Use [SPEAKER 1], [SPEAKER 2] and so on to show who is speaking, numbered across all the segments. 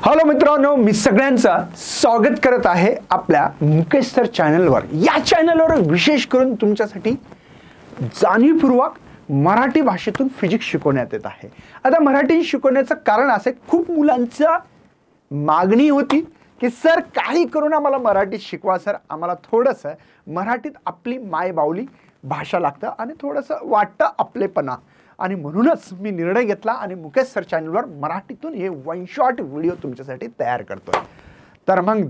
[SPEAKER 1] Hello मित्रांनो, मी सगळ्यांचं स्वागत करत आहे आपल्या मुकेश सर चॅनलवर। या चॅनलवर विशेष करून तुमच्यासाठी जाणीवपूर्वक मराठी भाषेतून फिजिक्स शिकवण्यात येत आहे। आता मराठी शिकवण्याचं कारण असे, खूप मुलांचा मागणी होती की सर काही करून आम्हाला मराठी शिकवा सर, आम्हाला थोडंसं मराठीत आपली मायबावली भाषा लागतं आणि थोडंसं वाटतं आपलेपणा, आणि म्हणूनच मी निर्णय घेतला आणि मुकेश सर चॅनलवर मराठीतून हे वन शॉट व्हिडिओ तुमच्यासाठी तयार करतोय। तर मग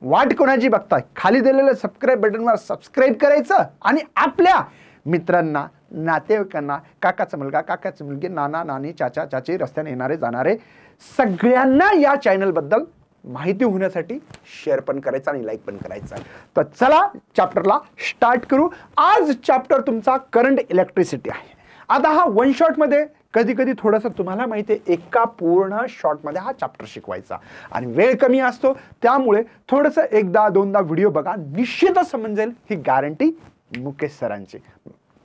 [SPEAKER 1] वाट कोणाची बघताय, खाली दिलेल्या सबस्क्राइब बटनवर सबस्क्राइब करायचं आणि आपल्या मित्रांना, नातेवाईकांना, काकाचा मुलगा, काकाची मुलगी, नाना नानी, चाचा चाची, रस्त्याने येणारे जाणारे सगळ्यांना या चॅनल बद्दल माहिती होण्यासाठी शेअर पण करायचं आणि लाईक पण करायचं। तर चला चॅप्टरला स्टार्ट करू। आज चॅप्टर तुमचा करंट इलेक्ट्रिसिटी आहे। आता हा वन शॉट मध्ये कधी कधी थोडंसं तुम्हाला माहिती आहे, एका पूर्ण शॉट मध्ये हा चॅप्टर शिकवायचा आणि वेळ कमी असतो, त्यामुळे थोडंसं एकदा दोनदा व्हिडिओ बघा, निश्चितच समजेल, ही गॅरंटी मुकेश सरांची।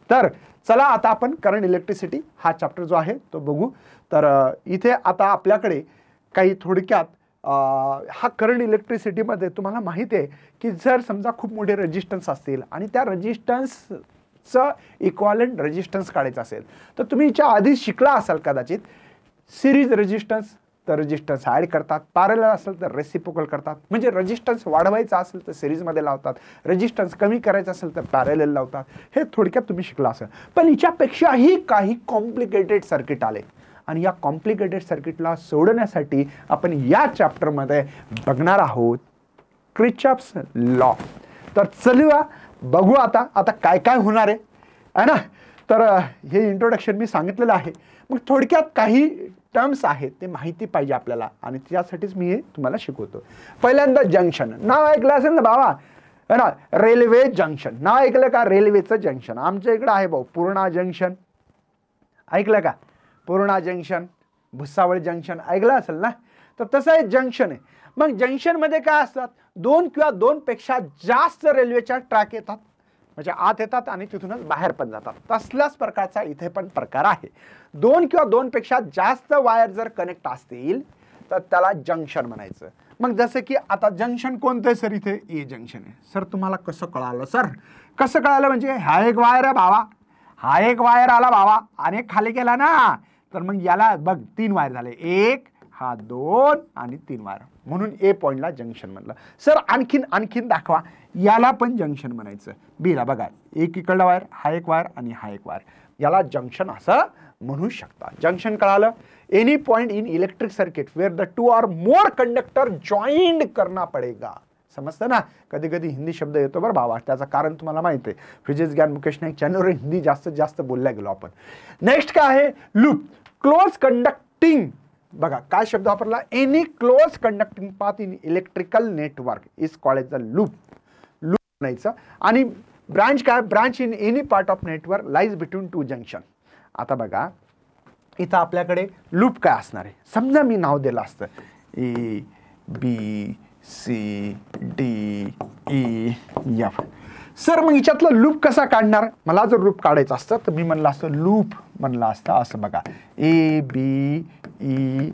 [SPEAKER 1] तर चला आता आपण करंट इलेक्ट्रिसिटी हा चॅप्टर जो आहे तो बघू। तर इथे आता आपल्याकडे काही थोडक्यात हा करंट इलेक्ट्रिसिटी मध्ये तुम्हाला माहिती आहे की जर समजा खूप मोठे रेजिस्टन्स असतील आणि त्या रेजिस्टन्स इक्विव्हॅलेंट रेजिस्टन्स काढायचा असेल तर तुम्ही याच्या आधी शिकला असाल कदाचित, सिरीज रेजिस्टन्स तर रेजिस्टन्स ॲड करतात, पॅरलल असेल तर रेसिप्रोकल करतात, म्हणजे रेजिस्टन्स वाढवायचा असेल तर सिरीजमध्ये लावतात, रेजिस्टन्स कमी करायचा असेल तर पॅरलल लावतात। हे थोडक्यात तुम्ही शिकला असेल, पण याच्यापेक्षाही काही कॉम्प्लिकेटेड सर्किट आले आणि या कॉम्प्लिकेटेड सर्किटला सोडवण्यासाठी आपण या चॅप्टरमध्ये बघणार आहोत किर्चॉफ्स लॉ। तर चलूया बघू आता काय काय होणार आहे ना। तर हे इंट्रोडक्शन मी सांगितलेलं आहे, मग थोडक्यात काही टर्म्स आहेत ते माहिती पाहिजे आपल्याला आणि त्यासाठीच मी हे तुम्हाला शिकवतो। पहिल्यांदा जंक्शन नाव ऐकलं असेल ना बाबा, है ना, रेल्वे जंक्शन नाव ऐकलं का? रेल्वेचं जंक्शन आमच्या इकडं आहे भाऊ, पूर्णा जंक्शन ऐकलं का? पूर्णा जंक्शन, भुसावळ जंक्शन ऐकलं असेल ना। तर तसं एक जंक्शन आहे। मग जंक्शन मध्ये काय असतात, दोन किंवा दोन पेक्षा जास्त रेल्वेच्या ट्रॅक येतात, म्हणजे आत येतात आणि तिथूनच बाहेर पण जातात। तसल्याच प्रकारचा इथे पण प्रकार आहे। दोन किंवा दोन पेक्षा जास्त वायर जर कनेक्ट असतील तर त्याला जंक्शन म्हणायचं। मग जसं की आता जंक्शन कोणतं आहे सर? इथे ए जंक्शन आहे। सर तुम्हाला कसं कळालं? सर कसं कळालं म्हणजे हा एक वायर आहे बाबा, हा एक वायर आला बाबा आणि खाली गेला ना, तर मग याला बघ तीन वायर झाले, एक, हा दोन आणि तीन वायर, म्हणून ए पॉइंटला जंक्शन म्हणलं। सर आणखीन दाखवा, याला पण जंक्शन म्हणायचं। बीला बघा, एक इकडला वायर, हा एक वायर आणि हा एक वायर, याला जंक्शन असं म्हणू शकता। जंक्शन कळालं? Any point in electric circuit where the two or more conductor joined करना पडेगा। समजतं ना? कधी कधी हिंदी शब्द येतो बरं बाबा, त्याचं कारण तुम्हाला माहिती आहे, फिजिक्स ज्ञान मुकेश नाईक चॅनलवर हिंदी जास्त बोलल्या गेलो आपण। नेक्स्ट काय आहे? Loop, close conducting. बघा काय शब्द वापरला? Any close conducting path in electrical network is called the loop म्हणायचं। आणि ब्रांच काय? Branch in any part of network lies between two junction. आता बघा इथं आपल्याकडे लूप काय असणार आहे, समजा मी नाव दिलं असतं A B C D E F. Sir मग हिच्यातलं लूप कसा काढणार? मला जर लूप काढायचं असतं तर मी म्हणलं असतं लूप म्हणलं असतं असं बघा, A B E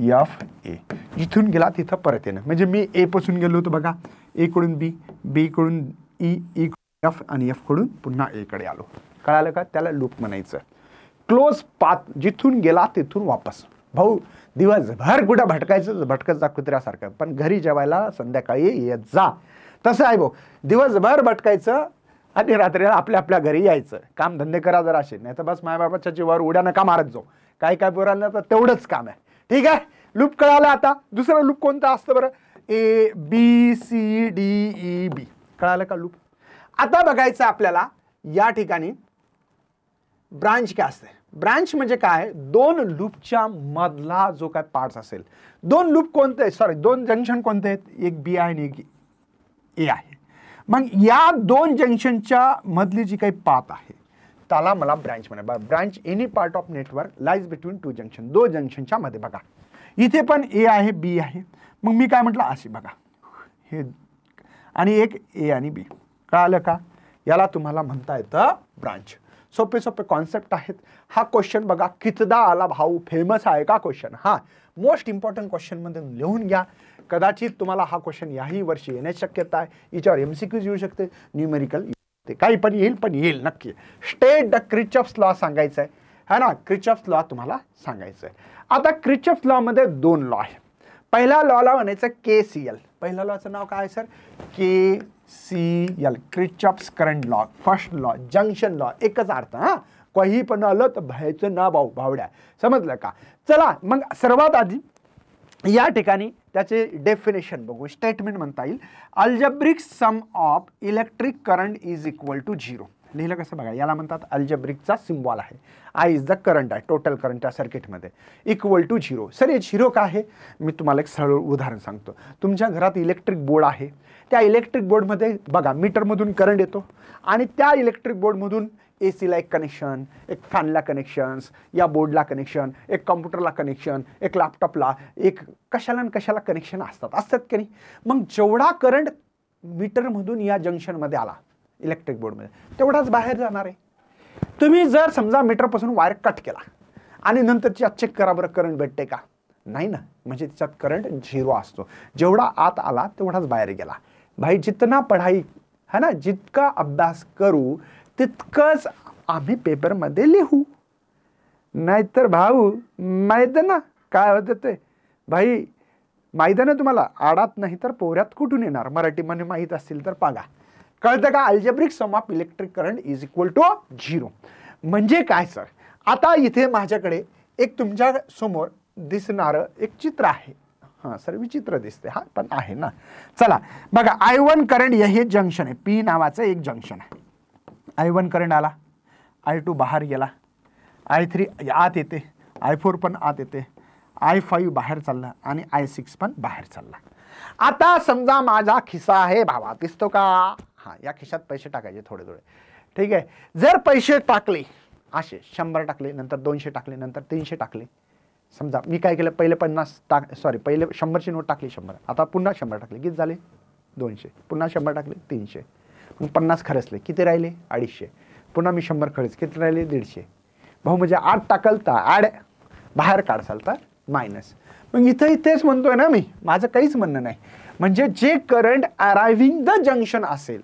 [SPEAKER 1] F A, जिथून गेला तिथं परत येणं, म्हणजे मी ए पासून गेलो होतो बघा, ए कडून बी, बी कडून ई, ई कडून एफ आणि एफ कडून पुन्हा ए कडे आलो। कळालं का? त्याला लूप म्हणायचं। क्लोज पाथ, जिथून गेला तिथून वापस। भाऊ दिवसभर कुठं भटकायचं, भटकत जा कुत्र्यासारखं, पण घरी जेवायला संध्याकाळी येत जा। तसं आहे भाऊ, दिवसभर भटकायचं आणि रात्रीला आपल्या घरी यायचं। काम धंदे करा जरा असे, नाही तर बस मायबापाच्या जीवावर उड्या नका मारत जाऊ। काय बोलायला तर तेवढंच काम आहे, ठीक आहे? लूप कळालं आता। दुसरं लूप कोणतं असतं बरं? A B C D E B, कळालं का लूप? आता बघायचं आपल्याला या ठिकाणी ब्रांच काय असते। ब्रांच म्हणजे काय? दोन लूपच्या मधला जो काय पार्ट असेल, दोन लूप कोणते, सॉरी दोन जंक्शन कोणते आहेत? एक बी आहे आणि एक ए आहे। मग या दोन जंक्शनच्या मधली जी काही पाथ आहे त्याला मला ब्रांच म्हणा। Branch any part of network lies between two junction, दोन जंक्शनच्या मध्ये। बघा इथे पण ए आहे, बी आहे, मग मी काय म्हटलं असे बघा, हे आणि एक ए आणि बी, कळालं का? याला तुम्हाला म्हणता येतं ब्रांच। सोपे कॉन्सेप्ट आहेत। हा क्वेश्चन बघा कितदा आला भाऊ, फेमस आहे का क्वेश्चन? हा मोस्ट इम्पॉर्टंट क्वेश्चनमध्ये लिहून घ्या. कदाचित तुम्हाला हा क्वेश्चन याही वर्षी येण्याची शक्यता आहे. याच्यावर MCQs येऊ शकते, न्यूमेरिकल ते काही पण येईल नक्की. स्टेट द क्रिचॉफ्स लॉ सांगायचं आहे ना, क्रिचॉफ्स लॉ तुम्हाला सांगायचं आहे. आता क्रिचॉफ्स लॉ मध्ये 2 लॉ आहे. पहिल्या लॉला म्हणायचं KCL. पहिल्या लॉचं नाव काय sir? KCL, Kirchhoff's current law. First law junction law, एकच अर्थ. काही पण आलं तर भयाचं ना भावड्या, समजलं का? चला मग सर्वात आधी या ठिकाणी त्याचे डेफिनेशन बघू. स्टेटमेंट म्हणता येईल, algebraic sum of electric current is equal to 0. लिहिलं कसं बघा, याला म्हणतात अल्जेब्रिकचा सिम्बॉल आहे. I इज द करंट आहे, टोटल करंट त्या सर्किटमध्ये, इक्वल टू 0. सर हे 0 का आहे? मी तुम्हाला एक सरळ उदाहरण सांगतो. तुमच्या घरात इलेक्ट्रिक बोर्ड आहे. त्या इलेक्ट्रिक बोर्डमध्ये बघा मीटरमधून करंट येतो आणि त्या इलेक्ट्रिक बोर्डमधून AC ला एक कनेक्शन, एक फॅनला कनेक्शन्स, या बोर्डला कनेक्शन, एक कॉम्प्युटरला कनेक्शन, एक लॅपटॉपला, एक कशाला कशाला कनेक्शन असतात की नाही? मग जेवढा करंट मीटरमधून या जंक्शनमध्ये आला इलेक्ट्रिक बोर्डमध्ये, तेवढाच बाहेर जाणार आहे. तुम्ही जर समजा मीटरपासून वायर कट केला आणि नंतरची चेक करा बरं, करंट भेटते का? नाही ना, म्हणजे त्याच्यात करंट 0 असतो. जेवढा आत आला तेवढाच बाहेर गेला. भाई जितना पढाई है ना, जितका अभ्यास करू तितकंच आम्ही पेपरमध्ये लिहू. नाहीतर भाऊ माहित ना काय होतं ते, भाई माहित आहे ना तुम्हाला, आडात नाही तर पोऱ्यात कुठून येणार. मराठीमध्ये माहीत असतील तर पागा. कळतं का? Algebraic sum of electric current is equal to 0. म्हणजे काय सर? आता इथे माझ्याकडे एक तुमच्या समोर दिसणारं एक चित्र आहे. सर विचित्र दिसते, पण आहे ना. चला बघा, I1 करंट हे जंक्शन आहे, P नावाचं एक जंक्शन आहे. I1 करंट आला, I2 बाहेर गेला, I3 आत येते, I4 पण आत येते, I5 बाहेर चालला आणि I6 पण बाहेर चालला. आता समजा माझा खिसा आहे भावा, दिसतो का? या खिशात पैसे टाकायचे थोडे थोडे, ठीक आहे. जर पैसे टाकले असे 100 टाकले, नंतर 200 टाकले, नंतर 300 टाकले. समजा मी काय केलं, पहिले 50 पहिले 100ची नोट टाकली 100, आता पुन्हा 100 टाकले, किती झाले? 200. पुन्हा 100 टाकले 300, मग 50 खर्चले, किती राहिले? 250. पुन्हा मी 100 खर्च, किती राहिले? 150. भाऊ म्हणजे 8 टाकल तर ॲड, बाहेर काढसाल तर मायनस. मग इथं तेच म्हणतोय ना मी, माझं काहीच म्हणणं नाही. म्हणजे जे करंट अरायव्हिंग द जंक्शन असेल,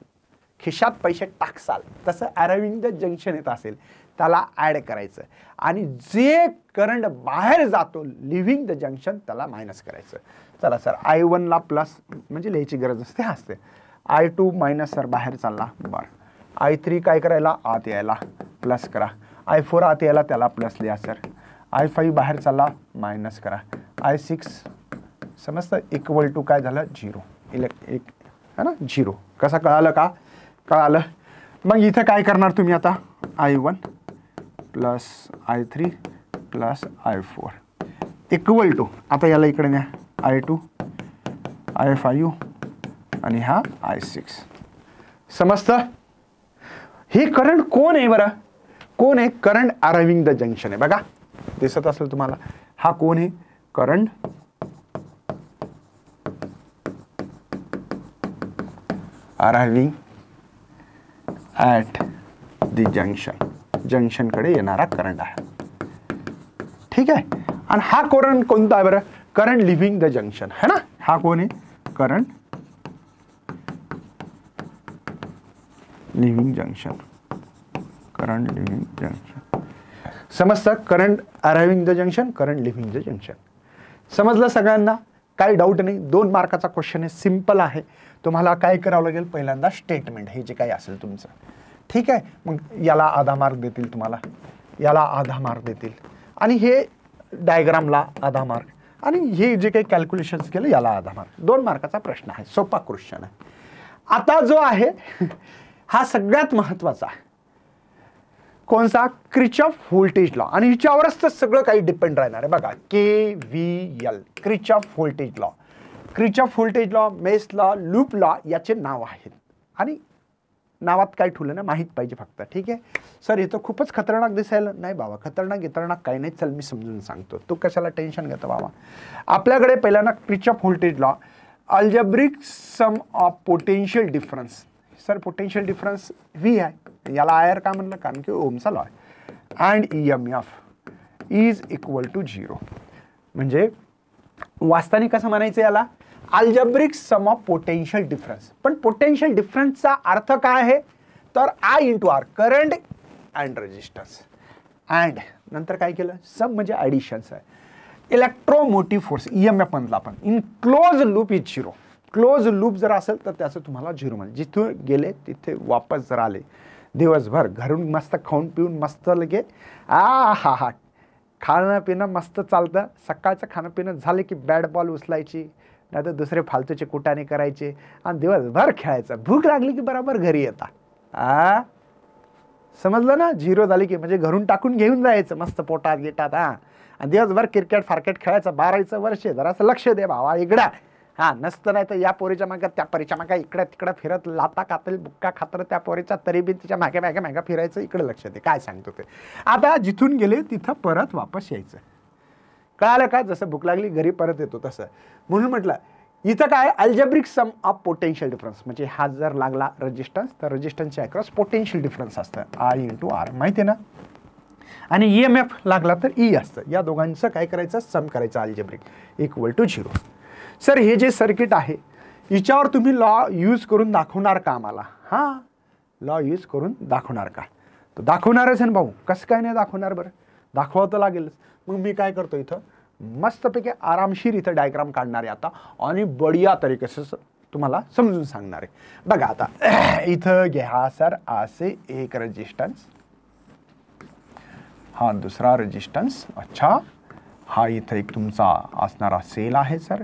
[SPEAKER 1] खिशात पैसे टाकसाल तसं अरायव्हिंग द जंक्शन येत असेल त्याला ॲड करायचं, आणि जे करंट बाहेर जातो लिव्हिंग द जंक्शन त्याला मायनस करायचं. चला सर, I1 ला प्लस म्हणजे लिहायची गरज असते, असते. I2 मायनस सर बाहेर चालला, बरं. I3 काय करायला? आत यायला, प्लस करा. I4 आत यायला, त्याला प्लस लिहा सर. I5 बाहेर चालला, मायनस करा. I6 समजतं इक्वल टू काय झालं? 0. एक है ना, 0. कसं कळालं का? कळालं. मग इथं काय करणार तुम्ही आता? I1 plus I3 plus I4 equal to, आता याला इकडे न्या, I2 I5 आणि हा I6. समजतं? हे करंट कोण आहे बरं? कोण आहे? करंट अरायव्हिंग द जंक्शन आहे. बघा दिसत असेल तुम्हाला, हा कोण आहे? Current arriving at the junction, जंक्शनकडे येणारा करंट आहे, ठीक आहे. आणि हा करंट कोणता आहे बरं? करंट लिव्हिंग द जंक्शन है ना. हा कोण आहे? Current leaving junction, current leaving junction. समजतं? Current arriving the junction, current leaving the junction. समजलं सगळ्यांना? काही डाऊट नाही. 2 मार्काचा क्वेश्चन आहे, सिम्पल आहे. तुम्हाला काय करावं लागेल? पहिल्यांदा स्टेटमेंट हे जे काही असेल तुमचं, ठीक आहे. मग याला आधा मार्क देतील तुम्हाला, याला आधा मार्क देतील, आणि हे डायग्रामला आधा मार्क, आणि हे जे काही कॅल्क्युलेशन्स केलं याला आधा मार्क. 2 मार्काचा प्रश्न आहे, सोपा क्वेश्चन आहे. आता जो आहे हा सगळ्यात महत्वाचा आहे. कोणता? Kirchhoff voltage law. आणि हिच्यावरच तर सगळं काही डिपेंड राहणार आहे. बघा, KVL, Kirchhoff voltage law. Kirchhoff voltage law, mess law, loop law याचे नाव आहेत. आणि नावात काय ठेवलं ना, माहीत पाहिजे फक्त, ठीक आहे. सर हे तर खूपच खतरनाक दिसायला. नाही बाबा, खतरनाक काही नाही. चल मी समजून सांगतो, तू कशाला टेन्शन घेतो बाबा. आपल्याकडे पहिल्यांदा Kirchhoff voltage law, algebraic sum of potential difference. Sir potential difference V आहे, याला आयर का म्हणलं? कारण की ओमचा लॉ आहे. And EMF is equal to 0. म्हणजे वाचताना कसं म्हणायचं याला, algebraic sum of potential difference. पण पोटेन्शियल डिफरन्सचा अर्थ काय आहे, तर I into R, current and resistance. And नंतर काय केलं, सम म्हणजे ॲडिशन्स आहे. इलेक्ट्रोमोटिव्ह फोर्स EMF मधला आपण in close loop is zero. Close loop जर असेल तर त्याचं तुम्हाला झिरो म्हणजे जिथून गेले तिथे वापस जर आले, दिवसभर घरून मस्त खाऊन पिऊन मस्त लगे हा खाणं पिणं मस्त चालतं. सकाळचं खाणं पिणं झालं की बॅट बॉल उचलायची, नाही तर दुसरे फालतूचे कुटाणे करायचे आणि दिवसभर खेळायचं. भूक लागली की बरोबर घरी येता. समजलं ना, झिरो झाली की म्हणजे घरून टाकून घेऊन जायचं मस्त पोटात गिटात. आणि दिवसभर क्रिकेट फारकेट खेळायचं. 12चं वर्ष जरासं लक्ष दे भावा इकडं. नसतं नाही तर या पोरीच्या मागं त्या पोरीच्या मागं इकडं तिकडं फिरत लाता खातील बुक्का खातर त्या पोरीच्या तरी बी तिच्या मागे मागे मागं फिरायचं. इकडे लक्ष दे काय सांगतो ते. आता जिथून गेले तिथं परत वापस यायचं. कळालं का, जसं भूक लागली घरी परत येतो तसं. म्हणून म्हटलं इथं काय algebraic sum of potential difference म्हणजे हा जर लागला रेजिस्टन्स तर रेजिस्टन्सच्या अक्रॉस पोटेन्शियल डिफरन्स असतं I इंटू आर, माहिती आहे ना. आणि EMF लागला तर E असतं. या दोघांचं काय करायचं, सम करायचं algebraic equal to zero. Sir हे जे सर्किट आहे हिच्यावर तुम्ही लॉ यूज करून दाखवणार का आम्हाला. लॉ यूज करून दाखवणार का, तर दाखवणारच आहे ना भाऊ. कसं काय नाही दाखवणार, बरं दाखवावं तर लागेलच. मग मी काय करतो इथं मस्तपैकी आरामशीर इथं डायग्राम काढणार आहे आता आणि बढिया तरीके तुम्हाला समजून सांगणार आहे. बघा आता इथं घ्या सर असे एक रेजिस्टन्स, हा दुसरा रेजिस्टन्स. अच्छा, हा इथं एक तुमचा असणारा सेल आहे सर.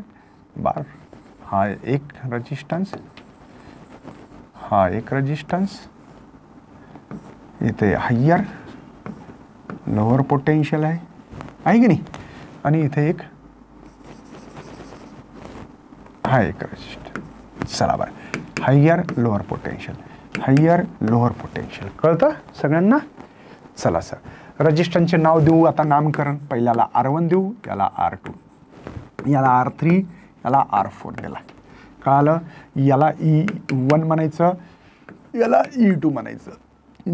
[SPEAKER 1] हा एक रेजिस्टन्स, हा एक रेजिस्टन्स. इथे हायर लोअर पोटेन्शियल आहे की नाही. आणि इथे एक हा एक रेजिस्टर. चला बरं, higher lower potential, higher lower potential कळतं सगळ्यांना. चला सर रेजिस्टन्सचे नाव देऊ आता, नामकरण. पहिल्याला R1 देऊ, याला R2, याला R3, याला R4 दिला. कळालं. याला E1 म्हणायचं, याला E2 म्हणायचं,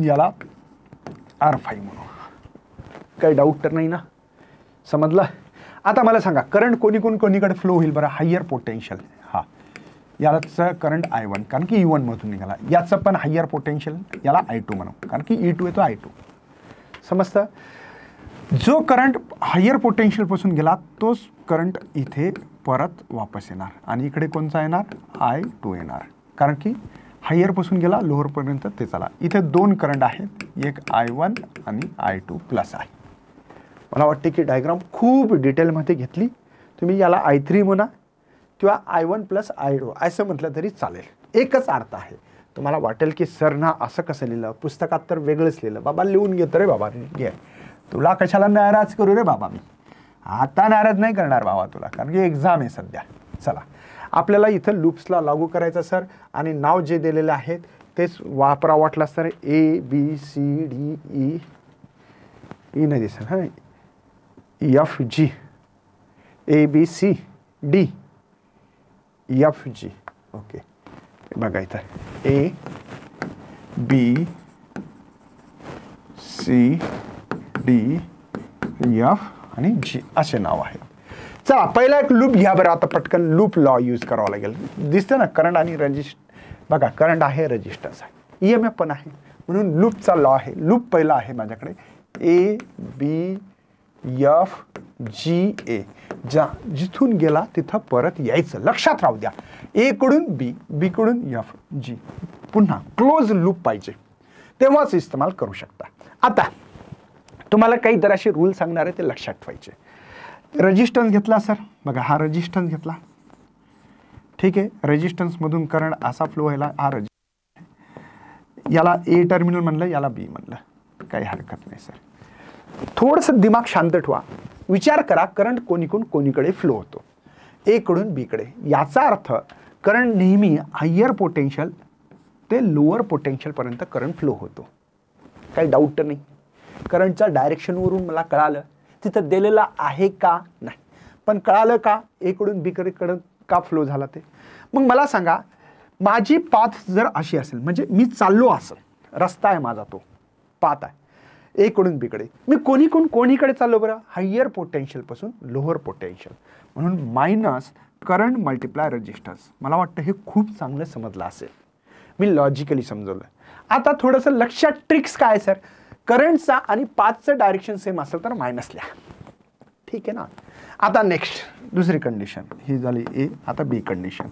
[SPEAKER 1] याला R5 म्हणू. काही डाऊट तर नाही ना, समजलं. आता मला सांगा करंट कोणीकडे फ्लो होईल बरं. हायर पोटेन्शियल, याचं करंट I1 कारण की E1 मधून निघाला. याचं पण हायर पोटेन्शियल, याला I2 म्हणू कारण की E2 येतो I2. समजतं. जो करंट हायर पोटेन्शियल पासून गेला तोच करंट इथे परत वापस येणार आणि इकडे कोणता येणार, I2 येणार कारण की हायर पासून गेला लोअर पर्यंत ते चला. इथे दोन करंट आहेत, एक I1 आणि I2 प्लस आहे. मला वाटते की डायग्राम खूप डिटेलमध्ये घेतली. तुम्ही याला I3 म्हणा किंवा I1 प्लस I2 असं म्हटलं तरी चालेल. एकच अर्थ आहे. तुम्हाला वाटेल की सर ना असं कसं लिहिलं, पुस्तकात तर वेगळंच लिहिलं. बाबा लिहून घेतो रे बाबा, घे. तुला कशाला नाराज करू रे बाबा, मी आता नाराज नाही करणार बाबा तुला कारण की एक्झाम आहे सध्या. चला आपल्याला इथं लूप्सला लागू करायचं सर. आणि नाव जे दिलेले आहेत तेच वापरा वाटलं सर. ABCDE नाही दिसत, FG ABCDEFG. ओके बघा इथं ABCDEF आणि G असे नाव आहे. चला पहिला एक लूप घ्या बरं. आता पटकन लूप लॉ यूज करावा लागेल. दिसतं ना करंट आणि बघा करंट आहे, रेजिस्टन्स आहे, EMF पण आहे, म्हणून लूपचा लॉ आहे. लूप पहिला आहे माझ्याकडे ABFGA. जिथून गेला तिथं परत यायचं. लक्षात राहू द्या. A कडून B, B कडून F, G. पुन्हा क्लोज लूप पाहिजे तेव्हाच इस्तेमाल करू शकता. आता तुम्हाला काही तर असे रूल सांगणार आहे ते लक्षात ठेवायचे. रेजिस्टन्स घेतला सर, बघा हा रेजिस्टन्स घेतला, ठीक आहे. रेजिस्टन्समधून करंट असा फ्लो व्हायला, हा याला A टर्मिनल म्हणलं, याला B म्हणलं, काही हरकत नाही सर. थोडंसं दिमाग शांत ठेवा, विचार करा करंट कोणीकडे फ्लो होतो, A कडून B कडे. याचा अर्थ करंट नेहमी हायर पोटेन्शियल ते लोअर पोटेन्शियलपर्यंत करंट फ्लो होतो. काही डाऊट नाही. करंटच्या डायरेक्शनवरून मला कळालं तिथं दिलेला आहे का नाही, पण कळालं का A कडून B कडे का फ्लो झाला ते. मग मला सांगा माझी पाथ जर अशी असेल, म्हणजे मी चाललो असेल, रस्ता आहे माझा, तो पाथ आहे, ए कडून बी कडे. मी कोणीकडे चाललो बरं, हायर पोटेन्शियल पासून लोअर पोटेन्शियल, म्हणून मायनस करंट मल्टिप्लाय रेजिस्टन्स. मला वाटतं हे खूप चांगलं समजलं असेल, मी लॉजिकली समजवलं. आता थोडंसं लक्षात ट्रिक्स काय सर, करंटचा आणि पाथचं डायरेक्शन सेम असेल तर मायनस लिहा, ठीक आहे ना. आता नेक्स्ट दुसरी कंडिशन ही झाली ए. आता बी कंडिशन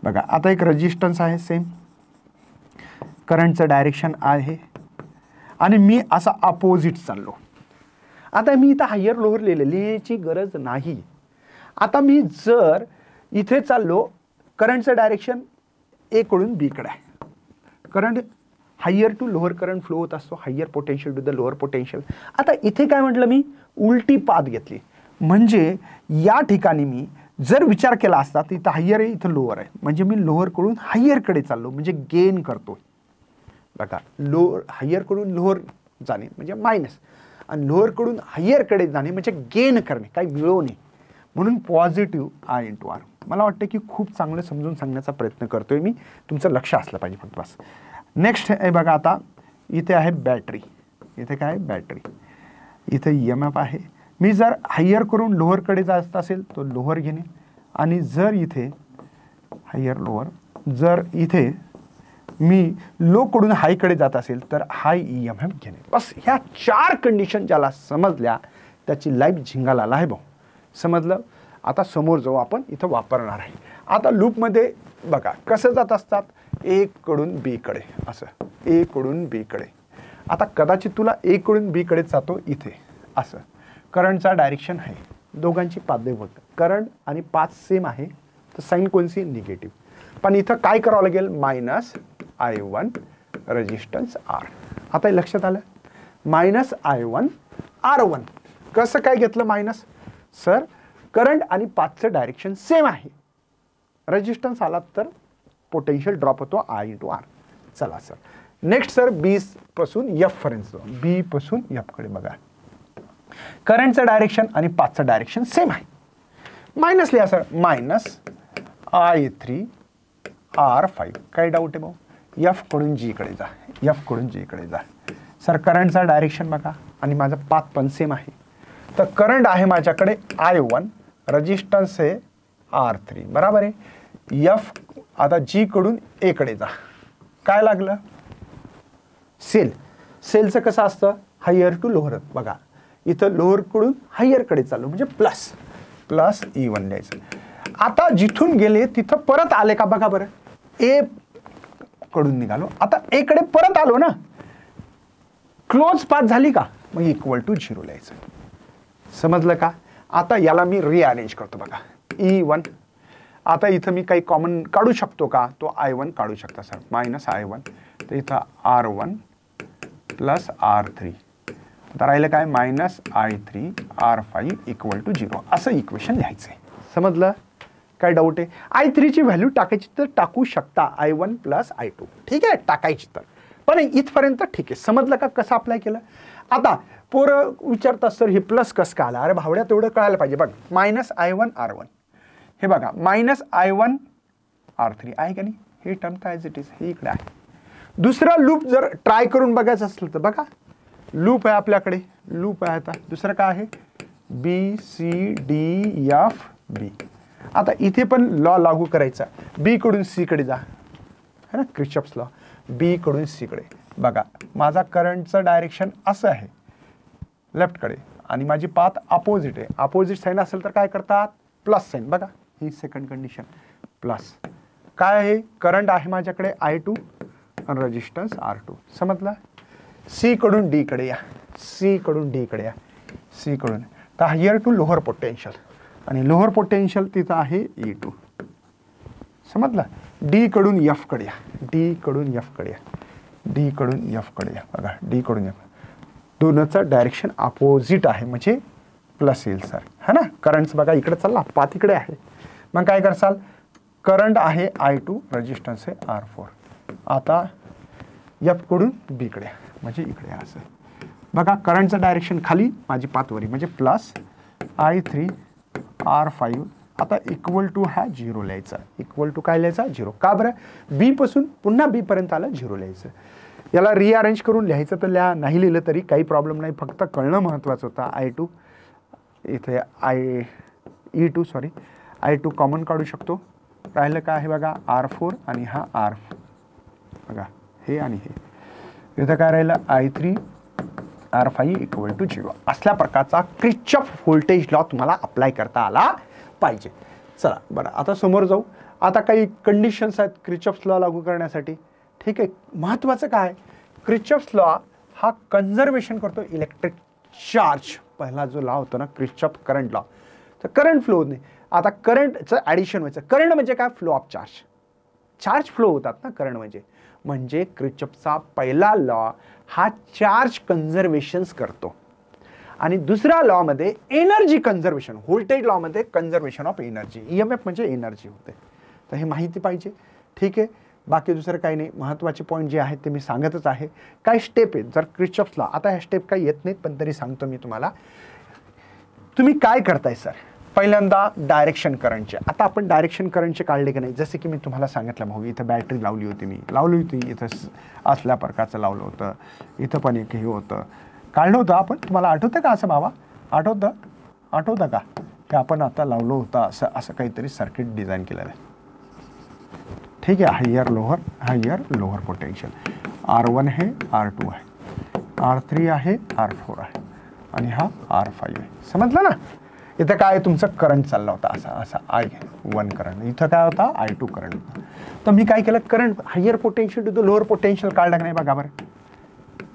[SPEAKER 1] बघा. आता एक रेजिस्टन्स आहे सेम, करंटचं डायरेक्शन आहे आणि मी असा अपोजिट चाललो. आता मी इथं हायर लोअर लिहायची गरज नाही. आता मी जर इथे चाललो, करंटचं डायरेक्शन ए कडून बी कडे आहे. Current higher to lower current flow होत असतो, higher potential to the lower potential. आता इथे काय म्हटलं मी, उलटी पाथ घेतली. म्हणजे या ठिकाणी मी जर विचार केला असता तर इथं हायर आहे, इथं लोअर आहे, म्हणजे मी लोअर कडून हायर कडे चाललो, म्हणजे गेन करतो. बघा, हायर कडून लोअर जाणे म्हणजे मायनस, आणि लोअर कडून हायर कडे जाणे म्हणजे गेन करणे, काही मिळवणे. म्हणून पॉझिटिव्ह आय इंटू आर. मला वाटतं की खूप चांगलं समजून सांगण्याचा प्रयत्न करतोय मी, तुमचं लक्ष असलं पाहिजे फक्त बस. नेक्स्ट आहे बघा. आता इथे आहे बॅटरी, इथे काय बॅटरी, इथे EMF आहे. मी जर हायर करून लोअरकडे जात असेल तर लोअर घेणे, आणि जर इथे हायर लोअर, जर इथे मी लो कडून हायकडे जात असेल तर हाय EMF घेणे. बस ह्या 4 कंडिशन ज्याला समजल्या त्याची लाईफ झिंगाला आहे भाऊ, समजलं. आता समोर जाऊ आपण, इथं वापरणार आहे. आता लूपमध्ये बघा कसं जात असतात, ए कडून बी कडे, असं ए कडून बी कडे. आता कदाचित तुला ए कडून बी कडे जातो इथे असं. करंटचा डायरेक्शन आहे, दोघांची पाथ बघ, करंट आणि पाथ सेम आहे तर साईन कोणची, निगेटिव्ह. पण इथं काय करावं लागेल, मायनस I1 रेजिस्टन्स R. आता लक्षात आलं, मायनस I1 R1. कसं काय घेतलं मायनस, सर करंट आणि पाथचं डायरेक्शन सेम आहे, रेजिस्टन्स आला तर पोटेन्शियल ड्रॉप होतो I इंटू R. चला सर नेक्स्ट सर बी पासून F पर्यंत, बी पासून F कडे बघा. करंटचं डायरेक्शन आणि पाथचं डायरेक्शन सेम आहे, मायनस लिहा सर, मायनस I3 R5. काय डाऊट आहे भाऊ, F कडून G कडे जा, F कडून G कडे जा. सर करंटचा डायरेक्शन बघा आणि माझा पाथ पण सेम आहे, तर करंट आहे माझ्याकडे I1, रेजिस्टन्स आहे R3, बराबर आहे. F आता G कडून A कडे जा, काय लागलं, सेल. सेलचं कसं असतं, हायर टू लोअर. बघा इथं लोअर कडून हायर कडे चाललो म्हणजे प्लस E1 द्यायचं. आता जिथून गेले तिथं परत आले का बघा बरं, ए कडून निघालो, आता ए कडे परत आलो ना, क्लोज पाथ झाली का, मग इक्वल टू 0 लिहायचं. समजलं का. आता याला मी रिअरेंज करतो बघा, E1. आता इथं मी काही कॉमन काढू शकतो का, तो I1 काढू शकता सर, मायनस I1, तर इथं R1 प्लस R3. आता राहिलं काय, minus I3 R5 equal to 0. असं इक्वेशन लिहायचं आहे, समजलं. काय डाऊट आहे, I3 ची व्हॅल्यू टाकायची तर टाकू शकता, I1 प्लस I2, ठीक आहे, टाकायची तर. पण इथपर्यंत ठीक आहे, समजलं का कसं अप्लाय केलं. आता पोरं विचारतात सर हे प्लस कसं काय आलं, अरे भावड्या तेवढं कळायला पाहिजे. बघ मायनस I1 R1, हे बघा मायनस I1 R3 आहे का नाही, हे टर्म तर ॲज इट इज हे इकडे आहे. दुसरा लूप जर ट्राय करून बघायचं असलं तर बघा, लूप आहे आपल्याकडे, लूप आहे. आता दुसरं काय आहे, BCDFB. आता इथे पण लॉ लागू करायचा, बी कडून सी कडे जा, है ना, क्रिचॉफ्स लॉ. बी कडून सी कडे बघा, माझा करंटचं डायरेक्शन असं आहे लेफ्ट कडे, आणि माझी पाथ अपोजिट आहे. अपोजिट साईन असेल तर काय करतात, प्लस साईन. बघा ही सेकंड कंडिशन, प्लस. काय आहे, करंट आहे माझ्याकडे I2 आणि रेजिस्टन्स R2. समजलं. सी कडून डी कडे या, सी कडून डी कडे या, सी कडून, तर हायर टू लोअर पोटेन्शियल, आणि लोअर पोटेन्शियल तिथं आहे E2. समजलं. डी कडून F कडे या, डी कडून F कडे या, डी कडून F कडे या. बघा डी कडून F, दोनचं डायरेक्शन अपोजिट आहे म्हणजे प्लस येईल सर, है ना. करंट्स बघा इकडे चालला, पाथ इकडे आहे, मग काय करसाल, करंट आहे I2, रेजिस्टन्स आहे R4. आता F कडून B कडे म्हणजे इकडे असं बघा, करंटचं डायरेक्शन खाली, माझी पाथवरी म्हणजे प्लस I3 R5. आता इक्वल टू हा 0 लिहायचा, इक्वल टू काय लिहायचा, 0. का बरं, बी पासून पुन्हा बी पर्यंत आलं 0 लिहायचं. याला रिअरेंज करून लिहायचं तर लिहा, नाही लिहिलं तरी काही प्रॉब्लेम नाही, फक्त कळणं महत्त्वाचं होतं. I2 इथे E2 सॉरी I2 कॉमन काढू शकतो. राहिलं काय आहे बघा R4 आणि हा R बघा हे आणि हे. इथं काय राहिलं I3 R5 = 0. असल्या प्रकारचा किर्चॉफ व्होल्टेज लॉ तुम्हाला अप्लाय करता आला पाहिजे. चला बरं आता समोर जाऊ. आता काही कंडिशन्स आहेत किर्चॉफ्स लॉ लागू करण्यासाठी. ठीक आहे, महत्त्वाचं काय, किर्चॉफ्स लॉ हा कन्झर्वेशन करतो इलेक्ट्रिक चार्ज. पहिला जो लॉ होता ना किर्चॉफ करंट लॉ, तर करंट फ्लो होत नाही. आता करंटचं ॲडिशन व्हायचं. करंट म्हणजे काय, flow of charge. Charge flow होतात ना करंट म्हणजे किर्चॉफचा पहिला लॉ हा चार्ज कन्झर्वेशन्स करतो. आणि दुसऱ्या लॉमध्ये एनर्जी कन्झर्वेशन, व्होल्टेज लॉमध्ये कन्झर्वेशन ऑफ एनर्जी, EMF म्हणजे एनर्जी होते. तर हे माहिती पाहिजे. ठीक आहे, बाकी दुसरं काही नाही. महत्त्वाचे पॉईंट जे आहेत ते मी सांगतच आहे. काही स्टेप आहेत जर किर्चॉफ्स लॉ, आता ह्या स्टेप काही येत नाहीत पण तरी सांगतो मी तुम्हाला. तुम्ही काय करताय सर, पहिल्यांदा डायरेक्शन करंटचे. आता आपण डायरेक्शन करंटचे काढले की नाही, जसे की मी तुम्हाला सांगितलं भाऊ, इथं बॅटरी लावली होती, इथं असल्या प्रकारचं लावलं होतं, इथं पण एक हे होतं, काढलं होतं आपण. तुम्हाला आठवतं का असं बाबा, आठवतं का की आपण आता लावलं होतं असं काहीतरी सर्किट डिझाईन केलेलं आहे. ठीक आहे, हायर लोअर पोटेन्शियल. R1 आहे, R2 आहे, R3 आहे, R4 आहे आणि हा R5 आहे. समजलं ना. इथं काय तुमचं करंट चालला होता असा I1 करंट, इथं काय होता I2 करंट. तर मी काय केलं, current higher potential to the lower potential काढलं की नाही बघा बरं.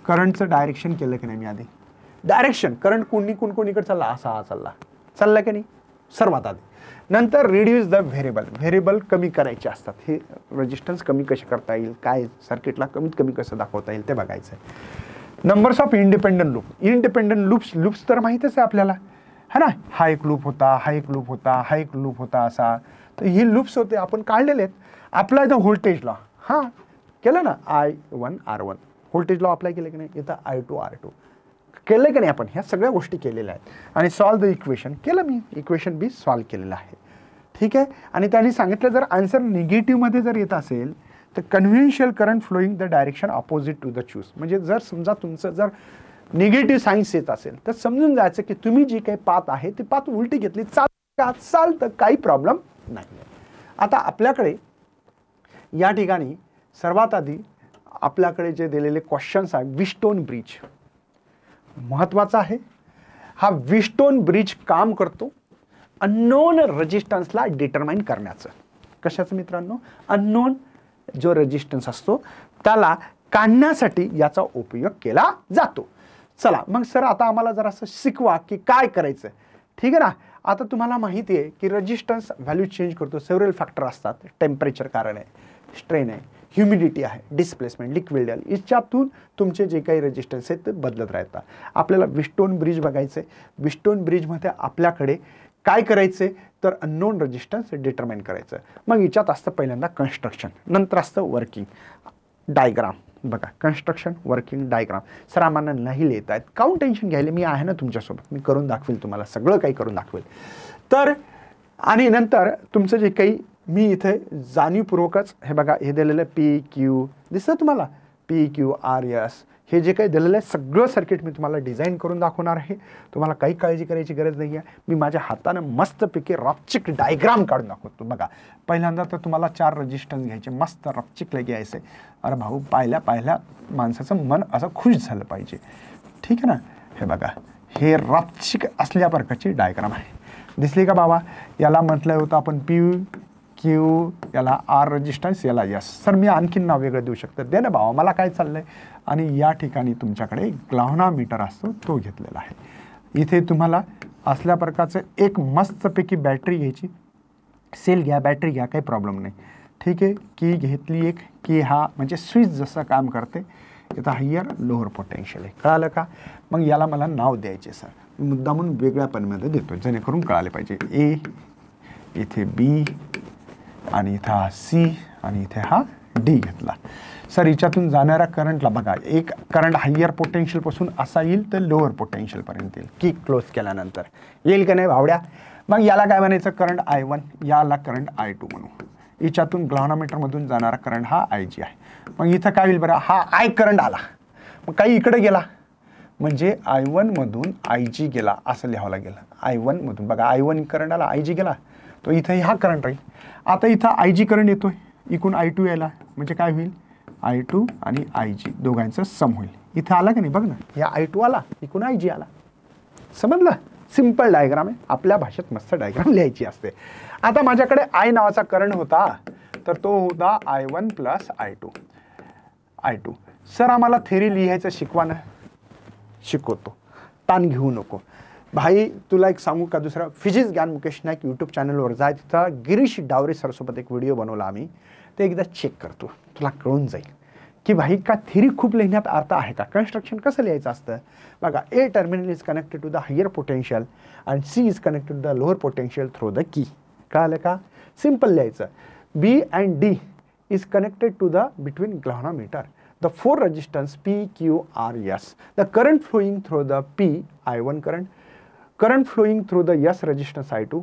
[SPEAKER 1] करंटचं डायरेक्शन केलं की नाही मी आधी. डायरेक्शन करंट कोणीकडे चालला, असा चालला की नाही सर्वात आधी. नंतर रिड्यूस द व्हेरिएबल कमी करायचे असतात. हे रेजिस्टन्स कमी कसे करता येईल, काय सर्किटला कमीत कमी कसं दाखवता येईल ते बघायचं आहे. नंबर्स ऑफ इंडिपेंडंट लूप्स तर माहीतच आहे आपल्याला, है ना. हा एक लूप होता असा. तर हे लूप्स होते आपण काढलेले आहेत. अप्लाय द व्होल्टेज लॉ, हां केलं ना. I1 R1 voltage law apply केलं की नाही. इथं I2 R2 केलं की नाही आपण, ह्या सगळ्या गोष्टी केलेल्या आहेत. आणि सॉल्व द इक्वेशन केलं मी, इक्वेशन बी सॉल्व केलेलं आहे. ठीक आहे, आणि त्यांनी सांगितलं जर आन्सर निगेटिव्हमध्ये जर येत असेल तर conventional current flowing the direction opposite to the choose. म्हणजे जर समजा तुमचं जर निगेटिव्ह सायन्स येत असेल तर समजून जायचं की तुम्ही जी काही पाथ आहे ती पाथ उलटी घेतली, चालतं, काही प्रॉब्लेम नाही. आता आपल्याकडे या ठिकाणी सर्वात आधी आपल्याकडे जे दिलेले क्वेश्चन्स आहे, विस्टोन ब्रिज महत्त्वाचा आहे. हा विस्टोन ब्रिज काम करतो अननोन रेजिस्टन्सला डिटरमाइन करण्याचं. कशाचं मित्रांनो, अननोन जो रेजिस्टन्स असतो त्याला काढण्यासाठी याचा उपयोग केला जातो. चला मग सर आता आम्हाला जरा असं शिकवा की काय करायचं. ठीक आहे ना. आता तुम्हाला माहिती आहे की रेजिस्टन्स व्हॅल्यू चेंज करतो. सेव्हरल फॅक्टर असतात. टेम्परेचर कारण आहे, स्ट्रेन आहे, ह्युमिडिटी आहे, डिस्प्लेसमेंट, लिक्विड आहे, याच्यातून तुमचे जे काही रेजिस्टन्स आहेत ते बदलत राहतात. आपल्याला विस्टोन ब्रिज बघायचं आहे. विस्टोन ब्रिजमध्ये आपल्याकडे काय करायचं आहे तर अननोन रेजिस्टन्स डिटरमाइन करायचं. मग याच्यात असतं पहिल्यांदा कन्स्ट्रक्शन, नंतर असतं वर्किंग डायग्राम. बघा कन्स्ट्रक्शन, वर्किंग, डायग्राम. सर आम्हाला नाही लिहिता आहेत, काऊन टेन्शन घ्यायला, मी आहे ना तुमच्यासोबत, मी करून दाखवेल तुम्हाला, सगळं काही करून दाखवेल. तर आणि नंतर तुमचं जे काही मी इथे जाणीवपूर्वकच हे बघा हे दिलेलं आहे PQ दिसतं तुम्हाला, PQRS हे जे काही दिलेलं आहे सगळं सर्किट मी तुम्हाला डिझाईन करून दाखवणार आहे. तुम्हाला काही काळजी करायची गरज नाही आहे. मी माझ्या हातानं मस्तपैकी रपचिक डायग्राम काढून दाखवतो. बघा पहिल्यांदा तर तुम्हाला 4 रेजिस्टन्स घ्यायचे, मस्त रपचिक लगे यायचे. अरे भाऊ पाहिल्या माणसाचं मन असं खुश झालं पाहिजे. ठीक आहे ना. हे बघा हे रपचिक असल्या प्रकारची डायग्राम आहे. दिसली का बाबा. याला म्हटलं होतं आपण PQ, याला R रेजिस्टन्स, याला S. सर मी आणखीन नाव वेगळं देऊ शकतो. दे ना बाबा मला काय चाललंय. आणि या ठिकाणी तुमच्याकडे ग्लाव्हनोमीटर असतो तो घेतलेला आहे. इथे तुम्हाला असल्या प्रकारचं एक मस्तपैकी बॅटरी घ्यायची. सेल घ्या, बॅटरी घ्या, काही प्रॉब्लेम नाही. ठीक आहे. की घेतली एक की हा म्हणजे स्विच जसं काम करते. इथं हायर लोअर पोटेन्शियल आहे. कळालं का. मग याला मला नाव द्यायचे सर. मुद्दा म्हणून वेगळ्या पेनमध्ये देतो जेणेकरून कळाले पाहिजे. A, इथे B आणि इथं हा C आणि इथे हा D घेतला. सर याच्यातून जाणाऱ्या करंटला बघा, एक करंट हायर पोटेन्शियलपासून असा येईल तर लोअर पोटेन्शियलपर्यंत येईल. की क्लोज केल्यानंतर येईल का नाही भावड्या. मग याला काय म्हणायचं, करंट I1, याला करंट I2 म्हणू. याच्यातून ग्लाव्हनोमीटरमधून जाणारा करंट हा आय जी आहे. मग इथं काय होईल बरं, हा आय करंट आला, मग काही इकडे गेला म्हणजे I1 मधून आय जी गेला असं लिहावं लागेल. I1 मधून बघा, I1 करंट आला, आय जी गेला, तो इथं हा करंट राहील. आता इथं आय जी करंट येतोय, इकडून I2 यायला, म्हणजे काय होईल, I2 आणि आय जी दोघांचं सम होईल. इथं आला का नाही बघ ना, या I2 आला, इकडून आय जी आला. समजलं, सिंपल डायग्राम आहे, आपल्या भाषेत मस्त डायग्राम लिहायची असते. आता माझ्याकडे आय नावाचा करंट होता, तर तो होता I1 प्लस I2. सर आम्हाला थेरी लिहायचं शिकवा ना. शिकवतो, ताण घेऊ नको भाई. तुला एक सांगू का, दुसरा फिजिक्स ज्ञान मुकेश नाईक यूट्यूब चॅनलवर जाय, तिथं गिरीश डावरे सरसोबत एक व्हिडिओ बनवला आम्ही, ते एकदा चेक करतो, तुला कळून जाईल की भाई का थेरी खूप लिहिण्यात अर्थ आहे का. कन्स्ट्रक्शन कसं लिहायचं असतं बघा. A terminal is connected to the higher potential and C is connected to the lower potential through the key. कळालं का, सिंपल लिहायचं. B and D is connected to the between galvanometer. The four resistance P, Q, R, S. The current flowing through the P, I1 current flowing through the S resistance I2,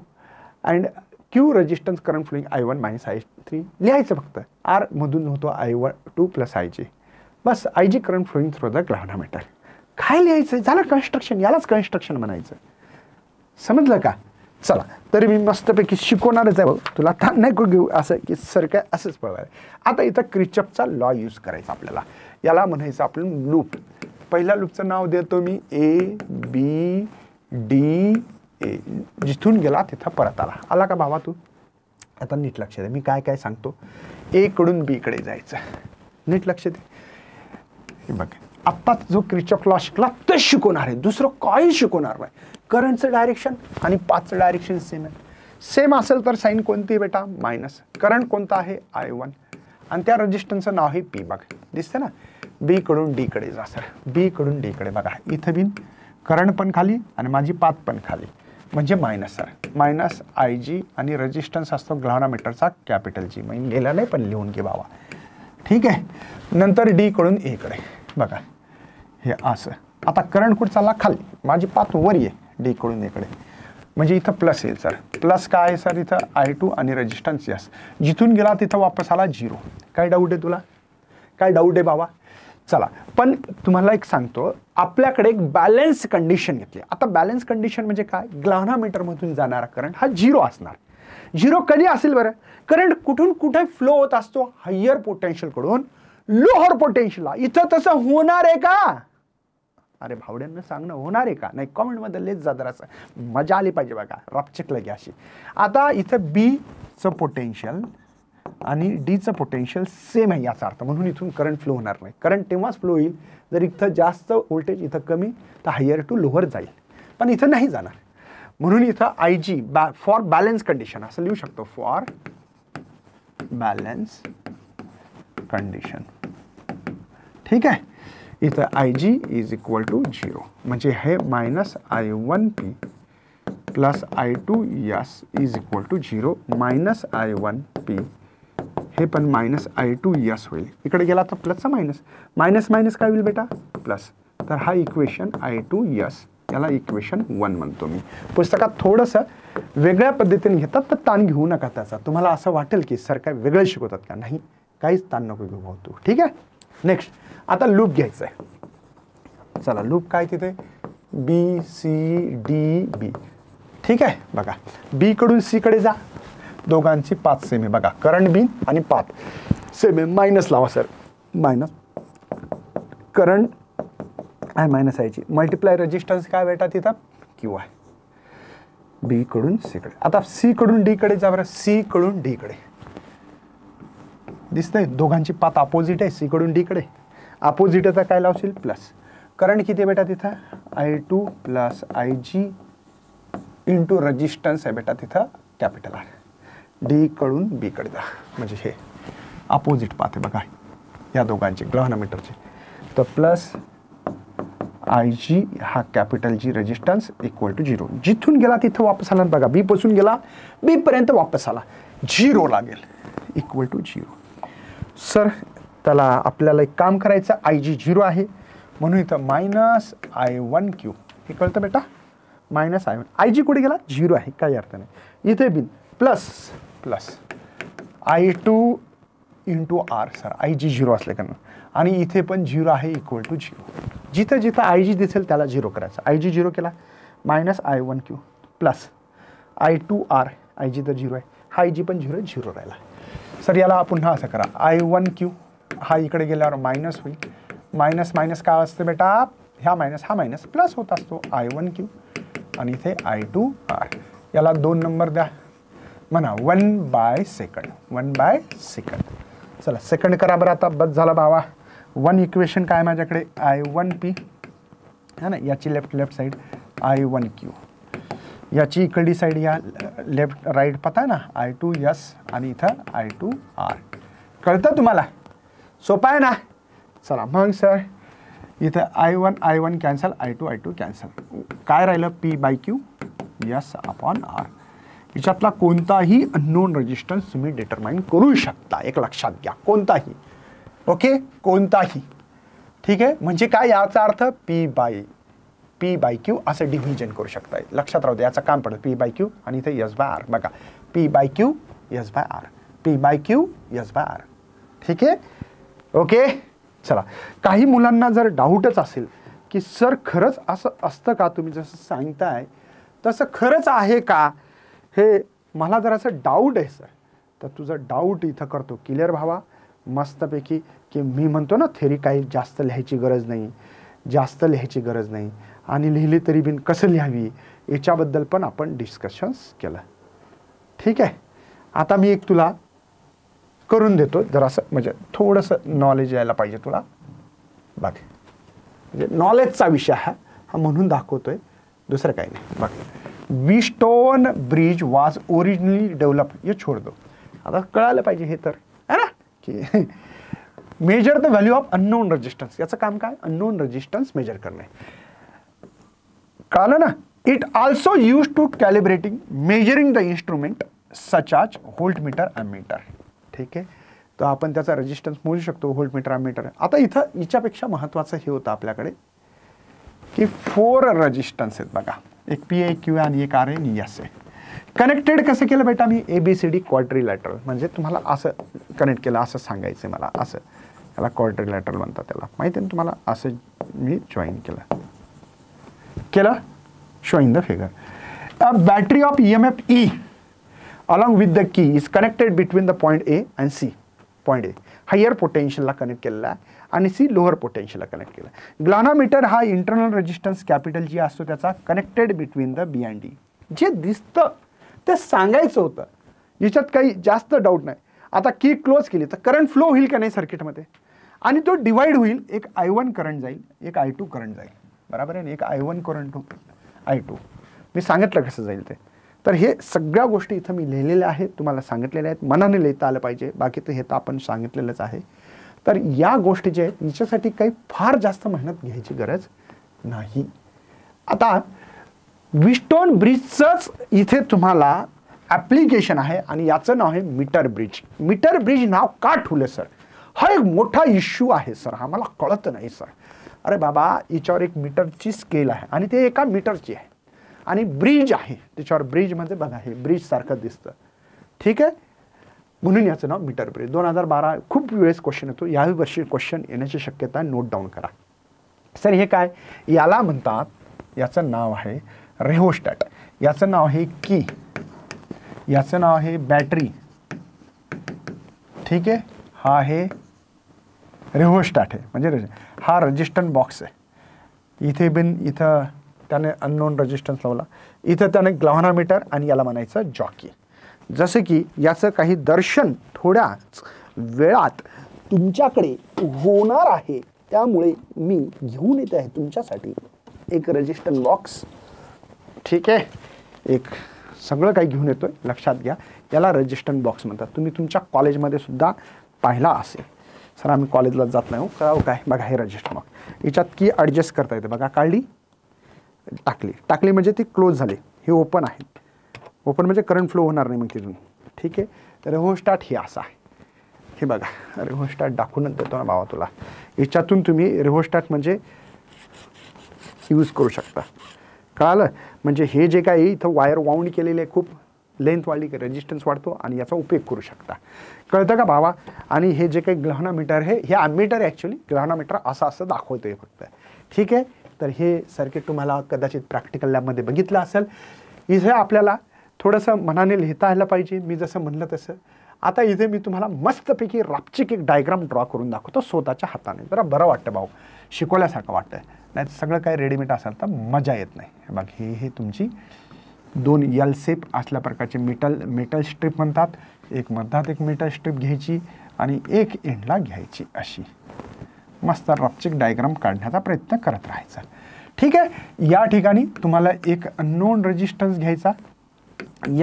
[SPEAKER 1] and Q resistance current flowing I1 minus I3. लिहायचं फक्त. R मधून होतो I2 plus IG. Bus IG current flowing through the galvanometer. काय लिहायचं, झालं construction. यालाच construction म्हणायचं. समजलं का. चला, तरी मी मस्तपैकी शिकवणारच आहे, तुला ताण नाही घेऊ असं की सर काय असंच पळवाय. आता इथं क्रिचॉफचा लॉ यूज करायचा आपल्याला. याला म्हणायचं आपण लूप. पहिल्या लूपचं नाव देतो मी A B D A. जिथून गेला तिथं परत आला का भावा तू. आता नीट लक्ष दे, मी काय काय सांगतो. A कडून B कडे जायचं, नीट लक्ष दे. हे बघ, आत्ताच जो क्रिचॉफ लॉ शिकला ते शिकवणार आहे, दुसरं काही शिकवणार नाही. करंटचं डायरेक्शन आणि पाथचं डायरेक्शन सेम आहे. सेम असेल तर साईन कोणती आहे बेटा, मायनस. करंट कोणता आहे, I1, आणि त्या रेजिस्टन्सचं नाव आहे P. बघ दिसतं ना, बी कडून डी कडे जा सर, बी कडून डी कडे. बघा इथं बिन करंट पण खाली आणि माझी पाथ पण खाली, म्हणजे मायनस सर, मायनस आय जी, आणि रेजिस्टन्स असतो ग्लाव्हनोमीटरचा कॅपिटल जी. मग गेला नाही पण लिहून घे बाबा, ठीक आहे. नंतर डी कडून ए कडे. बघा हे असं. आता करंट कुठं चालला, खाली, माझी पाथ वर आहे डी कडून ए कडे, म्हणजे इथं प्लस येईल सर. प्लस काय आहे सर, इथं I2 आणि रेजिस्टन्स यस. जिथून गेला तिथं वापस आला 0. काय डाऊट आहे तुला, काय डाऊट आहे बाबा. चला, पण तुम्हाला एक सांगतो, आपल्याकडे एक बॅलन्स कंडिशन घेतली. आता बॅलन्स कंडिशन म्हणजे काय, ग्लाव्हनोमीटरमधून जाणारा करंट हा 0 असणार. 0 कधी असेल बरं, करंट कुठून कुठे फ्लो होत असतो, हायर पोटेन्शियल कडून लोअर पोटेन्शियलला. इथं तसं होणार आहे का, अरे भावड्यांना सांगणं, होणार आहे का नाही, कॉमेंटमध्ये लेच जा जरासं, मजा आली पाहिजे बघा, रपचक लगे अशी. आता इथं बीचं पोटेन्शियल आणि डीचं पोटेन्शियल सेम आहे याचा अर्थ, म्हणून इथून करंट फ्लो होणार नाही. करंट तेव्हाच फ्लो होईल जर इथं जास्त व्होल्टेज, इथं कमी, तर हायर टू लोअर जाईल, पण इथं नाही जाणार. म्हणून इथं I G for balance condition असं लिहू शकतो, फॉर बॅलन्स कंडिशन, ठीक आहे. इथं I G is equal to 0, म्हणजे हे minus I1P plus I2 S is equal to 0, minus I1P, हे पण मायनस I2 यस होईल. इकडे गेला तर प्लसचा मायनस, मायनस मायनस काय होईल बेटा, प्लस. तर हा इक्वेशन I2 यस, याला इक्वेशन 1 म्हणतो मी. पुस्तकात थोडंसं वेगळ्या पद्धतीने घेतात, तर ताण घेऊ नका त्याचा. तुम्हाला असं वाटेल की सर काय वेगळं शिकवतात का, नाही, काहीच ताण नको घेऊ भाऊ तू, ठीक आहे. नेक्स्ट, आता लूप घ्यायचं आहे. चला, लूप काय तिथे, बी सी डी बी, ठीक आहे. बघा बी कडून सी कडे जा, दोघांची पाथ सेम आहे. बघा करंट बी आणि पाथ सेम आहे. मायनस लावा सर, मायनस करंट आहे, मायनस आयची, मल्टिप्लाय रेजिस्टन्स काय बेटा तिथं क्यू आहे. बी कडून सी कडे. आता सी कडून डी कडे जा बरं, सी कडून डी कडे. दिसतंय दोघांची पाथ अपोजिट आहे, सी कडून डी कडे. अपोजिट आहे तर काय लावशील, प्लस. करंट किती आहे बेटा तिथं, I2 plus I G into resistance आहे बेटा तिथं कॅपिटल आर. डी कडून बी कडे जा, म्हणजे हे अपोजिट पाथ आहे बघा या दोघांचे ग्लाव्हनोमीटरचे. तर प्लस आय जी हा capital G resistance equal to 0. जिथून गेला तिथं वापस आला. बघा बी पासून गेला, बी पर्यंत वापस आला, 0 लागेल, इक्वल टू 0. सर त्याला आपल्याला एक काम करायचं, आय जी 0 आहे म्हणून इथं मायनस I1Q, हे कळतं बेटा, मायनस I1. आय जी कुठे गेला, 0 आहे, काही अर्थ नाही. इथे बिन plus plus I2 into R sir, IG 0 असले कारण, आणि इथे पण 0 आहे इक्वल टू 0. जिथं जिथं IG दिसेल त्याला 0 करायचं. IG 0 केला minus I1Q plus I2R, IG तर 0 आहे, हा IG पण 0 राहिला. सर याला पुन्हा असं करा, I1Q हा इकडे गेल्यावर मायनस होईल, मायनस मायनस काय असते बेटा, हा मायनस प्लस होत असतो I1Q, आणि इथे I2R. याला 2 नंबर द्या, म्हणा 1/सेकंड, 1/सेकंड. चला सेकंड करा बरं. आता बस झाला बाबा. 1 इक्वेशन काय माझ्याकडे, I1P है ना, याची लेफ्ट साईड I1Q, याची इकडली साईड या लेफ्ट राईट पता आहे ना I2S, आणि इथं I2R. कळतं तुम्हाला, सोपं आहे ना. चला मग सर इथं I1 कॅन्सल, I2 कॅन्सल, काय राहिलं P/Q S/R. याच्यातला कोणताही अननोन रेजिस्टन्स तुम्ही डिटरमाइन करू शकता, एक लक्षात घ्या, कोणताही. ओके, कोणताही. ठीक आहे, म्हणजे काय, याचा अर्थ P/Q असं डिव्हिजन करू शकता. लक्षात राहू दे, याचं काम पडेल P/Q आणि इथे S/R. बघा P/Q S/R, P/Q S/R. ठीक आहे, ओके. चला, काही मुलांना जर डाऊटच असेल की सर खरंच असं असतं का, तुम्ही जसं सांगताय तसं खरंच आहे का, हे मला जर असं डाऊट आहे सर, तर तुझं डाऊट इथं करतो क्लिअर व्हावा मस्तपैकी. की मी म्हणतो ना थेरी काही जास्त लिहायची गरज नाही, आणि लिहिली तरी बिन कसं लिहावी याच्याबद्दल पण आपण डिस्कशन्स केलं. ठीक आहे, आता मी एक तुला करून देतो जरासं, म्हणजे थोडंसं नॉलेज यायला पाहिजे तुला. बघ, म्हणजे नॉलेजचा विषय हा म्हणून दाखवतोय, दुसरं काही नाही. बघ, Wheatstone bridge was originally develop, हे छोड दो, आता कळायला पाहिजे हे तर है ना, की measure the value of unknown resistance. याचं काम काय, अननोन रेजिस्टन्स मेजर करणे. कळलं ना. It also use to calibrating measuring the instrument such as voltmeter, ammeter. ठीक आहे, तर आपण त्याचा रेजिस्टन्स मोजू शकतो, व्होल्टमीटर, ॲमीटर. आता इथं याच्यापेक्षा महत्त्वाचं हे होतं आपल्याकडे की 4 रेजिस्टन्स आहेत बघा, एक P, एक Q आणि एक R आणि S आहे. कनेक्टेड कसं केलं बेटा मी, ABCD क्वाड्रिलॅटरल, म्हणजे तुम्हाला असं कनेक्ट केलं असं सांगायचं मला, असं याला क्वाड्रिलॅटरल म्हणतात, त्याला माहिती आहे ना तुम्हाला. असं मी जॉईन केलं showing the figure. A battery of EMF E along with the key is connected between the point A and C. Point A higher पोटेन्शियलला कनेक्ट केलेला आहे आणि C लोअर पोटेन्शियलला कनेक्ट केला. ग्लानोमीटर हा इंटरनल रेजिस्टन्स कॅपिटल जी असतो त्याचा connected between the B and D. जे दिसतं ते सांगायचं होतं, याच्यात काही जास्त डाऊट नाही. आता की क्लोज केली तर करंट फ्लो होईल का नाही सर्किटमध्ये, आणि तो डिवाइड होईल, एक I1 करंट जाईल, एक I2 करंट जाईल, बरोबर आहे ना, एक I1 करंट I2. मी सांगितलं कसं जाईल ते. तर हे सगळ्या गोष्टी इथं मी लिहिलेल्या आहेत, तुम्हाला सांगितलेल्या आहेत, मनाने लिहिता आलं पाहिजे, बाकी तर हे तर आपण सांगितलेलंच आहे. तर या गोष्टी जे आहेत याच्यासाठी काही फार जास्त मेहनत घ्यायची गरज नाही. आता व्हीटस्टोन ब्रिजचंच इथे तुम्हाला ॲप्लिकेशन आहे आणि याचं नाव आहे मीटर ब्रिज. मीटर ब्रिज नाव का ठेवलं सर, हा एक मोठा इश्यू आहे सर, हा मला कळत नाही सर. अरे बाबा, याच्यावर एक मीटरची स्केल आहे आणि ते एका मीटरची आहे, आणि ब्रिज आहे त्याच्यावर, ब्रिज म्हणजे बघा हे ब्रिज सारखं दिसतं. ठीक आहे, म्हणून याचं नाव मीटर ब्रिज. 2012 खूप वेळेस क्वेश्चन येतो, याही वर्षी क्वेश्चन येण्याची शक्यता नोट डाऊन करा. सर हे काय, याला म्हणतात, याचं नाव आहे रेहोस्टॅट, याचं नाव आहे की, याचं नाव आहे बॅटरी. ठीक आहे, हा आहे रेहोस्टॅट आहे, म्हणजे हा रेजिस्टन्स बॉक्स आहे. इथे बिन इथं त्याने अननोन रेजिस्टन्स लावला, इथं त्याने ग्लाव्हनोमीटर आणि याला म्हणायचं जॉकी. जसं की याचं काही दर्शन थोड्याच वेळात तुमच्याकडे होणार आहे, त्यामुळे मी घेऊन येते आहे तुमच्यासाठी एक रेजिस्टन्स बॉक्स. ठीक आहे, एक सगळं काही घेऊन येतोय, लक्षात घ्या. याला रेजिस्टन्स बॉक्स म्हणतात. तुम्ही तुमच्या कॉलेजमध्ये सुद्धा पाहिला असेल. सर आम्ही कॉलेजला जात नाही हो, कळावं काय, बघा हे रजिस्टर बॉक्स, याच्यात की ॲडजस्ट करता येते बघा. काढली, टाकली म्हणजे ती क्लोज झाली, हे ओपन आहे. ओपन म्हणजे करंट फ्लो होणार नाही मग तिथून. ठीक आहे, तर रेहोस्टॅट हे असं आहे, हे बघा रेहोस्टॅट दाखवूनच देतो ना बाबा तुला. याच्यातून तुम्ही रेहोस्टॅट म्हणजे यूज करू शकता, कळालं. म्हणजे हे जे काही इथं वायर वाऊंड केलेले खूप लेंथ वाढली की रेजिस्टन्स वाढतो आणि याचा उपयोग करू शकता. कळतं का भावा? आणि हे जे काही ग्लॅव्हनोमीटर हे ॲमीटर ॲक्च्युली ग्लॅव्हनोमीटर असं दाखवतोय फक्त. ठीक आहे, तर हे सर्किट तुम्हाला कदाचित प्रॅक्टिकल लॅबमध्ये बघितलं असेल. इथे आपल्याला थोडंसं मनाने लिहिता आलं पाहिजे, मी जसं म्हणलं तसं. आता इथे मी तुम्हाला मस्तपैकी रापचिक एक डायग्राम ड्रॉ करून दाखवतो स्वतःच्या हाताने. जरा बरं वाटतं भाऊ, शिकवल्यासारखं वाटतं. नाही तर सगळं काही रेडीमेड असेल तर मजा येत नाही. बघ हे तुमची 2 एल शेप असल्या प्रकारचे मेटल स्ट्रीप म्हणतात. एक मधात एक मेटल स्ट्रीप घ्यायची आणि एक एंडला घ्यायची. अशी मस्त रापचिक डायग्राम काढण्याचा प्रयत्न करत राहायचा. ठीक आहे, या ठिकाणी तुम्हाला एक अननोन रेजिस्टन्स घ्यायचा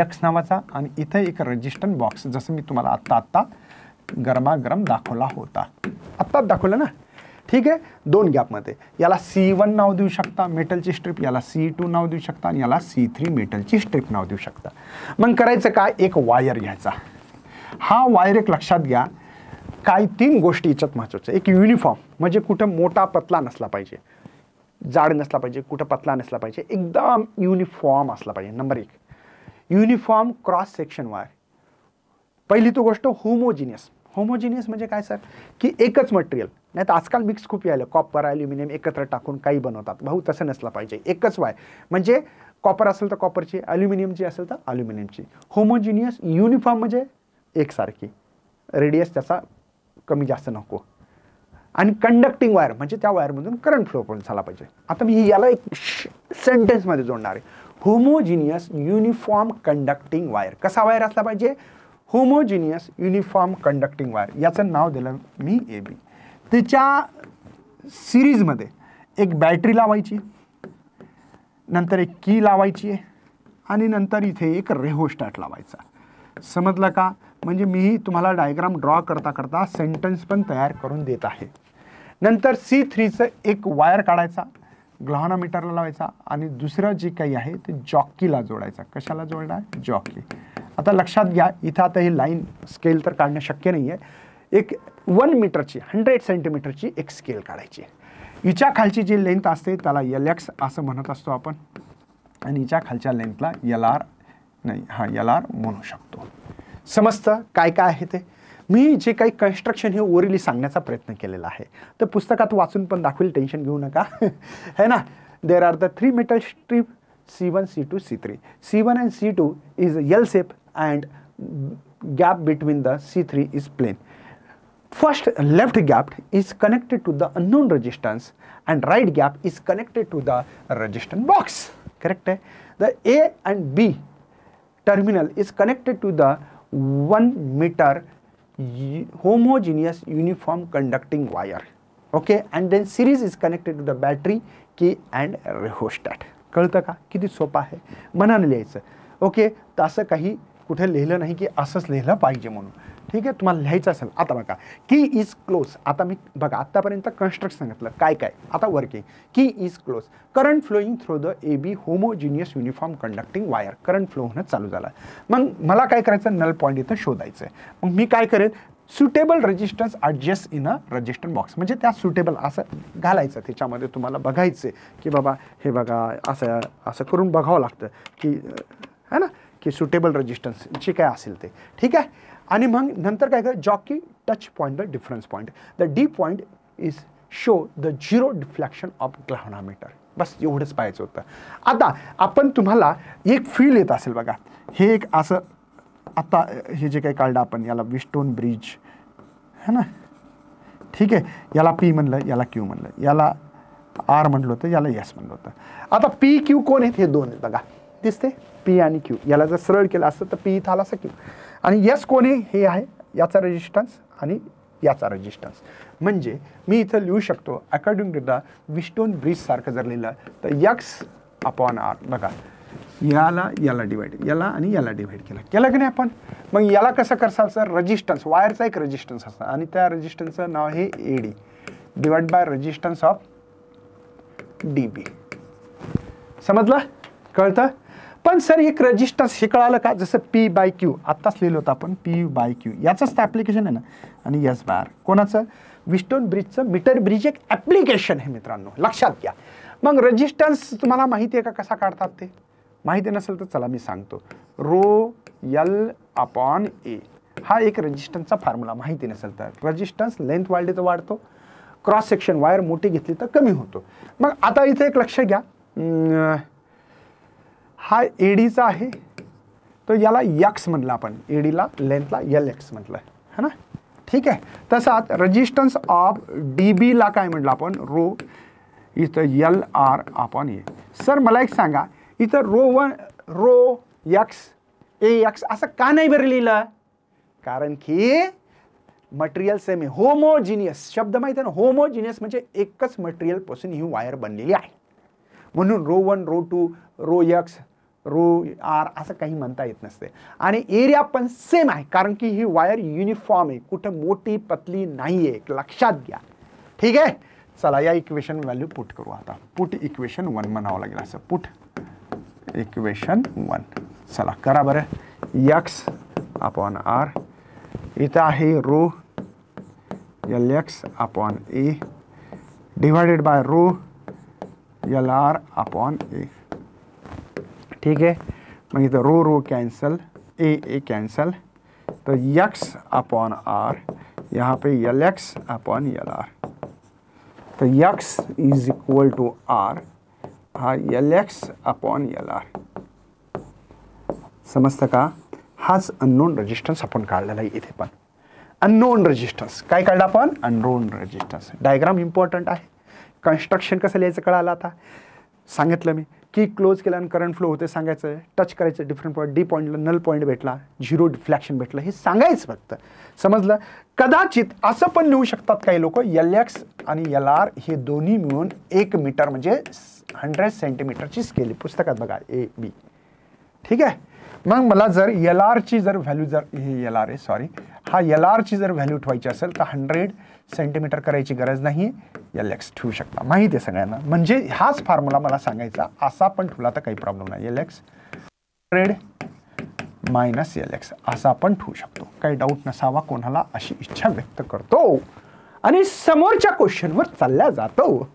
[SPEAKER 1] एक्स नावाचा आणि इथे एक रेजिस्टन्स बॉक्स, जसं मी तुम्हाला आत्ता गरमागरम दाखवला होता. आत्ताच दाखवलं ना. ठीक आहे, 2 गॅपमध्ये. याला C1 नाव देऊ शकता मेटलची स्ट्रीप, याला C2 नाव देऊ शकता आणि याला C3 मेटलची स्ट्रीप नाव देऊ शकता. मग करायचं काय, एक वायर घ्यायचा. हा वायर एक लक्षात घ्या, काय 3 गोष्टी याच्यात महत्त्वाच्या. एक युनिफॉर्म, म्हणजे कुठं मोठा पतला नसला पाहिजे, जाड नसला पाहिजे, कुठं पतला नसला पाहिजे, एकदम युनिफॉर्म असला पाहिजे. Number 1 uniform cross section wire. पहिली तो गोष्ट होमोजिनियस. होमोजिनियस म्हणजे काय सर, की एकच मटेरियल. नाही तर आजकाल मिक्स खूप यायला, कॉपर ॲल्युमिनियम एकत्र टाकून काही बनवतात. भाऊ तसं नसलं पाहिजे. एकच वायर, म्हणजे कॉपर असेल तर कॉपरची, ॲल्युमिनियमची असेल तर ॲल्युमिनियमची. होमोजिनियस. युनिफॉर्म म्हणजे एकसारखी, रेडियस त्याचा कमी जास्त नको. आणि कंडक्टिंग वायर म्हणजे त्या वायरमधून करंट फ्लो पण झाला पाहिजे. आता मी याला एक सेंटेन्समध्ये जोडणार आहे. Homogeneous uniform conducting wire. कसा वायर असला पाहिजे, होमोजिनियस युनिफॉर्म कंडक्टिंग वायर. याचं नाव दिलं मी AB. त्याच्या सिरीजमध्ये एक बॅटरी लावायची, नंतर एक की लावायची आहे आणि नंतर इथे एक रेहोस्टॅट लावायचा. समजलं का? म्हणजे मी तुम्हाला डायग्राम ड्रॉ करता करता सेंटेन्स पण तयार करून देत आहे. नंतर C3चं एक वायर काढायचा, ग्लॅव्हनोमीटरला लावायचा आणि दुसरं जे काही आहे ते जॉकीला जोडायचा. कशाला जोडणार? जॉकी. आता लक्षात घ्या, इथं आता ही लाईन स्केल तर काढणं शक्य नाही आहे. एक 1 मीटरची 100 सेंटीमीटरची एक स्केल काढायची. हिच्या खालची जी लेंथ असते त्याला LX असं म्हणत असतो आपण आणि हिच्या खालच्या लेंथला LR म्हणू शकतो. समजतं काय काय आहे ते? मी जे काही कन्स्ट्रक्शन हे ओरिली सांगण्याचा प्रयत्न केलेला आहे, तर पुस्तकात वाचून पण दाखवेल, टेन्शन घेऊ नका. है ना. There are the 3 metal strip C1, C2, C3. C1 and C2 is L shape and gap between the C3 is plain. First left gap is connected to the unknown resistance and right gap is connected to the resistance box. Correct hai? The A and B terminal is connected to the 1 meter homogeneous uniform conducting wire. Okay, and then series is connected to the battery, key and rheostat. कळतं का? किती सोपं आहे, मनाने लिहायचं. Okay, तर असं काही कुठे लिहिलं नाही की असंच लिहिलं पाहिजे म्हणून. ठीक आहे, तुम्हाला लिहायचं असेल. आता बघा, की इज क्लोज. आता मी बघा आत्तापर्यंत कन्स्ट्रक्ट सांगितलं काय काय. आता वर्किंग. की is close, current flowing through the AB homogeneous uniform conducting wire. Current flow होणं चालू झालं. मग मला काय करायचं, नल पॉईंट इथं शोधायचं आहे. मग मी काय करेल, suitable resistance adjust in a resistance box. म्हणजे त्या सुटेबल असं घालायचं त्याच्यामध्ये. तुम्हाला बघायचं की बाबा हे बघा असं असं करून बघावं लागतं की है ना, की सुटेबल रेजिस्टन्स जे काय असेल ते. ठीक आहे. आणि मग नंतर काय कर, jockey touch point the difference point. The D point is show the 0 deflection of galvanometer. बस एवढंच पाहायचं होतं. आता आपण तुम्हाला एक फील येत असेल बघा, हे एक असं आता हे जे काही काढलं आपण याला विस्टोन ब्रिज है ना. ठीक आहे, याला P म्हणलं, याला Q म्हणलं, याला R म्हणलं होतं, याला S म्हणलं होतं. आता PQ कोण आहेत, हे 2 आहेत बघा, दिसते P आणि Q. याला जर सरळ केलं असतं तर P इथं आला असं Q. आणि S कोण आहे, हे आहे याचा रेजिस्टन्स आणि याचा रेजिस्टन्स. म्हणजे मी इथं लिहू शकतो according to the Wheatstone bridge सारखं जर लिहिलं तर X/R. बघा, याला डिवाइड, याला आणि याला डिवाइड केलं की नाही आपण. मग याला कसं करसाल सर, रेजिस्टन्स, वायरचा एक रेजिस्टन्स असतं आणि त्या रेजिस्टन्सचं नाव आहे AD divide by resistance of DB. समजलं? कळतं? पण सर एक रेजिस्टन्स हे कळालं का, जसं P/Q आत्ताच लिहिलं होतं आपण, P/Q याचंच तर ॲप्लिकेशन आहे ना. आणि S/R कोणाचं, विस्टोन ब्रिजचं. मीटर ब्रिज एक ॲप्लिकेशन आहे मित्रांनो, लक्षात घ्या. मग रेजिस्टन्स तुम्हाला माहिती आहे का कसा काढतात ते, माहिती नसेल तर चला मी सांगतो. रो एल अपॉन ए हा एक रेजिस्टन्सचा फॉर्म्युला माहिती नसेल तर. रेजिस्टन्स लेंथ वाढली तर वाढतो, क्रॉस सेक्शन वायर मोठी घेतली तर कमी होतो. मग आता इथे एक लक्ष घ्या, हा एडीचा आहे तो याला यक्स म्हटलं आपण, एडीला लेंथला एल एक्स म्हटलं है ना. ठीक आहे. तसाच रेजिस्टन्स ऑफ डीबी ला काय म्हटलं आपण, रो इथं एल आर अपॉन ए. सर मला एक सांगा, इथं रो एक्स ए एक्स असं का नाही बरं लिहिलं? कारण की मटेरियल सेम आहे, होमोजिनियस शब्द माहिती आहे ना. होमोजिनियस म्हणजे एकच मटेरियल पासून ही वायर बनलेली आहे, म्हणून rho 1 rho 2 rho X rho R असं काही म्हणता येत नसते. आणि एरिया पण सेम आहे कारण की ही वायर युनिफॉर्म आहे, कुठं मोठी पतली नाही आहे, लक्षात घ्या. ठीक आहे. चला या इक्वेशन व्हॅल्यू पुट करू. आता पुट इक्वेशन 1 म्हणावं लागेल, असं पुट इक्वेशन 1. चला करा बरं. एक्स अपॉन आर इथं आहे rho L X upon A divided by rho L R upon A. ठीक है. मग इथं rho rho cancel, A cancel, तो एक्स अपॉन आर, यहाँ पे L X upon L R. तो X is equal to R, हा L X upon L R. समजतं का? हाच अननोन रेजिस्टन्स आपण काढलेला आहे. इथे पण अननोन रेजिस्टन्स काय काढला आपण, अननोन रेजिस्टन्स. डायग्राम इम्पॉर्टंट आहे. कन्स्ट्रक्शन कसं लिहायचं कळालं. आता सांगितलं मी की क्लोज केल्यानं करंट फ्लो होते सांगायचं, टच करायचं डिफरंट पॉईंट, डी पॉईंटला नल पॉईंट भेटला, झिरो डिफ्लॅक्शन भेटलं, हे सांगायचं फक्त. समजलं. कदाचित असं पण लिहू शकतात काही लोक, एल एक्स आणि एल आर हे दोन्ही मिळून 1 मीटर म्हणजे 100 सेंटीमीटरची स्केल पुस्तकात बघा, ए बी. ठीक आहे. मग मला जर एल आरची जर व्हॅल्यू, जर हे एल आर आहे सॉरी, हा एल आरची जर व्हॅल्यू ठेवायची असेल तर 100 सेंटीमीटर करायची गरज नाही, एल एक्स ठेवू शकता. माहिती आहे सगळ्यांना. म्हणजे हाच फॉर्म्युला मला सांगायचा, असा पण ठेवला तर काही प्रॉब्लेम नाही. L x 100 minus L x असा आपण ठेवू शकतो. काही डाऊट नसावा कोणाला अशी इच्छा व्यक्त करतो आणि समोरच्या क्वेश्चनवर चालल्या जातो.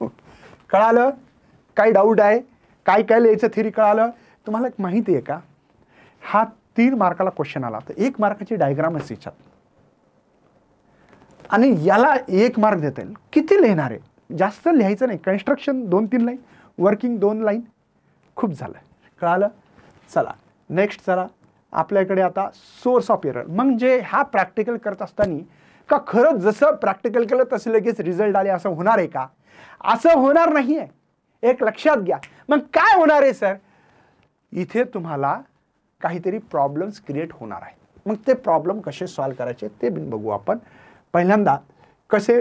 [SPEAKER 1] कळालं? काही डाऊट आहे? काय काय लिहायचं थिअरी कळालं तुम्हाला? माहिती आहे का, हा 3 मार्काला क्वेश्चन आला तर 1 मार्काची डायग्रामच याच्यात, आणि याला 1 मार्क देता येईल. किती लिहिणार आहे? जास्त लिहायचं नाही. कन्स्ट्रक्शन 2-3 लाईन, वर्किंग 2 लाईन, खूप झालं. कळालं? चला नेक्स्ट. चला आपल्याकडे आता सोर्स ऑफ एरर. म्हणजे हा प्रॅक्टिकल करत असताना का खरंच जसं प्रॅक्टिकल केलं तसं लगेच रिझल्ट आले असं होणार आहे का? असं होणार नाही आहे. एक लक्षात घ्या. मग काय होणार आहे सर? इथे तुम्हाला काहीतरी प्रॉब्लेम्स क्रिएट होणार आहे. मग ते प्रॉब्लेम कसे सॉल्व करायचे ते बघू आपण. पहिल्यांदा कसे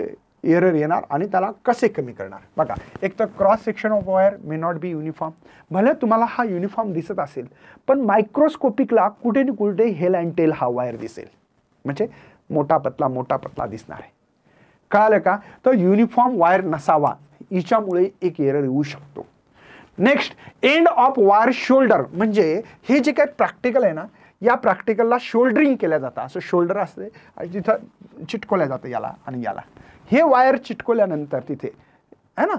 [SPEAKER 1] एरर येणार आणि त्याला कसे कमी करणार. बघा, एक तर cross section of wire may not be uniform. भले तुम्हाला हा युनिफॉर्म दिसत असेल पण मायक्रोस्कोपिकला कुठे ना कुठे हेल अँड टेल हा वायर दिसेल, म्हणजे मोठा पतला दिसणार आहे. कळालं का? तर युनिफॉर्म वायर नसावा, हिच्यामुळे एक एरर येऊ शकतो. Next, end of wire shoulder. म्हणजे हे जे काही प्रॅक्टिकल आहे ना, या प्रॅक्टिकलला शोल्डरिंग केल्या जातं. असं शोल्डर असते आणि तिथं चिटकवल्या जातं याला आणि याला. हे वायर चिटकवल्यानंतर तिथे है ना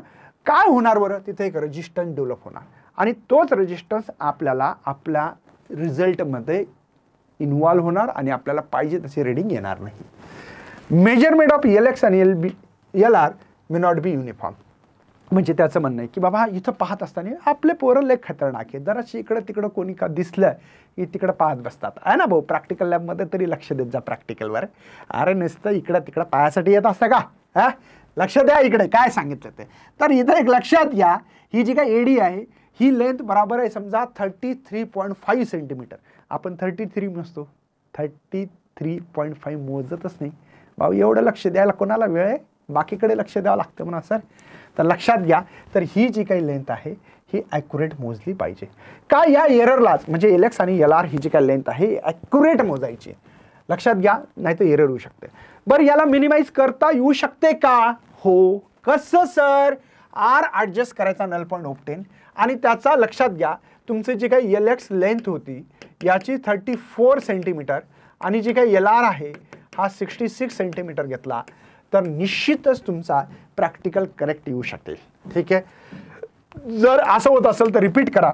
[SPEAKER 1] काय होणार बरं, तिथे एक रेजिस्टन्स डेव्हलप होणार आणि तोच रेजिस्टन्स आपल्याला आपल्या रिझल्टमध्ये इन्व्हॉल्व होणार आणि आपल्याला पाहिजे तशी रीडिंग येणार नाही. मेजरमेंट ऑफ एल एक्स आणि L R may not be uniform. म्हणजे त्याचं म्हणणं आहे की बाबा इथं पाहत असताना आपले पोरं लय खतरनाक आहे, जराशी इकडं तिकडं कोणी का दिसलं की तिकडं पाहत बसतात. आहे ना भाऊ, प्रॅक्टिकल लॅबमध्ये तरी लक्ष देत जा प्रॅक्टिकलवर. अरे नुसतं इकडं तिकडं पायासाठी येत असतं का? हा, लक्ष द्या इकडे काय सांगितलं ते. तर इथं एक लक्षात घ्या, ही जी काय एडी आहे ही लेंथ बरोबर आहे समजा 33.5 सेंटीमीटर. आपण 33 मोजतो, 33.5 मोजतच नाही भाऊ. एवढं लक्ष द्यायला कोणाला वेळ आहे? बाकीकडे लक्ष द्यावं लागतं म्हणा सर. तर लक्षात घ्या, तर ही जी काही लेंथ आहे ही ॲक्युरेट मोजली पाहिजे. का या एररलाच म्हणजे एल एक्स आणि एल आर ही जी काही लेंथ आहे ॲक्युरेट मोजायची. लक्षात घ्या, नाही तर एरर होऊ शकते. बरं, याला मिनिमाइज करता येऊ शकते का? हो. कसं सर? आर ॲडजस्ट करायचा नल पॉईंट ऑप्टेन आणि त्याचा लक्षात घ्या तुमचे जे काही एल एक्स लेंथ होती याची 34 सेंटीमीटर आणि जी काही एल आर आहे हा 66 सेंटीमीटर घेतला तर निश्चितच तुमचा प्रॅक्टिकल करेक्ट येऊ शकेल. ठीक आहे. जर असं होत असेल तर रिपीट करा.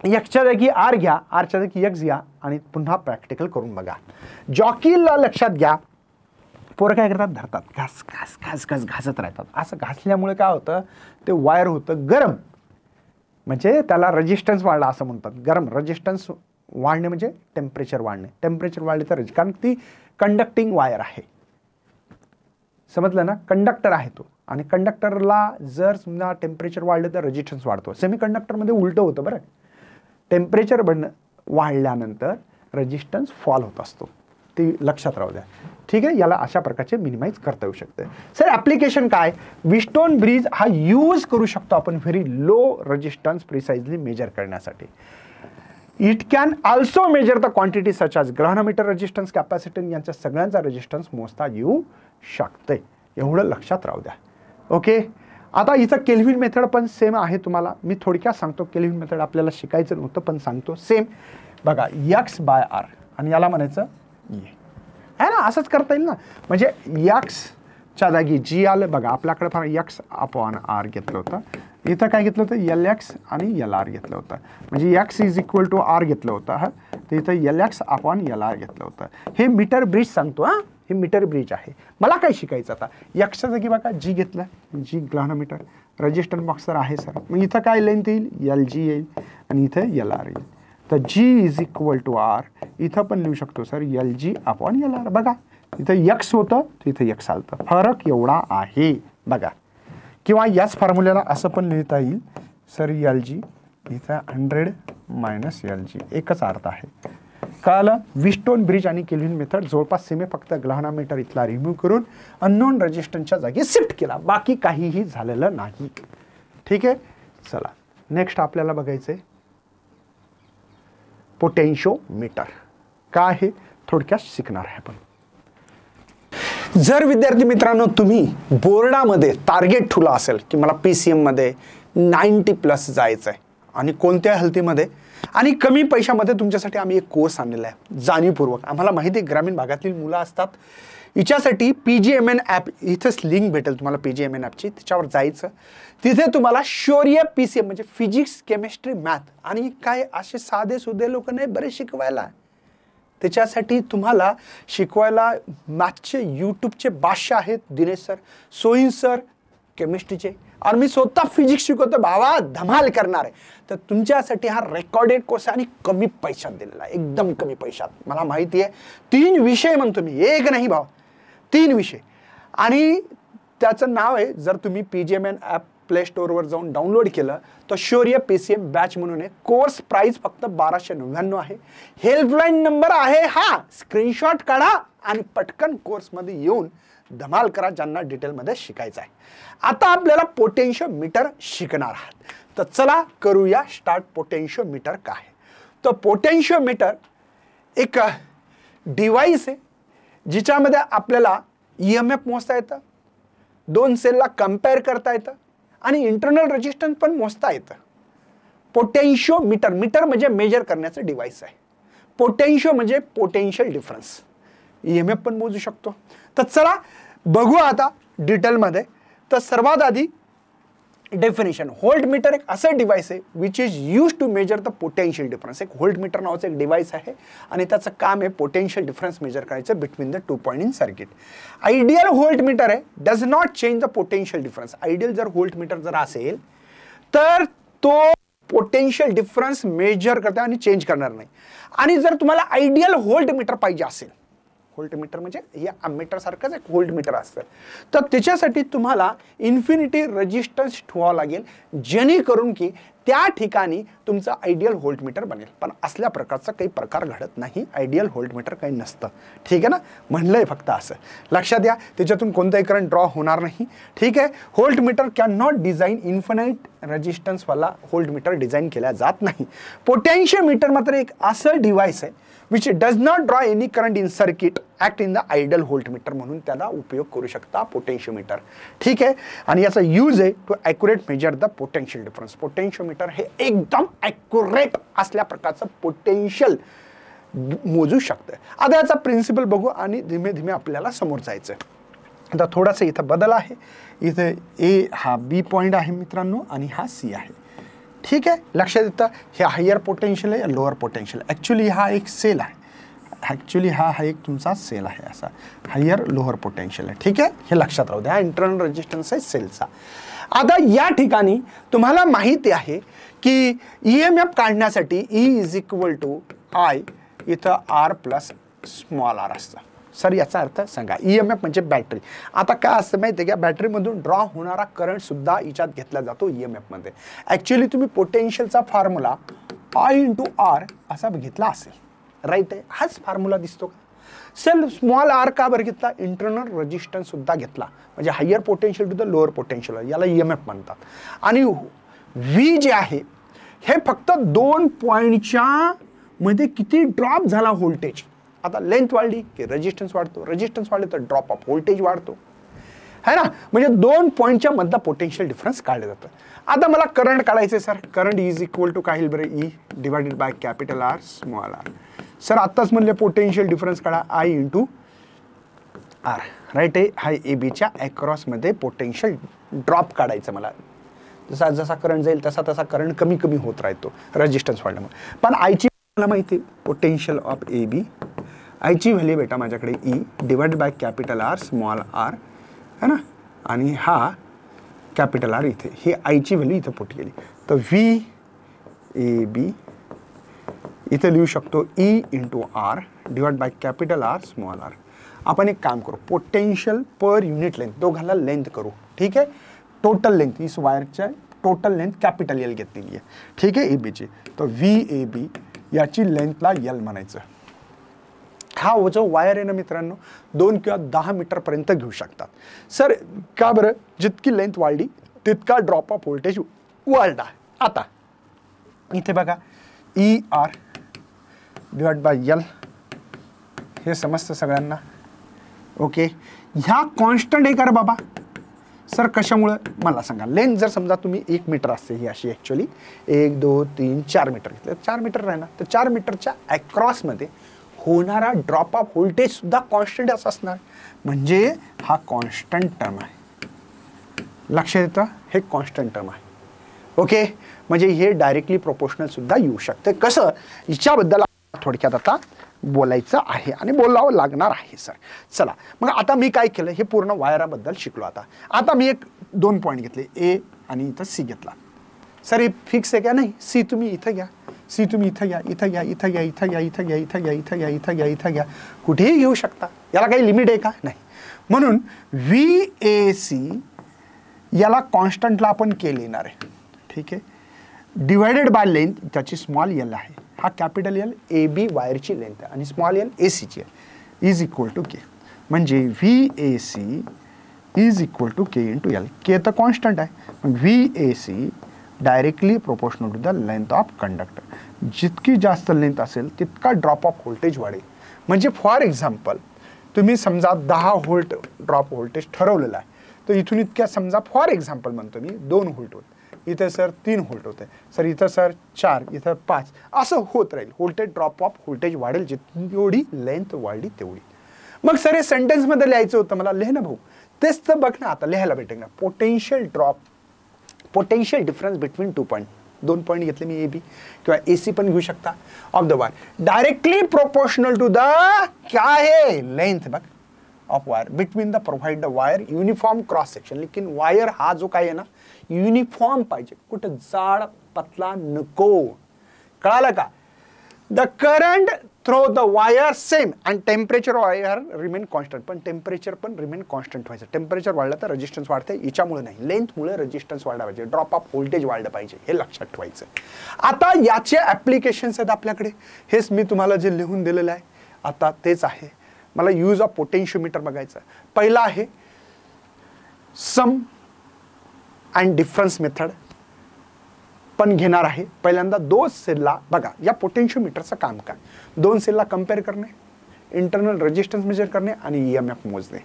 [SPEAKER 1] एक्सच्या जागी आर घ्या, आरच्या जागी एक्स घ्या आणि पुन्हा प्रॅक्टिकल करून बघा. जॉकीला लक्षात घ्या, पोरं काय करतात, धरतात, घास घास घास घास घासत राहतात. असं घासल्यामुळे काय होतं, ते वायर होतं गरम, म्हणजे त्याला रेजिस्टन्स वाढला असं म्हणतात. गरम रेजिस्टन्स वाढणे म्हणजे टेम्परेचर वाढणे, टेम्परेचर वाढले तर कारण ती कंडक्टिंग वायर आहे, समजलं ना, कंडक्टर आहे तो. आणि कंडक्टरला जर समजा टेम्परेचर वाढलं तर रेजिस्टन्स वाढतो. सेमी कंडक्टरमध्ये उलटं होतं बरं, टेम्परेचर वाढल्यानंतर रेजिस्टन्स फॉल होत असतो, ती लक्षात राहू द्या. ठीक आहे, याला अशा प्रकारचे मिनिमाइज करता येऊ शकते. सर ॲप्लिकेशन काय, व्हीटस्टोन ब्रिज हा यूज करू शकतो आपण very low resistance precisely measure करण्यासाठी. It can also measure the quantity such as galvanometer, resistance, capacitance यांच्या सगळ्यांचा रेजिस्टन्स मोजता येऊ शकते, एवढं लक्षात राहू द्या. ओके, आता इथं केल्व्हिन मेथड पण सेम आहे. तुम्हाला मी थोडक्यात सांगतो, केल्व्हिन मेथड आपल्याला शिकायचं नव्हतं पण सांगतो. सेम बघा, एक्स बाय आर आणि याला म्हणायचं ये आहे ना, असंच करता येईल ना. म्हणजे एक्सच्या जागी जी आलं बघा, आपल्याकडे फार एक्स अपॉन आर घेतलं होतं, इथं काय घेतलं होतं, एल एक्स आणि एल आर घेतलं होतं. म्हणजे X is equal to R घेतलं होतं हा, तर इथं L X upon L R घेतलं होतं. हे मीटर ब्रिज सांगतो हां, हे मीटर ब्रिज आहे. मला काय शिकायचं आता, एक्सच्या जागी बघा जी घेतलं, जी ग्रहणोमीटर, रजिस्टर बॉक्स तर आहे सर, मग इथं काय लेंथ येईल, एल जी येईल आणि इथं एल आर येईल. तर G is equal to R, इथं पण लिहू शकतो sir L G upon L R. बघा इथं एक्स होतं तर इथं एक्स आलतं, फरक एवढा आहे बघा. किंवा याच फॉर्म्युल्याला असं पण लिहिता येईल सर एल जी इथं 100 मायनस एल जी, एकच अर्थ आहे. कळलं, व्हीटस्टोन ब्रिज आणि केल्व्हिन मेथड जवळपास सेमे, फक्त ग्रहणोमीटर इथला रिमूव्ह करून अननोन रेजिस्टन्सच्या जागी शिफ्ट केला, बाकी काहीही झालेलं नाही. ठीक आहे, चला नेक्स्ट आपल्याला बघायचंय पोटेन्शियोमीटर. काय आहे थोडक्यात शिकणार आहे आपण. जर विद्यार्थी मित्रांनो तुम्ही बोर्डामध्ये टार्गेट ठेवला असेल की मला PCM मध्ये 90+ जायचं आहे आणि कोणत्या हलतीमध्ये आणि कमी पैशामध्ये, तुमच्यासाठी आम्ही एक कोर्स आणलेला आहे जाणीवपूर्वक. आम्हाला माहिती आहे ग्रामीण भागातील मुलं असतात, हिच्यासाठी PGMN ॲप, इथंच लिंक भेटेल तुम्हाला PGMN ॲपची, त्याच्यावर जायचं. तिथे तुम्हाला शौर्य PCM म्हणजे फिजिक्स, केमिस्ट्री, मॅथ आणि काय असे साधे सुधे लोक नाही बरे शिकवायला. त्याच्यासाठी तुम्हाला शिकवायला मॅथचे यूट्यूबचे बादशाह आहेत, दिनेश सर, सोईन सर केमिस्ट्रीचे, आणि मी स्वतः फिजिक्स शिकवतो, भावा धमाल करणार आहे. तर तुमच्यासाठी हा रेकॉर्डेड कोर्स आणि कमी पैशात दिलेला आहे, एकदम कमी पैशात. मला माहिती आहे 3 विषय म्हणतो मी, एक नाही भाव, 3 विषय. आणि त्याचं नाव आहे, जर तुम्ही PGMN ॲप प्ले स्टोअरवर जाऊन डाउनलोड केलं तर शौर्य PCM बॅच म्हणून आहे. कोर्स प्राइस फक्त 1299 आहे. हेल्पलाईन नंबर आहे हा, स्क्रीनशॉट काढा आणि पटकन कोर्समध्ये येऊन धमाल करा, ज्यांना डिटेलमध्ये शिकायचं आहे. आता आपल्याला पोटेन्शियोमीटर शिकणार आहात, तर चला करूया स्टार्ट. पोटेन्शियोमीटर काय आहे, तर पोटेन्शियोमीटर एक डिव्हाइस आहे जिच्यामध्ये आपल्याला EMF मोजता येतं, 2 सेलला कंपेअर करता येतं आणि इंटरनल रेजिस्टन्स पण मोजता येतं. पोटेन्शियोमीटर, मीटर म्हणजे मेजर करण्याचं डिव्हाइस आहे. पोटेन्शियो म्हणजे पोटेन्शियल डिफरन्स, EMF पण मोजू शकतो. तर चला बघू आता डिटेलमध्ये. तर सर्वात आधी डेफिनेशन, व्होल्टमीटर एक असं डिव्हाइस आहे which is use to measure the potential difference. एक व्होल्टमीटर नावाचं एक डिव्हाइस आहे आणि त्याचं काम आहे पोटेन्शियल डिफरन्स मेजर करायचं between the 2 point in circuit. Ideal voltmeter आहे, does not change the potential difference. Ideal जर व्होल्टमीटर जर असेल तर तो पोटेन्शियल डिफरन्स मेजर करता आणि चेंज करणार नाही. आणि जर तुम्हाला आयडियल व्होल्टमीटर पाहिजे असेल, व्होल्टमीटर म्हणजे या अमीटर सारखंच एक व्होल्टमीटर असतं, तर त्याच्यासाठी तुम्हाला इन्फिनिटी रेजिस्टन्स ठेवावं लागेल, जेणेकरून की त्या ठिकाणी तुमचं आयडियल व्होल्टमीटर बनेल. पण असल्या प्रकारचा काही प्रकार घडत नाही, आयडियल व्होल्टमीटर काही नसतं. ठीक आहे ना, म्हणलंय फक्त असं लक्षात द्या, त्याच्यातून कोणताही करंट ड्रॉ होणार नाही. ठीक आहे, voltmeter can not design infinite रेजिस्टन्सवाला व्होल्टमीटर डिझाईन केला जात नाही. पोटेन्शियोमीटर मात्र एक असं डिव्हाइस आहे which does not draw any current in circuit, act in the ideal voltmeter म्हणून त्याला उपयोग करू शकता पोटेन्शियोमीटर. ठीक आहे, आणि याचा यूज आहे to accurate measure the potential difference. Potentiometer हे एकदम ॲक्युरेट असल्या प्रकारचं पोटेन्शियल मोजू शकतं. आता याचा प्रिन्सिपल बघू आणि धीमे धीमे आपल्याला समोर जायचं. आता थोडासा इथं बदल आहे, इथे A हा B पॉईंट आहे मित्रांनो आणि हा C आहे. ठीक आहे, लक्षात येतं. हे हायर पोटेन्शियल आहे, लोअर पोटेन्शियल. ॲक्च्युली हा एक सेल आहे, ॲक्च्युली हा एक तुमचा सेल आहे, असा हायर लोअर पोटेन्शियल आहे. ठीक आहे, हे लक्षात राहू द्या. हा इंटरनल रेजिस्टन्स आहे सेलचा. आता या ठिकाणी तुम्हाला माहिती आहे की EMF काढण्यासाठी E is equal to I, इथं R प्लस स्मॉल r असतं. सर याचा अर्थ सांगा. EMF म्हणजे बॅटरी. आता काय असतं माहिती आहे का, बॅटरीमधून ड्रॉ होणारा करंट सुद्धा याच्यात घेतला जातो EMF मध्ये. ॲक्च्युली तुम्ही पोटेन्शियलचा फॉर्म्युला I इंटू R असा घेतला असेल, राईट आहे. हाच फॉर्म्युला दिसतो का. सर स्मॉल r का बरं घेतला, इंटरनल रेजिस्टन्स सुद्धा घेतला, म्हणजे higher potential to the lower potential, याला EMF म्हणतात. आणि V जे आहे हे फक्त 2 पॉईंटच्या मध्ये किती ड्रॉप झाला व्होल्टेज. आता लेंथ वाढली की रेजिस्टन्स वाढतो, रेजिस्टन्स वाढले तर ड्रॉप ऑफ व्होल्टेज वाढतो, है ना. म्हणजे 2 पॉईंटच्या मधला पोटेन्शियल डिफरन्स काढलं जातं. आता मला करंट काढायचं sir. Current is equal to काय बरं, E divided by capital R small r. Sir आत्ताच म्हणले पोटेन्शियल डिफरन्स काढा, I इंटू R, राईट आहे. हा ABच्या अक्रॉसमध्ये पोटेन्शियल ड्रॉप काढायचं मला. जसा जसा करंट जाईल तसा तसा करंट कमी कमी होत राहतो रेजिस्टन्स वाढल्यामुळे. पण आयची मला माहिती आहे पोटेन्शियल ऑफ AB, आयची व्हॅल्यू बेटा माझ्याकडे E divide by capital R small r, है ना. आणि हा कॅपिटल R इथे, ही आयची व्हॅल्यू इथे पुट केली तर VAB इथे लिहू शकतो E into R divide by capital R small r. आपण एक काम करू, पोटेन्शियल पर युनिट लेंथ दोघांना लेंथ करू. ठीक आहे, टोटल लेंथ इस वायरच्या टोटल लेंथ कॅपिटल L घेतलेली आहे. ठीक आहे EBची. तर VAB याची लेंथला L म्हणायचं. हा जो वायर आहे ना मित्रांनो 2 किंवा 10 मीटरपर्यंत घेऊ शकतात. सर का बरं, जितकी लेंथ वाढली तितका ड्रॉप ऑफ व्होल्टेज वाढला. आता इथे बघा ER डिवाइड बाय L, हे समजतं सगळ्यांना. ओके, ह्या कॉन्स्टंट आहे का रे बाबा. सर कशामुळं मला सांगा. लेंथ जर समजा तुम्ही 1 मीटर असते, ही अशी ॲक्च्युली 1 2 3 4 मीटर घेतलं, 4 मीटर राहणार, तर 4 मीटरच्या अक्रॉसमध्ये होणारा ड्रॉप ऑफ व्होल्टेज सुद्धा कॉन्स्टंट असणार. म्हणजे हा कॉन्स्टंट टर्म आहे, लक्षात येतं. हे कॉन्स्टंट टर्म आहे. ओके, म्हणजे हे डायरेक्टली प्रोपोर्शनल सुद्धा येऊ शकते. कसं, हिच्याबद्दल थोडक्यात आता बोलायचं आहे आणि बोलावं लागणार आहे सर. चला मग आता मी काय केलं, हे पूर्ण वायराबद्दल शिकलो. आता मी 2 पॉईंट घेतले, A आणि इथं C घेतला. सर हे फिक्स आहे का, नाही. C तुम्ही इथं घ्या, C तुम्ही इथं घ्या, इथं घ्या, इथं घ्या, इथं घ्या, इथं घ्या, इथं घ्या, इथं घ्या, इथं घ्या, इथं घ्या, कुठेही घेऊ शकता. याला काही लिमिट आहे का, नाही. म्हणून VAC याला कॉन्स्टंटला आपण केले येणार आहे. ठीक आहे, डिवायडेड बाय लेंथ त्याची स्मॉल L आहे, हा कॅपिटल L AB वायरची लेंथ आहे आणि स्मॉल L AC आहे, इज इक्वल टू K. म्हणजे VAC is equal to K into L. K तर कॉन्स्टंट आहे. VAC directly proportional to the length of conductor. जितकी जास्त लेंथ असेल तितका ड्रॉप ऑफ व्होल्टेज वाढेल. म्हणजे फॉर एक्झाम्पल तुम्ही समजा 10 व्होल्ट ड्रॉप व्होल्टेज ठरवलेला आहे, तर इथून इतक्या समजा फॉर एक्झाम्पल म्हणतो मी 2 व्होल्ट होते, इथे सर 3 व्होल्ट होते, सर इथं सर 4, इथं 5, असं होत राहील. व्होल्टेज ड्रॉप ऑफ व्होल्टेज वाढेल, जेवढी लेंथ वाढली तेवढी. मग सर हे सेंटेन्समध्ये लिहायचं होतं मला, लिह ना भाऊ. तेच तर बघ ना, आता लिहायला भेटेल ना. Potential drop, potential difference between 2 point, 2 point घेतले मी AB किंवा AC पण घेऊ शकता of the wire, directly proportional to the काय आहे लेंथ बघ of wire between the provide the wire uniform cross section. लेकिन वायर हा जो काय आहे ना युनिफॉर्म पाहिजे, कुठं जाड पतला नको. कळालं का. The current throw the wire same and temperature wire remain constant. पण टेम्परेचर पण रिमेन कॉन्स्टंट व्हायचं. टेम्परेचर वाढलं तर रेजिस्टन्स वाढते, याच्यामुळे नाही, लेंथमुळे रेजिस्टन्स वाढला पाहिजे, ड्रॉप ऑफ व्होल्टेज वाढलं पाहिजे, हे लक्षात ठेवायचं. आता याचे ॲप्लिकेशन्स आहेत आपल्याकडे, हेच मी तुम्हाला जे लिहून दिलेलं आहे आता तेच आहे. मला यूज ऑफ पोटेन्शियोमीटर बघायचं. पहिला आहे सम अँड डिफरन्स मेथड पण घेणार आहे. पहिल्यांदा 2 सेलला बघा, या पोटेन्शियोमीटरचं काम काय, 2 सेलला कंपेअर करणे, इंटरनल रेजिस्टन्स मेजर करणे आणि EMF मोजणे.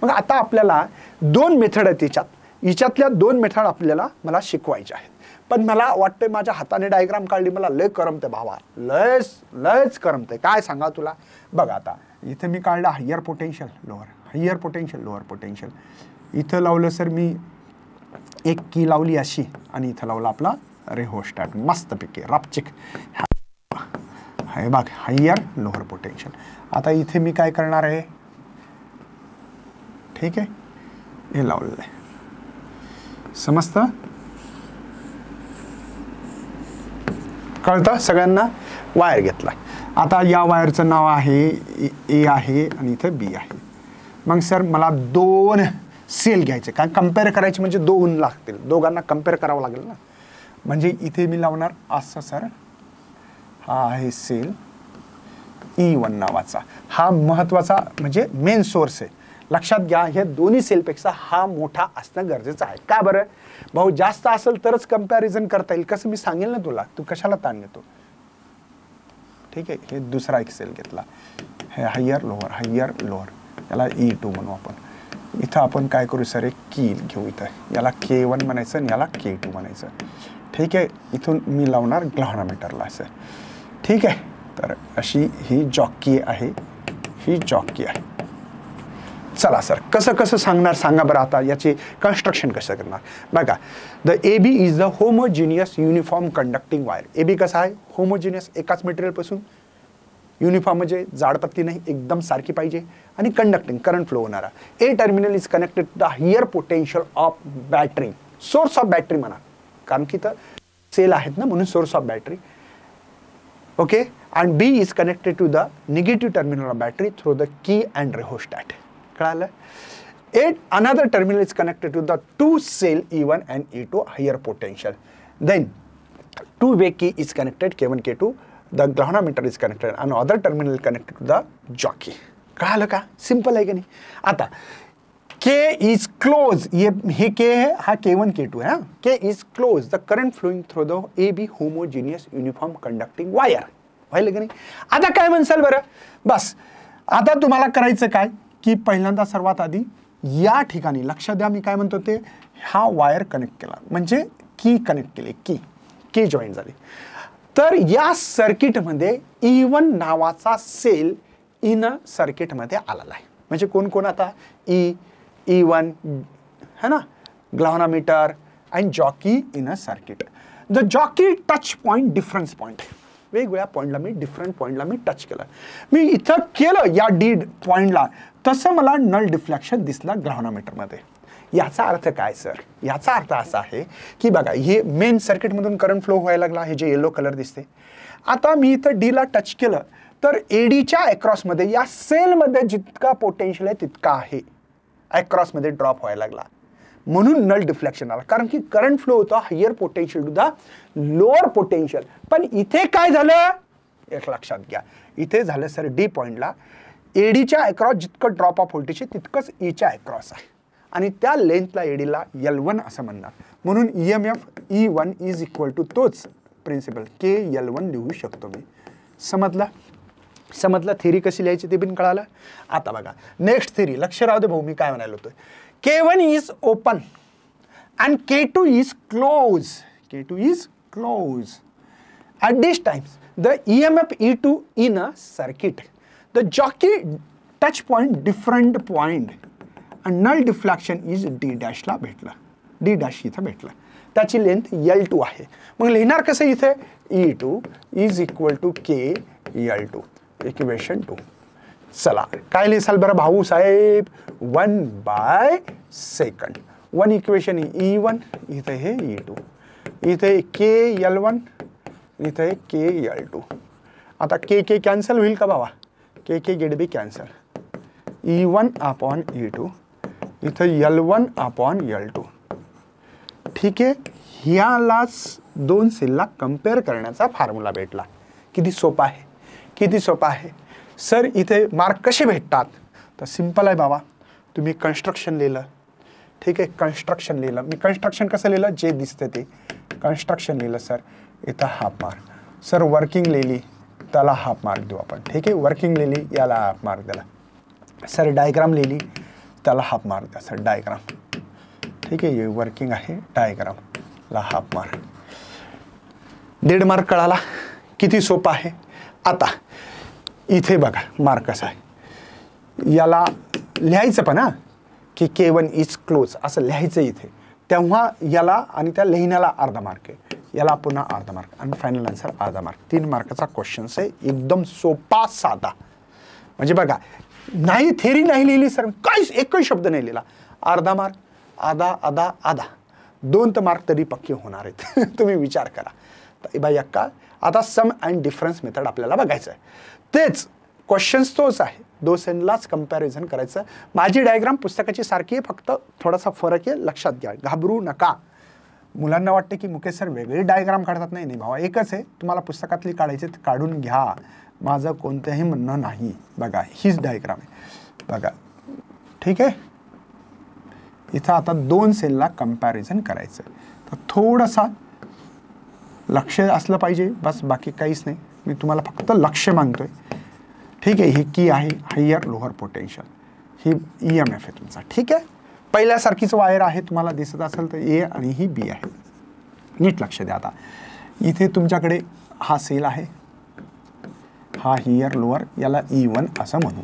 [SPEAKER 1] मग आता आपल्याला 2 मेथड आहेत हिच्यातल्या 2 मेथड आपल्याला मला शिकवायच्या आहेत. पण मला वाटतंय माझ्या हाताने डायग्राम काढली, मला लय करमते भावा, लयच करमते. काय सांगा तुला. बघा आता इथे मी काढला higher potential lower, higher potential lower potential. इथं लावलं सर मी एक की लावली अशी आणि इथं लावला आपला रेहोस्टॅट मस्तपैकी रापचिक हे बघ हायर लोअर पोटेन्शियल. आता इथे मी काय करणार आहे, ठीक आहे, हे लावलेलं आहे, समजतं, कळतं सगळ्यांना. वायर घेतला. आता या वायरचं नाव आहे ए आहे आणि इथे बी आहे. मग सर मला 2 सेल घ्यायचे, कारण कम्पेअर करायचे म्हणजे 2 लागतील, दोघांना कम्पेअर करावं लागेल ना. म्हणजे इथे मी लावणार असं सर, हा आहे सेल E1 नावाचा, हा महत्त्वाचा म्हणजे मेन सोर्स आहे. लक्षात घ्या, हे दोन्ही सेलपेक्षा हा मोठा असणं गरजेचं आहे. का बरं भाऊ, जास्त असेल तरच कंपॅरिझन करता येईल. कसं मी सांगेल ना तुला, तू कशाला ताण घेतो. ठीक आहे, हे दुसरा एक सेल घेतला, हे हायर लोअर, याला E2 म्हणू आपण. इथं आपण काय करू सर, एक की घेऊ, इथं याला K1 म्हणायचं आणि याला K2 म्हणायचं. ठीक आहे, इथून मी लावणार ग्लॅव्हनोमीटरला असं. ठीक आहे, तर अशी ही जॉकी आहे, ही जॉकी आहे. चला सर, कसं कसं सांगणार सांगा बरं. आता याचे कन्स्ट्रक्शन कसं करणार बघा. The AB is the homogeneous uniform conducting wire. AB कसा आहे, होमोजिनियस, एकाच मटेरियलपासून, युनिफॉर्म म्हणजे जाडपत्ती नाही, एकदम सारखी पाहिजे, आणि कंडक्टिंग, करंट फ्लो होणारा. A terminal is connected to the higher potential of battery, source of battery म्हणा, कारण की तर सेल आहेत ना, म्हणून source of battery. Okay, and B is connected to the negative terminal of battery through the key and rheostat. कळालं? Another terminal is connected to the 2 cell E1 and E2 higher potential. Then 2-way key is connected, K1 K2. The galvanometer is connected and other terminal is connected to the jockey. कळालं का? Simple आहे की नाही. आता K is close, ये K है, हा K1 K2 है. K is close, the current flowing through the AB homogeneous uniform conducting wire. व्हायला की नाही. आता काय म्हणसाल बरं, बस आता तुम्हाला करायचं काय की पहिल्यांदा सर्वात आधी या ठिकाणी लक्ष द्या, मी काय म्हणतो ते, हा वायर कनेक्ट केला म्हणजे की कनेक्ट केली, की जॉईन झाली. तर या सर्किटमध्ये E1 नावाचा सेल इन सर्किटमध्ये आलेला आहे. म्हणजे कोण कोण आता E1 है ना, galvanometer and jockey in a circuit. The jockey touch point, difference point, वेगवेगळ्या पॉईंटला मी, डिफरंट पॉईंटला मी टच केलं. मी इथं केलं या डी पॉईंटला, तसं मला नल डिफ्लेक्शन दिसला ग्लॅव्हनोमीटरमध्ये. याचा अर्थ काय सर, याचा अर्थ असा आहे की बघा, हे मेन सर्किटमधून करंट फ्लो व्हायला लागला, हे जे येलो कलर दिसते. आता मी इथं डीला टच केलं तर एडीच्या अक्रॉसमध्ये, या सेलमध्ये जितका पोटेन्शियल आहे तितका आहे, अक्रॉसमध्ये ड्रॉप व्हायला लागला, म्हणून नल डिफ्लेक्शन आला. कारण की करंट फ्लो होता higher potential to the lower potential. पण इथे काय झालं, एक लक्षात घ्या, इथे झालं सर डी पॉईंटला एडीच्या अक्रॉस जितकं ड्रॉप ऑफ व्होल्टेज आहे तितकंच ईच्या अक्रॉस आहे, आणि त्या लेंथला एडीला L1 असं म्हणणार. म्हणून EMF E1 is equal to तोच प्रिन्सिपल KL1 लिहू शकतो मी. समजलं थेरी कशी लिहायची ते पण कळालं. आता बघा नेक्स्ट थेरी, लक्ष राहू दे भाऊ, मी काय म्हणायला होतोय. K1 is open and K2 is close. K2 is close. At these times, the EMF E2 in a circuit, the jockey touch point different point and null deflection is D dash ला भेटला, D dash इथं भेटला, त्याची length L2 आहे. मग लिहिणार कसं इथे, E2 is equal to K L2, equation 2. चला काय लिहिसाल बरं भाऊ साहेब, 1/2. 1 इक्वेशन E1, इथे हे E2, इथे KL1, इथे KL2. आता K कॅन्सल होईल का बाबा, K गेट बी कॅन्सल, E1 अपॉन E2, इथे L1 अपॉन L2. ठीक आहे, ह्यालाच 2 सेलला कम्पेअर करण्याचा फॉर्म्युला भेटला. किती सोपा आहे, किती सोपा आहे सर. इथे मार्क कसे भेटतात, तर सिंपल आहे बाबा, तुम्ही कन्स्ट्रक्शन लिहिलं, ठीक आहे, कन्स्ट्रक्शन लिहिलं. मी कन्स्ट्रक्शन कसं लिहिलं, जे दिसतं ते कन्स्ट्रक्शन लिहिलं सर. इथं हाफ मार्क सर, वर्किंग लिहिली त्याला हाफ मार्क देऊ आपण, ठीक आहे, वर्किंग लिहिली याला हाफ मार्क दिला सर. डायग्राम लिहिली त्याला हाफ मार्क द्या सर, डायग्राम, ठीक आहे, वर्किंग आहे, डायग्रामला हाफ मार्क, 1.5 मार्क. कळाला किती सोपं आहे. आता इथे बघा मार्क कसा आहे, याला लिहायचं पण की K1 इज क्लोज असं लिहायचं इथे, तेव्हा याला आणि त्या लिहिण्याला अर्धा मार्क आहे. याला पुन्हा अर्धा मार्क आणि फायनल आन्सर अर्धा मार्क. 3 मार्काचा क्वेश्चन्स आहे, एकदम सोपा साधा. म्हणजे बघा, नाही थेरी नाही लिहिली सर, काहीच एकही शब्द नाही लिहिला, अर्धा मार्क, आधा आधा आधा, 2 मार्क तरी पक्के होणार आहेत. तुम्ही विचार करा. तर बाई अक्का, आता सम अँड डिफरन्स मेथड आपल्याला बघायचं आहे. तेच क्वेश्चन्स तोच आहे, 2 सेललाच कंपॅरिझन करायचं. माझी डायग्राम पुस्तकाची सारखी आहे, फक्त थोडासा फरक आहे, लक्षात घ्या, घाबरू नका. मुलांना वाटते की मुकेश सर वेगळी डायग्राम काढतात. नाही भावा, एकच आहे, तुम्हाला पुस्तकातली काढायची काढून घ्या, माझं कोणतंही म्हणणं नाही. बघा, हीच डायग्राम आहे बघा, ठीक आहे. इथं आता 2 सेलला कंपॅरिझन करायचं, तर थोडंसा लक्ष असलं पाहिजे, बस, बाकी काहीच नाही. मी तुम्हाला फक्त लक्ष मागतोय, ठीक आहे. ही की आहे हायर लोअर पोटेन्शियल, ही EMF आहे तुमचा, ठीक आहे. पहिल्यासारखीच वायर आहे, तुम्हाला दिसत असेल तर A आणि ही B आहे. नीट लक्ष द्या. आता इथे तुमच्याकडे हा सेल आहे, हा हियर लोअर, याला E1 असं म्हणू.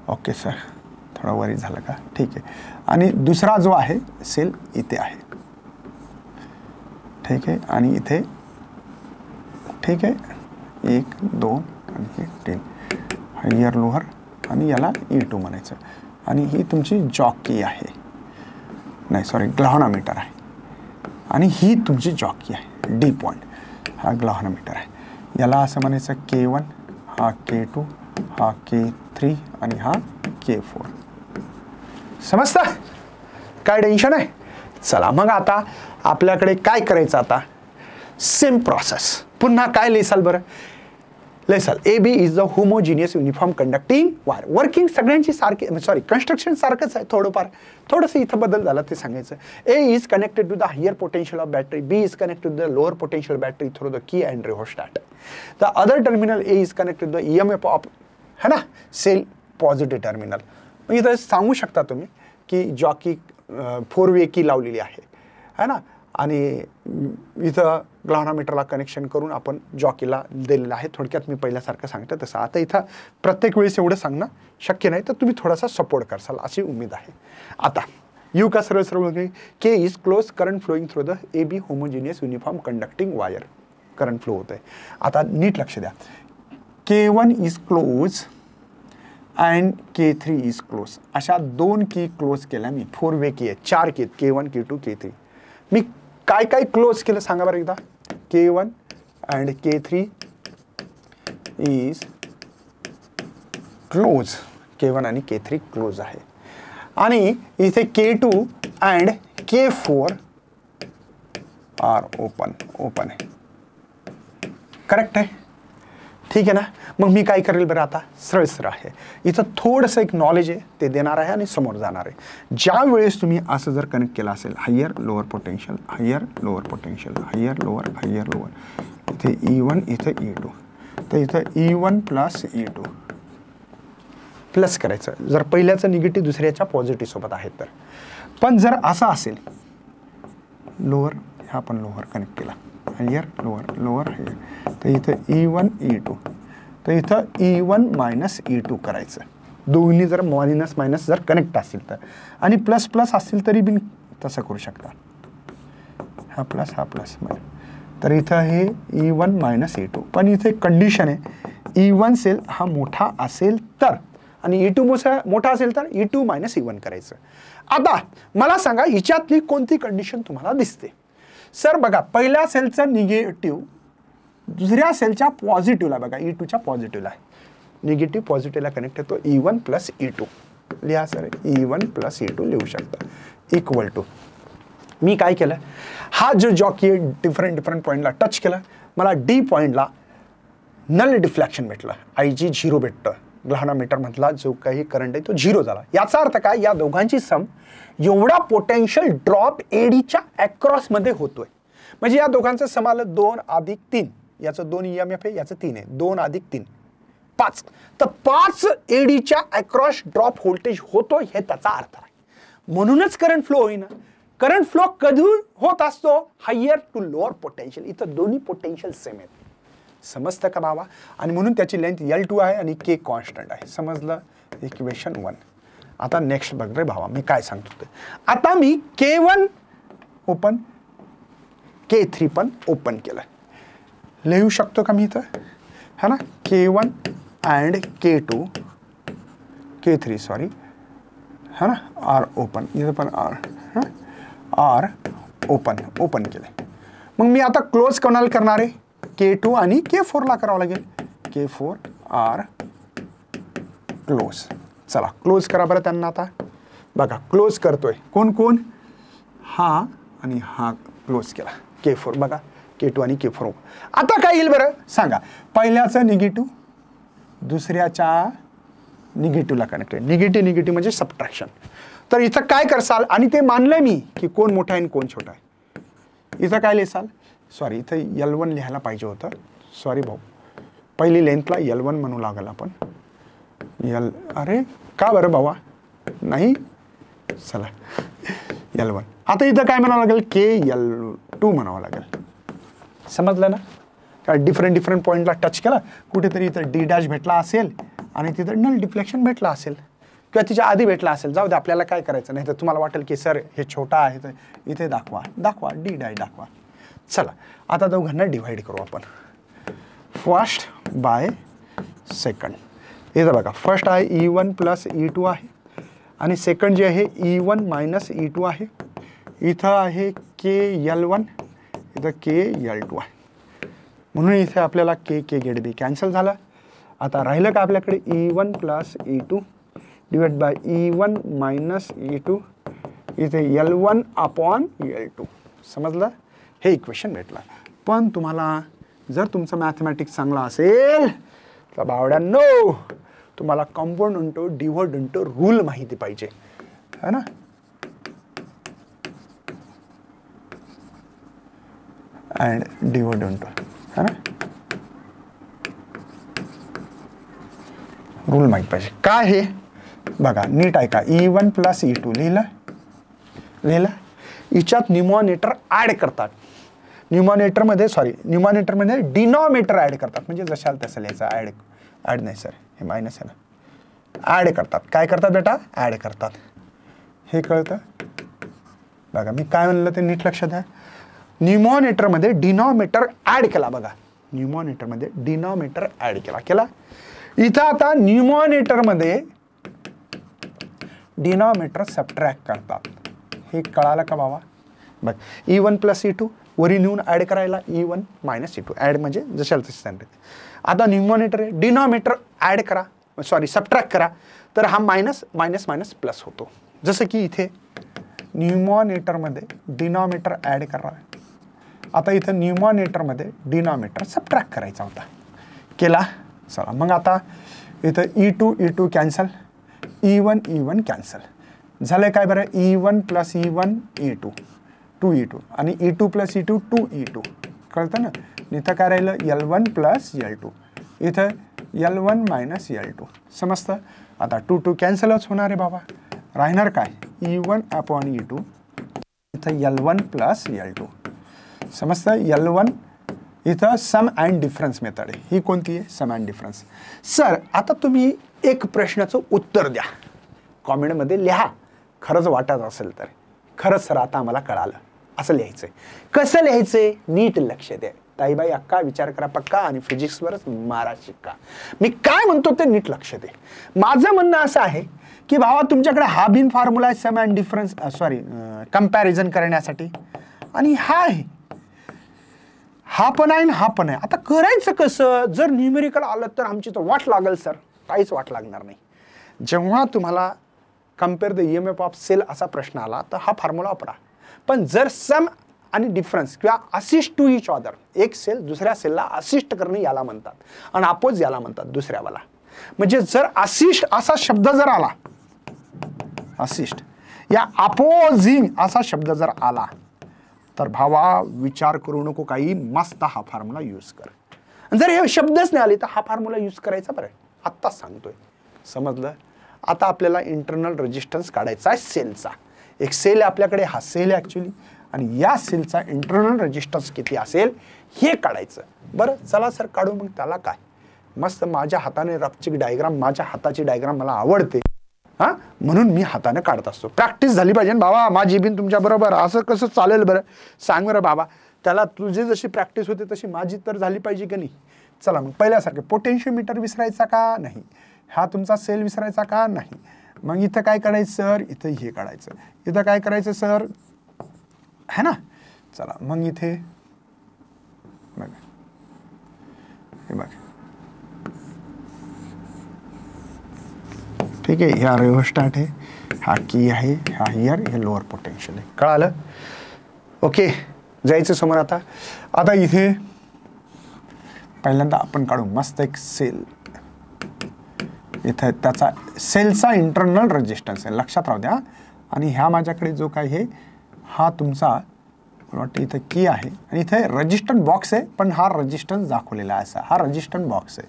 [SPEAKER 1] ओके सर, थोडा वरी झालं का, ठीक आहे. आणि दुसरा जो आहे सेल इथे आहे, ठीक आहे. आणि इथे, ठीक आहे, 1 2 आणि 3, हायर लोअर, आणि याला E2 म्हणायचं. आणि ही तुमची जॉकी आहे, नाही सॉरी, ग्लॅव्हनोमीटर आहे. आणि ही तुमची जॉकी आहे, D पॉईंट, हा ग्लॅव्हनोमीटर आहे. याला असं म्हणायचं K1, हा K2, हा K3 आणि हा K4. समजतं? काय टेन्शन आहे? चला मग आता आपल्याकडे काय करायचं, आता सेम प्रोसेस. पुन्हा काय लिहिसाल बरं? लिहिसाल AB is the homogeneous uniform conducting wire. Working सगळ्यांची सारखी, सॉरी, कन्स्ट्रक्शन सारखंच आहे, थोडंसं इथं बदल झाला ते सांगायचं. A is connected to the higher potential of battery, B is connected to the lower potential battery through the key and rheostat. The other terminal A is connected to the EMF of, है ना, sale positive terminal. मग इथं सांगू शकता तुम्ही की jockey 4 वे की लावलेली आहे ना, आणि इथं ग्लॅव्हनोमीटरला कनेक्शन करून आपण जॉकीला दिलेलं आहे. थोडक्यात मी पहिल्यासारखं सांगतो तसं. आता इथं प्रत्येक वेळेस एवढं सांगणं शक्य नाही, तर तुम्ही थोडासा सपोर्ट करसाल अशी उमेद आहे. आता यू का सर्व K is close current flowing through the AB homogeneous uniform conducting wire. Current flow होत आहे. आता नीट लक्ष द्या, K1 is close and K3 is close. अशा 2 की क्लोज केल्या मी. 4 वे की आहे, 4 की आहेत, K1 K2 K3. मी काय काय क्लोज केलं सांगा बरं एकदा. K1 and K3 is close, K1 आणि K3 क्लोज आहे. आणि इथे K2 and K4 are open आहे. करेक्ट आहे, ठीक आहे ना. मग मी काय करेल बरं, आता सरळ आहे. इथं थोडंसं एक नॉलेज आहे ते देणार आहे आणि समोर जाणार आहे. ज्या वेळेस तुम्ही असं जर कनेक्ट केलं असेल, higher lower potential, higher lower potential, higher lower, इथे E1, इथे E2, तर इथं E1 प्लस E2 प्लस करायचं जर पहिल्याचं निगेटिव्ह दुसऱ्याच्या पॉझिटिव्ह सोबत आहे तर. पण जर असं असेल, लोअर, हा पण लोअर कनेक्ट केला, हायर लोअर हायर, तर इथं E1 E2, तर इथं E1 मायनस E2 करायचं. दोन्ही जर मायनस मायनस जर कनेक्ट असतील तर, आणि प्लस प्लस असतील तरी बी तसं करू शकता. हा प्लस तर इथं हे E1 मायनस E2. पण इथे कंडिशन आहे, E1 सेल हा मोठा असेल तर, आणि E2 मोठा असेल तर E2 मायनस E1 करायचं. आता मला सांगा, हिच्यातली कोणती कंडिशन तुम्हाला दिसते? सर बघा, पहिल्या सेलचा निगेटिव्ह दुसऱ्या सेलच्या पॉझिटिव्हला, बघा E2च्या पॉझिटिव्हला आहे, निगेटिव्ह पॉझिटिव्हला कनेक्ट होतो. E1 प्लस E2 लिहा सर, E1 प्लस E2 लिहू शकता, इक्वल टू. मी काय केलं, हा जो जॉकी डिफरंट पॉईंटला टच केला, मला D पॉईंटला नल डिफ्लॅक्शन भेटलं, IG 0 भेटतं. ग्लॅव्हनोमीटर मधला जो काही करंट आहे तो 0 झाला. याचा अर्थ काय, या दोघांची सम एवढा पोटेन्शियल ड्रॉप ADच्या अक्रॉस मध्ये होतोय. म्हणजे या दोघांचं सम आलं 2 अधिक 3, याचं 2 EMF आहे, याचं 3 आहे, 2 अधिक 3 5. तर 5 ADच्या अक्रॉस ड्रॉप व्होल्टेज होतो, हे त्याचा अर्थ आहे. म्हणूनच करंट फ्लो होईना. करंट फ्लो कधी होत असतो, हायर टू लोअर पोटेन्शियल. इथं दोन्ही पोटेन्शियल सेम आहेत. समजतं का बाबा? आणि म्हणून त्याची लेंथ L2 आहे आणि K कॉन्स्टंट आहे. समजलं? इक्वेशन 1. आता नेक्स्ट बघ रे भावा, मी काय सांगतो ते. आता मी K1 ओपन, K3 पण ओपन केलं. लिहू शकतो का मी इथं, है ना, K1 and K2 K3 sorry, है ना, आर ओपन, इथं पण आर ओपन केले. मग मी आता क्लोज कोणाला करणार आहे, K2 आणि K4 ला करावं लागेल. K4 R close. चला क्लोज करा बरं त्यांना. आता बघा क्लोज करतोय कोण कोण, हा आणि हा क्लोज केला K4. बघा K2 आणि K4. आता काय येईल बरं सांगा, पहिल्याचं निगेटिव्ह दुसऱ्याच्या निगेटिव्हला कनेक्टेड. निगेटिव्ह म्हणजे सबट्रॅक्शन. तर इथं काय करसाल, आणि ते मानलंय मी की कोण मोठा आहे आणि कोण छोटा आहे. इथं काय लिहाल, सॉरी इथं L1 लिहायला पाहिजे होतं, सॉरी भाऊ, पहिली लेंथला L1 म्हणू लागल आपण. अरे का बरं बाबा, नाही चला L1. आता इथं काय म्हणावं लागेल, KL2 म्हणावं लागेल. समजलं ना, काय डिफरंट पॉईंटला टच केला, कुठेतरी इथं D' भेटला असेल आणि तिथं नल डिफ्लेक्शन भेटला असेल किंवा तिच्या आधी भेटला असेल. जाऊ दे, आपल्याला काय करायचं. नाही तर तुम्हाला वाटेल की सर हे छोटा आहे, तर इथे दाखवा D' दाखवा. चला आता दोघांना डिवाइड करू आपण, फर्स्ट बाय सेकंड. इथं बघा फर्स्ट आहे E1 प्लस E2 आहे आणि सेकंड जे आहे E1 मायनस E2 आहे. इथं आहे KL1, इथं KL2 आहे. म्हणून इथे आपल्याला K गेट बी कॅन्सल झालं. आता राहिलं का आपल्याकडे E1 plus E2 divide by E1 minus E2, इथे L1 अपॉन L2. समजलं, हे इक्वेशन भेटलं. पण तुम्हाला जर तुमचं मॅथमॅटिक्स चांगला असेल तर बावड्यांनो तुम्हाला compound into divide into rule माहिती पाहिजे, है ना. अँड डिव्हाइड इंटू, है ना, रूल माहिती पाहिजे. काय हे बघा नीट ऐका. E1 प्लस E2 लिहिलं. हिच्यात न्यूमरेटर ऍड करतात. न्यूमरेटरमध्ये डिनॉमिनेटर ऍड करतात. म्हणजे जशाल तसं लिहायचं. ऍड नाही सर, हे मायनस आहे ना. ऍड करतात. काय करतात बेटा, ऍड करतात. हे कळतं बघा, मी काय म्हणलं ते नीट लक्षात द्या. न्यूमरेटरमध्ये डिनॉमिनेटर ऍड केला. बघा न्यूमरेटरमध्ये डिनॉमिनेटर ऍड केला. इथं आता न्यूमरेटरमध्ये डिनॉमिनेटर सबट्रॅक्ट करतात. हे कळालं का बाबा. बघ E1 प्लस E2 वरी नेऊन ऍड करायला E1 मायनस E2. ऍड म्हणजे जशाला तशी स्टँडर्ड. आता न्यूमरेटर आहे, डिनॉमिनेटर ऍड करा, सॉरी सबट्रॅक्ट करा, तर हा मायनस मायनस मायनस प्लस होतो. जसं की इथे न्यूमरेटरमध्ये डिनॉमिनेटर ऍड करा. आता इथं न्यूमरेटरमध्ये डिनॉमिनेटर सबट्रॅक्ट करायचा होता, केला. चला मग आता इथं E2 कॅन्सल, E1 कॅन्सल झालंय. काय बरं, E1 plus E1 E2 2E2 आणि E2 प्लस E2 2E2. कळतं ना. इथं काय राहिलं, L1 प्लस L2, इथं L1 मायनस L2. समजतं. आता 2 कॅन्सलच होणार आहे बाबा. राहणार काय, E1 अपॉन E2, इथं L1 प्लस L2. समजतं. L1 इथं सम अँड डिफरन्स मेथड आहे. ही कोणती आहे, सम अँड डिफरन्स. सर आता तुम्ही एक प्रश्नाचं उत्तर द्या, कॉमेंटमध्ये लिहा. खरंच वाटत असेल तर, खरंच सर आता आम्हाला कळालं, असं लिहायचंय. कसं लिहायचंय, नीट लक्ष द्या. ताईबाई अक्का विचार करा पक्का आणि फिजिक्सवरच मारा शिक्का. मी काय म्हणतो ते नीट लक्ष दे. माझं म्हणणं असं आहे की भावा तुमच्याकडे हा बिन फॉर्म्युला आहे सम अँड डिफरन्स, सॉरी कंपॅरिझन करण्यासाठी, आणि हा पण आहे हा पण आहे. आता करायचं कसं, जर न्यूमेरिकल आलं तर आमची तर वाट लागेल सर. काहीच वाट लागणार नाही. जेव्हा तुम्हाला compare the EMF of cell असा प्रश्न आला तर हा फॉर्म्युला वापरा. पण जर सम आणि डिफरन्स किंवा असिस्ट टू इच अदर, एक सेल दुसऱ्या सेलला असिस्ट करणे याला म्हणतात आणि अपोज याला म्हणतात दुसऱ्यावाला. म्हणजे जर असिस्ट असा शब्द जर आला, असिस्ट या अपोजिंग असा शब्द जर आला तर भावा विचार करू नको काही, मस्त हा फॉर्म्युला यूज कर. जर हे शब्दच नाही आले तर हा फॉर्म्युला यूज करायचा. बरं आत्ताच सांगतोय, समजलं. आता आपल्याला इंटरनल रेजिस्टन्स काढायचा आहे सेलचा. एक सेल आहे आपल्याकडे, हा सेल आहे ॲक्च्युली, आणि या सेलचा इंटरनल रेजिस्टन्स किती असेल हे काढायचं. बरं चला सर काढू. मग त्याला काय, मस्त माझ्या हाताने रफची डायग्राम, माझ्या हाताची डायग्राम मला आवडते हां, म्हणून मी हाताने काढत असतो. प्रॅक्टिस झाली पाहिजे बाबा माझी बिन तुमच्या बरोबर. असं कसं चालेल बरं, सांग बरं बाबा. त्याला तुझी जशी प्रॅक्टिस होते तशी माझी तर झाली पाहिजे की नाही. चला मग पहिल्यासारखे पोटेन्शियोमीटर विसरायचा का नाही, हा तुमचा सेल विसरायचा का नाही. मग इथं काय करायचं सर, इथं हे काढायचं, इथं काय करायचं सर, है ना. चला मग इथे बघा, हे बघा ठीक आहे, ह्या रिओस्टॅट आहे, हा की आहे, हा हियर, हे लोअर पोटेन्शियल आहे. कळालं. ओके, जायचं समोर. आता इथे पहिल्यांदा आपण काढू मस्त एक सेल. इथं त्याचा सेलचा इंटरनल रेजिस्टन्स आहे, लक्षात राहू द्या. आणि ह्या माझ्याकडे जो काय आहे हा तुमचा वाटतं इथं की आहे, आणि इथे रेजिस्टन्स बॉक्स आहे, पण हा रेजिस्टन्स दाखवलेला आहे असा, हा रेजिस्टन्स बॉक्स आहे.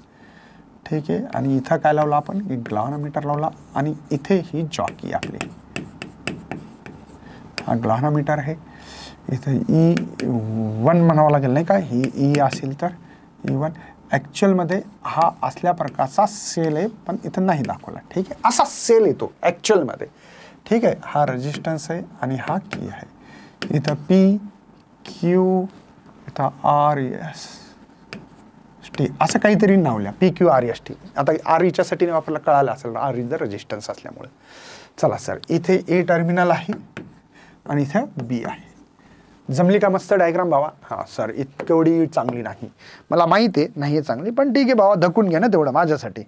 [SPEAKER 1] ठीक आहे. आणि इथं काय लावला आपण, एक ग्लॅव्हनोमीटर लावला, आणि इथे ही जॉकी आपली, हा ग्लॅव्हनोमीटर आहे. इथं E1 म्हणावं लागेल नाही का, ही ई असेल तर E1. ॲक्च्युअलमध्ये हा असल्या प्रकारचा सेल आहे, पण इथं नाही दाखवला. ठीक आहे, असा सेल येतो ॲक्च्युअलमध्ये. ठीक आहे, हा रेजिस्टन्स आहे आणि हा की आहे. इथं पी क्यू, इथं आर एस टी असं काहीतरी नाव लिहा, P Q R S T. आता आर ईच्यासाठी आपल्याला कळालं असेल, आर इज द रेजिस्टन्स असल्यामुळे. चला सर, इथे ए टर्मिनल आहे आणि इथे बी आहे. जमली का मस्त डायग्राम बाबा. हां सर, इतकवढी चांगली नाही, मला माहिती आहे नाही आहे चांगली, पण ठीक आहे बाबा, धकून घ्या ना तेवढं माझ्यासाठी.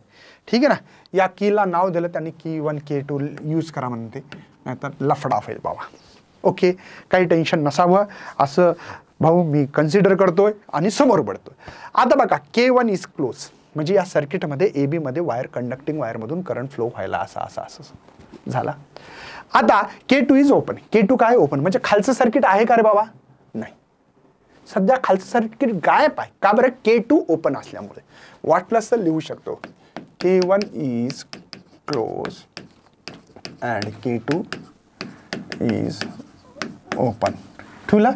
[SPEAKER 1] ठीक आहे ना. या कीला नाव दिलं त्यांनी K1 K2 यूज करा म्हणते, नाहीतर लफडा होईल बाबा. ओके, काही टेन्शन नसावं असं भाऊ मी कन्सिडर करतोय आणि समोर पडतोय. आता बघा, K1 इज क्लोज, म्हणजे या सर्किटमध्ये ए बीमध्ये वायर, कंडक्टिंग वायरमधून करंट फ्लो व्हायला असं झाला. आता K2 इज ओपन. K2 काय ओपन, म्हणजे खालचं सर्किट आहे का रे बाबा, नाही. सध्या खालचं सर्किट गायब आहे. का बरं, K2 ओपन असल्यामुळे. वाटलंच तर लिहू शकतो, K1 is close and K2 is open. ठेवला.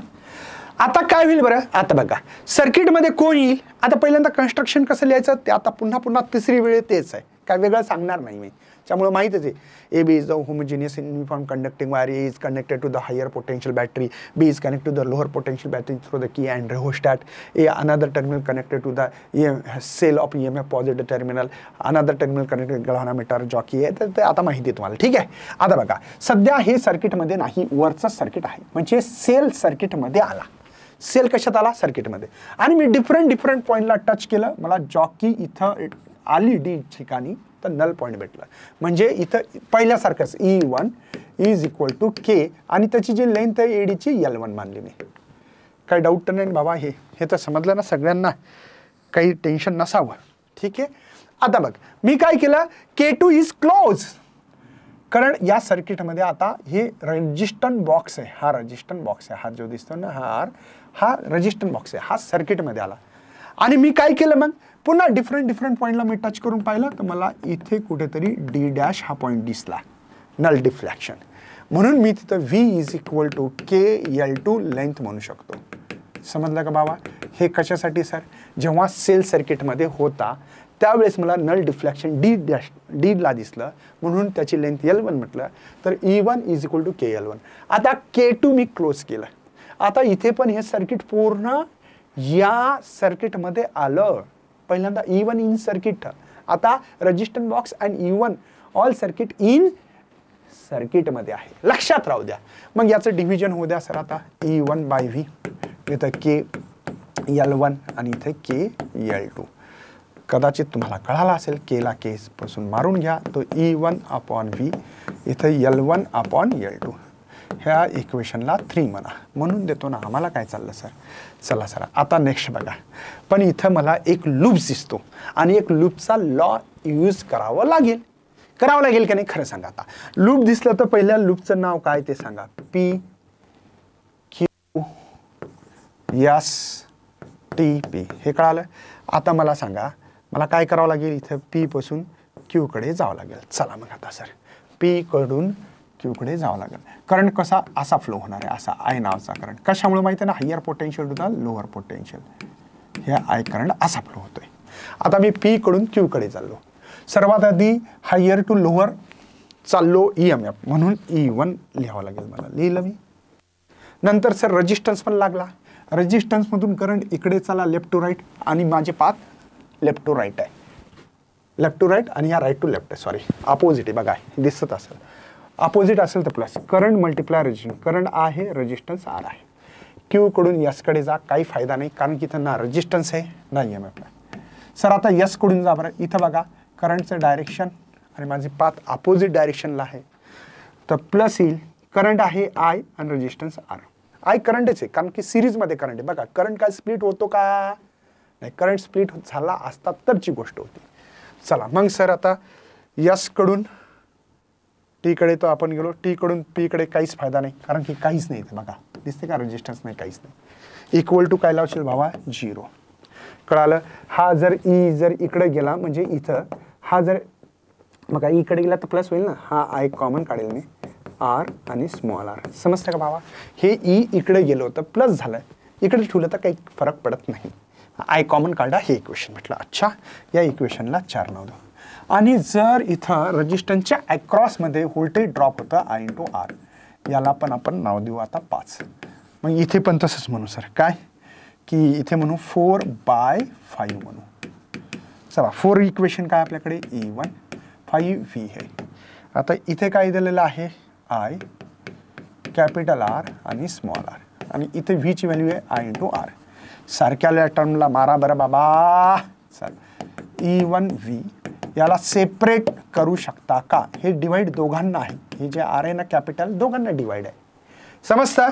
[SPEAKER 1] आता काय होईल बरं, आता बघा सर्किटमध्ये कोण येईल. आता पहिल्यांदा कन्स्ट्रक्शन कसं लिहायचं ते आता पुन्हा तिसरी वेळ तेच आहे, काय वेगळं सांगणार नाही मी. त्यामुळे माहितीच आहे, A B is the homogeneous uniform conducting wire, A is connected to the higher potential battery, B is connected to the lower potential battery through the key and rheostat, a another terminal connected to the cell of EMF positive terminal, another terminal connected galvanometer jockey आहे. तर ते आता माहिती आहे तुम्हाला. ठीक आहे. आता बघा, सध्या हे सर्किटमध्ये नाही, वरचं सर्किट आहे, म्हणजे सेल सर्किटमध्ये आला. सेल कशात आला, सर्किटमध्ये. आणि मी डिफरंट पॉईंटला टच केलं, मला जॉकी इथं आली डी ठिकाणी, तर नल पॉईंट भेटला. म्हणजे इथं पहिल्यासारखंच E1 इज इक्वल टू के, आणि त्याची जी लेंथ आहे एडीची L1 मानली मी. काही डाऊट तर नाही बाबा, हे तर समजलं ना सगळ्यांना, काही टेन्शन नसावं. ठीक आहे. आता बघ, मी काय केलं, K2 इज क्लोज, कारण या सर्किटमध्ये आता हे रेजिस्टन्स बॉक्स आहे, हा रेजिस्टन्स बॉक्स आहे, हा जो दिसतो ना हा रेजिस्टन्स बॉक्स आहे, हा सर्किटमध्ये आला. आणि मी काय केलं मग, पुन्हा डिफरंट पॉईंटला मी टच करून पाहिलं, तर मला इथे कुठेतरी D' हा पॉईंट दिसला, नल डिफ्लॅक्शन. म्हणून मी तिथं V is equal to KL2 length म्हणू शकतो. समजलं का बाबा. हे कशासाठी सर, जेव्हा सेल सर्किटमध्ये होता त्यावेळेस मला नल डिफ्लॅक्शन D ला दिसलं, म्हणून त्याची लेंथ L1 म्हटलं, तर E1 is equal to KL1. आता K2 मी क्लोज केलं. आता इथे पण हे सर्किट पूर्ण या सर्किटमध्ये आलं. पहिल्यांदा E1 इन सर्किट, आता resistance box and E1 all circuit in सर्किटमध्ये आहे, लक्षात राहू द्या. मग याचं डिव्हिजन होऊ द्या सर. आता E1 बाय V, इथं KL1 आणि इथे KL2. कदाचित तुम्हाला कळाला असेल, केला केस पासून मारून घ्या, तो E1 अपॉन V, इथं L1 अपॉन L2. ह्या इक्वेशनला 3 म्हणा, म्हणून देतो ना. आम्हाला काय चाललं सर. चला सर, आता नेक्स्ट बघा. पण इथं मला एक लूप दिसतो, आणि एक लूपचा लॉ यूज करावं लागेल की नाही, खरं सांगा. आता लूप दिसलं तर पहिल्या लूपचं नाव काय ते सांगा. P Q S T P, हे कळालं. आता मला सांगा, मला काय करावं लागेल, इथं P पासून Q कडे जावं लागेल. चला मग आता सर, P कडून Q कडे जावं लागेल. करंट कसा, असा फ्लो होणार आहे, असा I नावाचा करंट. कशामुळे माहिती आहे ना, higher potential to the lower potential, हे I करंट असा फ्लो होतोय. आता मी P कडून Q कडे चाललो. सर्वात आधी हायर टू लोअर चाललो EMF, म्हणून E1 लिहावं लागेल मला. लिहिलं मी. नंतर सर रेजिस्टन्स पण लागला. रेजिस्टन्समधून करंट इकडे चला लेफ्ट टू राईट, आणि माझे पाथ लेफ्ट टू राईट आहे, लेफ्ट टू राईट आणि या राईट टू लेफ्ट आहे, सॉरी अपोजिट आहे बघा, दिसत असेल अपोजिट असेल तर plus current multiply resistance, current आहे रेजिस्टन्स आर आहे. क्यू कडून यस कडे जा, काही फायदा नाही कारण की इथं ना रेजिस्टन्स आहे ना EMF आहे. सर आता यस कडून जा बरं, इथं बघा करंटचं डायरेक्शन आणि माझी पाथ अपोजिट डायरेक्शनला आहे, तर प्लस येईल. करंट आहे आय आणि रेजिस्टन्स आर. आय करंटच आहे कारण की सिरीजमध्ये करंट आहे. बघा करंट काय स्प्लिट होतो का नाही, करंट स्प्लिट झाला असता तरची गोष्ट होती. चला मग सर आता यस कडून टी कडे तो आपण गेलो, टी कडून पी कडे काहीच फायदा नाही कारण की काहीच नाही इथे बघा, दिसते का रेजिस्टन्स नाही, काहीच नाही. इक्वल टू काय लावशील भावा 0. कळालं. हा जर ई जर इकडे गेला म्हणजे इथं हा जर बघा इकडे गेला तर प्लस होईल ना, हा आय कॉमन काढेल मी आर आणि स्मॉल आर, समजतं का भावा. हे ई इकडे गेलो तर प्लस झालं, इकडे ठेवलं तर काही फरक पडत नाही. आय कॉमन काढा, हे इक्वेशन म्हटलं. अच्छा या इक्वेशनला 4 नाव द्या. आणि जर इथं रेजिस्टन्सच्या अक्रॉसमध्ये व्होल्टेज ड्रॉप होतं आय इंटू आर, याला पण आपण नाव देऊ आता 5. मग इथे पण तसंच म्हणू सर, काय की इथे म्हणू 4/5 म्हणू. चला 4 इक्वेशन काय आपल्याकडे E1 5V आहे. आता इथे काय दिलेलं आहे आय कॅपिटल आर आणि स्मॉल आर, आणि इथे व्ही ची व्हॅल्यू आहे आय इंटू आर. सारख्या टर्मला मारा बरं बाबा. चल E1V याला सेपरेट करू शकता का, हे डिवाइड दोघांना आहे, हे जे आर आहे ना कॅपिटल दोघांना डिवाइड आहे, समजता.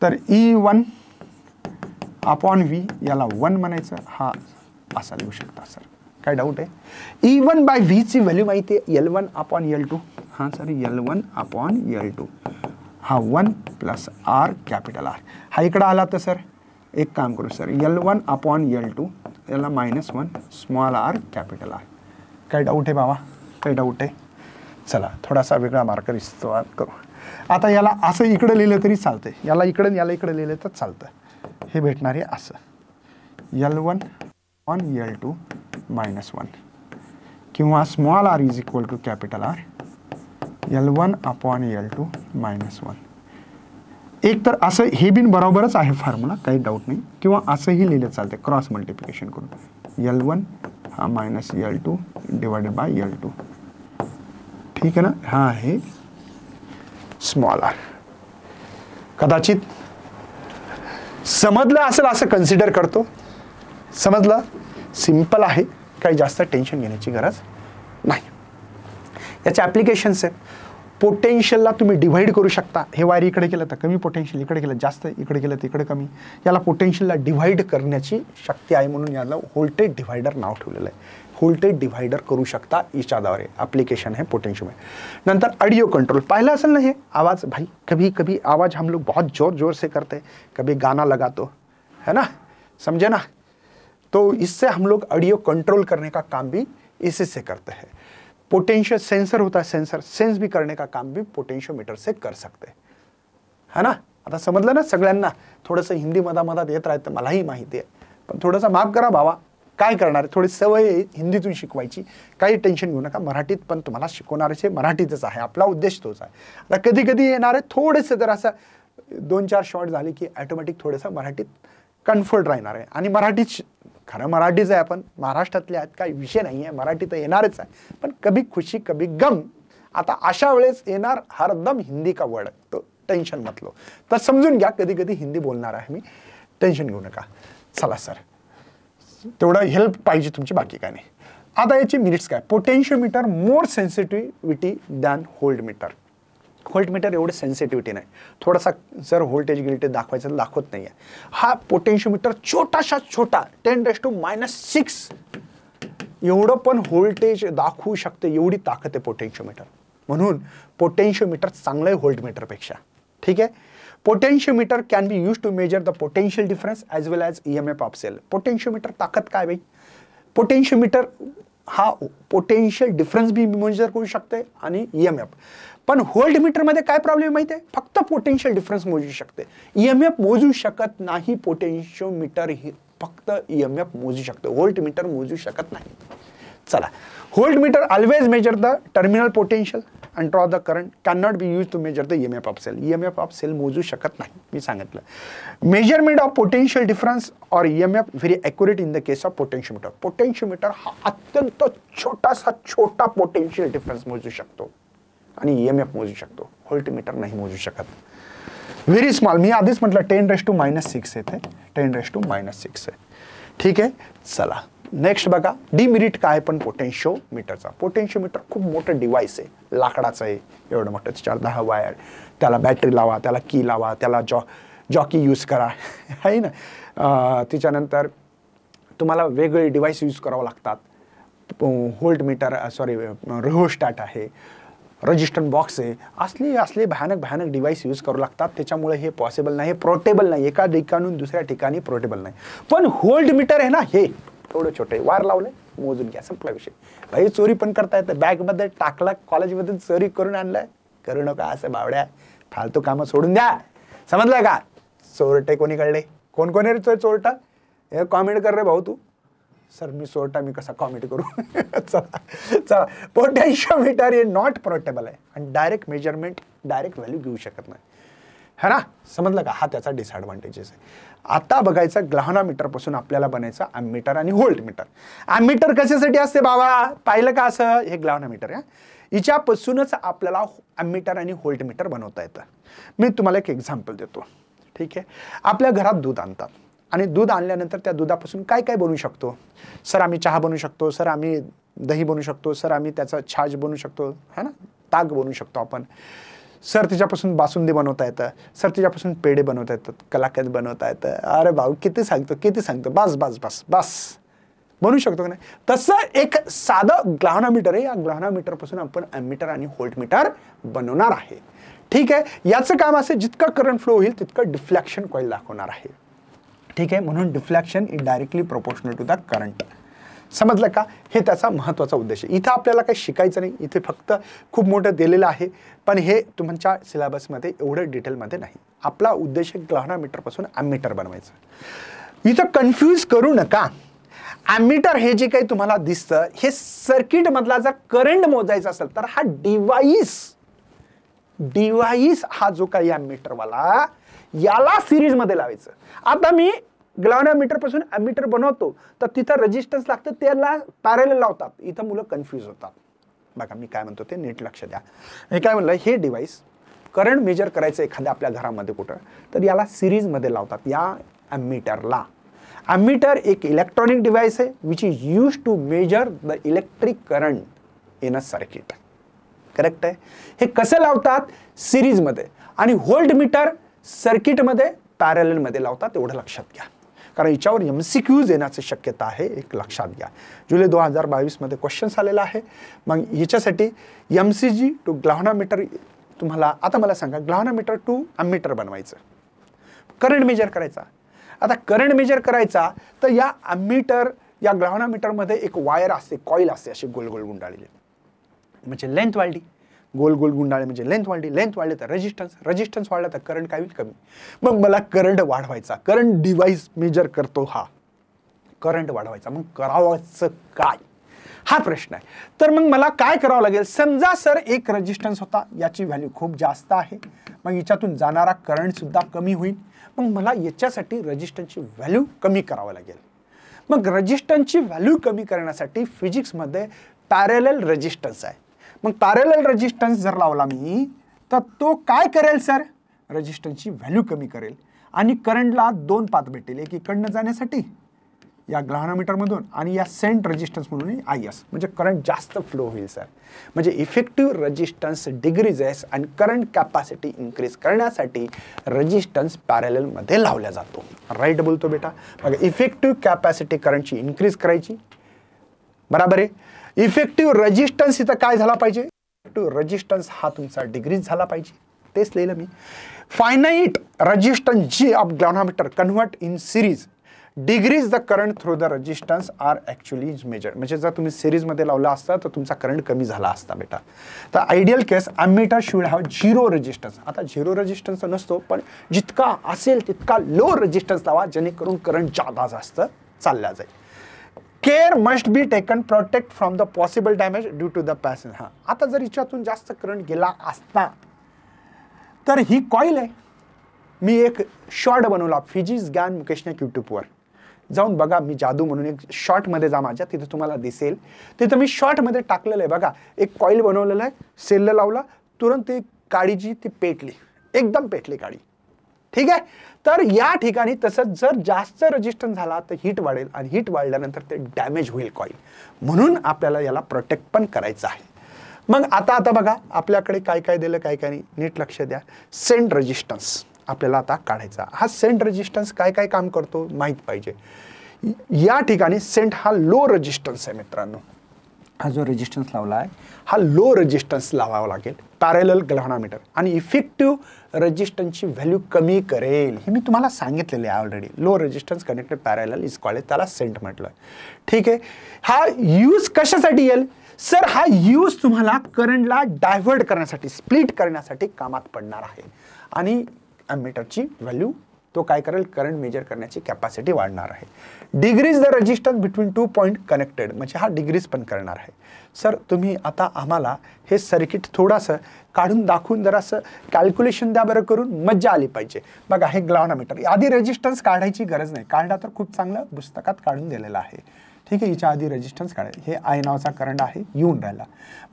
[SPEAKER 1] तर E1 अपॉन व्ही याला 1 म्हणायचं, हा असा लिहू शकता सर, काय डाऊट आहे. E1 बाय व्ही ची व्हॅल्यू माहिती आहे L1 अपॉन L2. हां सर L1 अपॉन L2, हा 1 प्लस आर कॅपिटल आर. हा इकडं आला तर सर एक काम करू सर, L1 अपॉन L2 याला -1 स्मॉल आर कॅपिटल आर. काय डाऊट आहे बाबा, काही डाऊट आहे. चला थोडासा वेगळा मार्कर इस्तेमाल करू. आता याला असं इकडे लिहिलं तरी चालतंय, याला इकडे याला इकडे लिहिलं तर चालतं. हे भेटणार आहे असं L1 ऑन L2 -1 किंवा small R is equal to capital R L1 upon L2 -1. एक तर असं हे बिन बरोबरच आहे फॉर्म्युला, काही डाऊट नाही, किंवा असंही लिहिलं चालते क्रॉस मल्टिप्लिकेशन करून L1 हा -L2 डिवायडेड बाय L2. ठीक आहे ना. हा आहे स्मॉल आर. कदाचित समजलं असेल असं कन्सिडर करतो. समजलं, सिंपल आहे, काही जास्त टेन्शन घेण्याची गरज नाही. याचे ॲप्लिकेशन्स आहेत. पोटेन्शियलला तुम्ही डिव्हाइड करू शकता. हे वायर इकडे केलं तर कमी पोटेन्शियल, इकडे केलं जास्त, इकडे केलं तर इकडे कमी. याला पोटेन्शियलला डिव्हाइड करण्याची शक्ती आहे म्हणून याला व्होल्टेज डिव्हायडर नाव ठेवलेलं आहे. व्होल्टेज डिव्हायडर करू शकता याच्याद्वारे, ॲप्लिकेशन है पोटेंशियोमीटर. नंतर ऑडियो कंट्रोल पाहिलं असेल ना, हे आवाज़ भाई कभी कभी आवाज़ हम लोग बहुत जोर जोर से करते हैं, कभी गाना लगातो है ना, समझे ना. तो इससे हम लोग ऑडियो कंट्रोल करने का काम भी इसी से करते हैं. पोटेंशियल सेंसर होता है, सेंसर सेंस भी करने का काम भी पोटेंशियोमीटर से कर सकते हैं, है ना. आता समजलं ना सगळ्यांना. थोडंसं हिंदी मधामधात येत राहतं, मलाही माहिती आहे, पण थोडंसं माफ करा भावा. काय करणार आहे, थोडी सवय आहे हिंदीतून शिकवायची, काही टेन्शन घेऊ नका. मराठीत पण तुम्हाला शिकवणारच आहे, मराठीतच आहे, आपला उद्देश तोच आहे. आता कधी कधी येणार आहे थोडेसे जर असं 2-4 शॉर्ट झाले की ऑटोमॅटिक थोडंसं मराठीत कन्फर्ट राहणार आहे. आणि मराठीत खरं मराठीच आहे, आपण महाराष्ट्रातले आहेत, काही विषय नाही आहे, मराठी तर येणारच आहे, पण कभी खुशी कभी गम. आता अशा वेळेस येणार हरदम हिंदी का वर्ड, तो टेन्शन मत लो. तर समजून घ्या कधी कधी हिंदी बोलणार आहे मी, टेन्शन घेऊ नका. चला सर, तेवढं हेल्प पाहिजे तुमची, बाकी काय नाही. आता याची मिनिट्स काय. Potentiometer more sensitivity than voltmeter. Voltmeter एवढे सेन्सिटिव्हिटी नाही, थोडासा जर व्होल्टेज गिल्टे दाखवायचं तर दाखवत नाही आहे. हा पोटेन्शियोमीटर छोटाशा छोटा 10⁻⁶ एवढं पण व्होल्टेज दाखवू शकते, एवढी ताकद आहे पोटेन्शियोमीटर. म्हणून पोटेन्शियोमीटर चांगलं आहे व्होल्ट मीटरपेक्षा. ठीक आहे. Potentiometer can be use to measure the potential difference as well as EMF of cell. Potentiometer ताकद काय बाई, पोटेन्शियोमीटर हा पोटेन्शियल डिफरन्स बी मेजर करू शकते आणि EMF. पण व्होल्ट मीटरमध्ये काय प्रॉब्लेम माहिती आहे, फक्त पोटेन्शियल डिफरन्स मोजू शकते, EMF मोजू शकत नाही. पोटेन्शियोमीटर ही फक्त EMF मोजू शकते, व्होल्ट मीटर मोजू शकत नाही. चला, volt meter always measure the terminal potential and draw the current can not be use to measure the EMF of cell. EMF of cell मोजू शकत नाही, मी सांगितलं. मेजरमेंट ऑफ पोटेन्शियल डिफरन्स और EMF very accurate in the case of potentiometer. Potentiometer हा अत्यंत छोटा potential difference मोजू शकतो आणि EMF मोजू शकतो. व्होल्टमीटर नाही मोजू शकत. व्हेरी स्मॉल, मी आधीच म्हटलं 10⁻⁻6 येते, 10⁻⁻6 आहे. ठीक आहे, चला नेक्स्ट बघा. डिमेरिट काय पण पोटेन्शियोमीटरचा. पोटेन्शियोमीटर खूप मोठं डिव्हाइस आहे, लाकडाचं आहे, एवढं मोठं, 4-10 वायर, त्याला बॅटरी लावा, त्याला की लावा, त्याला जॉकी यूज करा आहे ना. त्याच्यानंतर तुम्हाला वेगवेगळे डिव्हाइस यूज करावं लागतात. व्होल्टमीटर रिओस्टॅट आहे, रजिस्टन्स बॉक्स आहे, असले भयानक डिव्हाइस यूज करू लागतात. त्याच्यामुळे हे पॉसिबल नाही, पोर्टेबल नाही, एका ठिकाणून दुसऱ्या ठिकाणी पोर्टेबल नाही. पण व्होल्टमीटर आहे ना, हे थोडं छोटे वायर लावले, मोजून घ्या, संपला विषय. भाई चोरी पण करता येतं, बॅगमध्ये टाकला, कॉलेजमध्ये चोरी करून आणलाय, करू नका असं बावड्या, फालतू कामं सोडून द्या, समजलं का. चोरटे कोणी कळले, कोण कोणी रे चोरटा, हे कॉमेंट कर रे भाऊ तू. सर मी चोरटा, मी कसा कॉमेंट करू. चला पोटेन्शियोमीटर हे नॉट पोर्टेबल आहे आणि डायरेक्ट मेजरमेंट, डायरेक्ट व्हॅल्यू घेऊ शकत नाही, है ना, समजलं का. हा त्याचा डिसएडव्हान्टेजेस आहे. आता बघायचं ग्लाव्हनोमीटर पासून आपल्याला बनायचं अॅमीटर आणि व्होल्टमीटर. अॅमीटर कशासाठी असते बाबा, पाहिलं का असं, हे ग्लाव्हनोमीटर आहे. हिच्यापासूनच आपल्याला अॅमीटर आणि व्होल्टमीटर बनवता येतं. मी तुम्हाला एक एक्झाम्पल देतो. ठीक आहे, आपल्या घरात दूध आणतात आणि दूध आणल्यानंतर त्या दुधापासून काय काय बनवू शकतो. सर आम्ही चहा बनवू शकतो, सर आम्ही दही बनवू शकतो, सर आम्ही त्याचं छाछ बनवू शकतो, है ना, ताक बनवू शकतो आपण. सर तिच्यापासून बासुंदी बनवता येतं, सर तिच्यापासून पेढे बनवता येतात, कलाकंद बनवता येतं. अरे भाऊ किती सांगतो, बस बनवू शकतो का नाही. तसं एक साधं ग्लाव्हनोमीटर आहे. या ग्लाव्हनोमीटरपासून आपण अॅमीटर आणि व्होल्टमीटर बनवणार आहे. ठीक आहे, याचं काम असं, जितकं करंट फ्लो होईल तितकं डिफ्लेक्शन कॉईल दाखवणार आहे. ठीक आहे, म्हणून deflection is directly proportional to the current. समजलं का, हे त्याचा महत्त्वाचा उद्देश आहे. इथं आपल्याला काही शिकायचं नाही, इथे फक्त खूप मोठं दिलेलं आहे, पण हे तुमच्या सिलेबसमध्ये एवढं डिटेलमध्ये नाही. आपला उद्देश ग्लाव्हनोमीटरपासून अॅमीटर बनवायचं. इथं कन्फ्यूज करू नका. अॅमीटर हे जे काही तुम्हाला दिसतं, हे सर्किटमधला जर करंट मोजायचा असेल तर हा डिव्हाइस हा जो काही अॅमीटरवाला, याला सिरीजमध्ये लावायचं. आता मी ग्लाव्हनोमीटर पासून अॅमीटर बनवतो तर तिथं रेजिस्टन्स लागतं, त्याला पॅरलल लावतात. इथं मुलं कन्फ्यूज होतात. बघा मी काय म्हणतो ते नीट लक्ष द्या. मी काय म्हणलं, हे डिव्हाइस करंट मेजर करायचं एखाद्या आपल्या घरामध्ये कुठं, तर याला सिरीजमध्ये लावतात, या अॅमीटरला. अॅमीटर एक इलेक्ट्रॉनिक डिव्हाइस आहे which is use to measure the electric current in a circuit. Correct आहे. हे कसं लावतात, सिरीजमध्ये. आणि व्होल्टमीटर सर्किटमध्ये पॅरललमध्ये लावतात, एवढं लक्षात घ्या. कारण याच्यावर MCQs येण्याची शक्यता आहे, एक लक्षात घ्या. जुलै 2022 मध्ये क्वेश्चन्स आलेला आहे. मग याच्यासाठी MCG टू ग्लाव्हनोमीटर तुम्हाला. आता मला सांगा, ग्लाव्हनोमीटर टू अॅमीटर बनवायचं, करंट मेजर करायचा. आता करंट मेजर करायचा तर या अॅमीटर, या ग्लाव्हनोमीटरमध्ये एक वायर असते, कॉईल असते, अशी गोल गोल गुंडाळलेली, म्हणजे लेंथ वाढली, गोल गोल गुंडाळे म्हणजे लेंथ वाढली तर रेजिस्टन्स वाढला तर करंट काय होईल, कमी. मग मला करंट वाढवायचा, करंट डिव्हाइस मेजर करतो हा, करंट वाढवायचा, मग करावंच काय, हा प्रश्न आहे. तर मग मला काय करावं लागेल. समजा सर एक रेजिस्टन्स होता, याची व्हॅल्यू खूप जास्त आहे, मग याच्यातून जाणारा करंट सुद्धा कमी होईल. मग मला याच्यासाठी रेजिस्टन्सची व्हॅल्यू कमी करावं लागेल. मग रेजिस्टन्सची व्हॅल्यू कमी करण्यासाठी फिजिक्समध्ये पॅरलल रेजिस्टन्स आहे. मग पॅरलल रेजिस्टन्स जर लावला मी, तर तो काय करेल सर, रेजिस्टन्सची व्हॅल्यू कमी करेल आणि करंटला दोन पाथ भेटेल, एक इकडनं जाण्यासाठी या ग्लाव्हनोमीटरमधून आणि या सेंट रेजिस्टन्स म्हणून IS, म्हणजे करंट जास्त फ्लो होईल सर. म्हणजे इफेक्टिव्ह रेजिस्टन्स डिक्रीजेस आणि करंट कॅपॅसिटी इन्क्रीज करण्यासाठी रेजिस्टन्स पॅरललमध्ये लावला जातो. राईट बोलतो बेटा. बघा, इफेक्टिव्ह कॅपॅसिटी करंटची इन्क्रीज करायची, बरोबर आहे. इफेक्टिव्ह रेजिस्टन्स इथं काय झाला पाहिजे, इफेक्टिव्ह रेजिस्टन्स हा तुमचा डिक्रीज झाला पाहिजे, तेच लिहिलं मी. Finite resistance G of galvanometer convert in series decrease the current through the resistance R actually measured. म्हणजे जर तुम्ही सिरीजमध्ये लावला असता तर तुमचा करंट कमी झाला असता बेटा. तर ideal case ammeter should have zero resistance. आता झिरो रेजिस्टन्स नसतो, पण जितका असेल तितका लो रेजिस्टन्स लावा, जेणेकरून करंट जास्त चालला जाईल. Care must be taken protect from the possible damage due to the passage. हा आता जर हिच्यातून जास्त करंट गेला असता तर ही कॉईल आहे. मी एक शॉर्ट बनवला फिजिक्स ज्ञान मुकेश नाईक यूट्यूबवर जाऊन बघा. मी जादू म्हणून एक शॉर्टमध्ये जा माझ्या, तिथे तुम्हाला दिसेल. तिथं मी शॉर्टमध्ये टाकलेलं आहे बघा. एक कॉईल बनवलेलं आहे, सेल लावला, तुरंत ती गाडीची ती पेटली, एकदम पेटली गाडी. ठीक आहे. तर या ठिकाणी तसंच जर जास्त रेजिस्टन्स झाला तर हीट वाढेल आणि हीट वाढल्यानंतर ते डॅमेज होईल कॉईल. म्हणून आपल्याला याला प्रोटेक्ट पण करायचं आहे. मग आता बघा आपल्याकडे काय काय दिलं काय काय नाही, नीट लक्ष द्या. सेंट रेजिस्टन्स आपल्याला आता काढायचा. हा सेंट रेजिस्टन्स काय काय काम करतो माहीत पाहिजे. या ठिकाणी सेंट हा लो रेजिस्टन्स आहे मित्रांनो. हा जो रेजिस्टन्स लावला आहे हा लो रेजिस्टन्स लावावा लागेल पॅरेलल गॅल्व्हनोमीटर, आणि इफेक्टिव्ह रेजिस्टन्सची व्हॅल्यू कमी करेल. हे मी तुम्हाला सांगितलेले आहे already. Low resistance connected parallel is called, त्याला सेंट म्हटलं. ठीक आहे. हा यूज कशासाठी येईल सर? हा यूज तुम्हाला करंटला डायव्हर्ट करण्यासाठी, स्प्लिट करण्यासाठी कामात पडणार आहे. आणि ॲमीटरची व्हॅल्यू तो काय करेल, करंट मेजर करण्याची कॅपॅसिटी वाढणार आहे. Degrees the resistance between 2 point connected, म्हणजे हा डिग्रीज पण करणार आहे. सर तुम्ही आता आम्हाला हे सर्किट थोडंसं काढून दाखवून जरासं कॅल्क्युलेशन द्या बरं करून, मज्जा आली पाहिजे. बघा हे गॅल्व्हनोमीटर, आधी रेजिस्टन्स काढायची गरज नाही, काढला तर खूप चांगलं पुस्तकात काढून दिलेलं आहे. ठीक आहे. हिच्या आधी रेजिस्टन्स काढायचं. हे आय नावाचा करंट आहे, येऊन राहिला.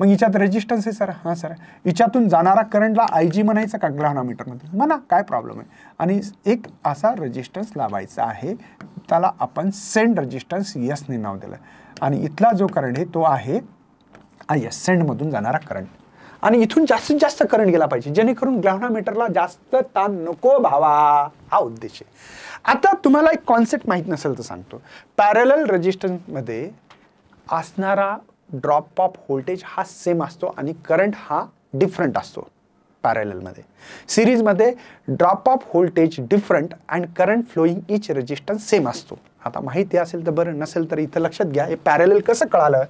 [SPEAKER 1] मग हिच्यात रेजिस्टन्स आहे सर. हां सर, हिच्यातून जाणारा करंटला आय जी म्हणायचं का गॅल्व्हनोमीटरमध्ये? म्हणा, काय प्रॉब्लेम आहे. आणि एक असा रेजिस्टन्स लावायचा आहे, त्याला आपण सेंट रेजिस्टन्स यसने नाव दिलं. आणि इथला जो करंट आहे तो आहे आय एस, सेंटमधून जाणारा करंट. आणि इथून जास्तीत जास्त करंट गेला पाहिजे, जेणेकरून गॅल्व्हनोमीटरला जास्त ताण नको भावा, हा उद्देश आहे. आता तुम्हाला एक कॉन्सेप्ट माहीत नसेल तर सांगतो. पॅरेलल रेजिस्टन्समध्ये असणारा ड्रॉप ऑफ व्होल्टेज हा सेम असतो आणि करंट हा डिफरंट असतो पॅरेललमध्ये. सिरीजमध्ये drop off voltage different and current flowing each resistance same असतो. आता माहिती असेल तर बरं, नसेल तर इथं लक्षात घ्या. हे पॅरेलल कसं कळालं?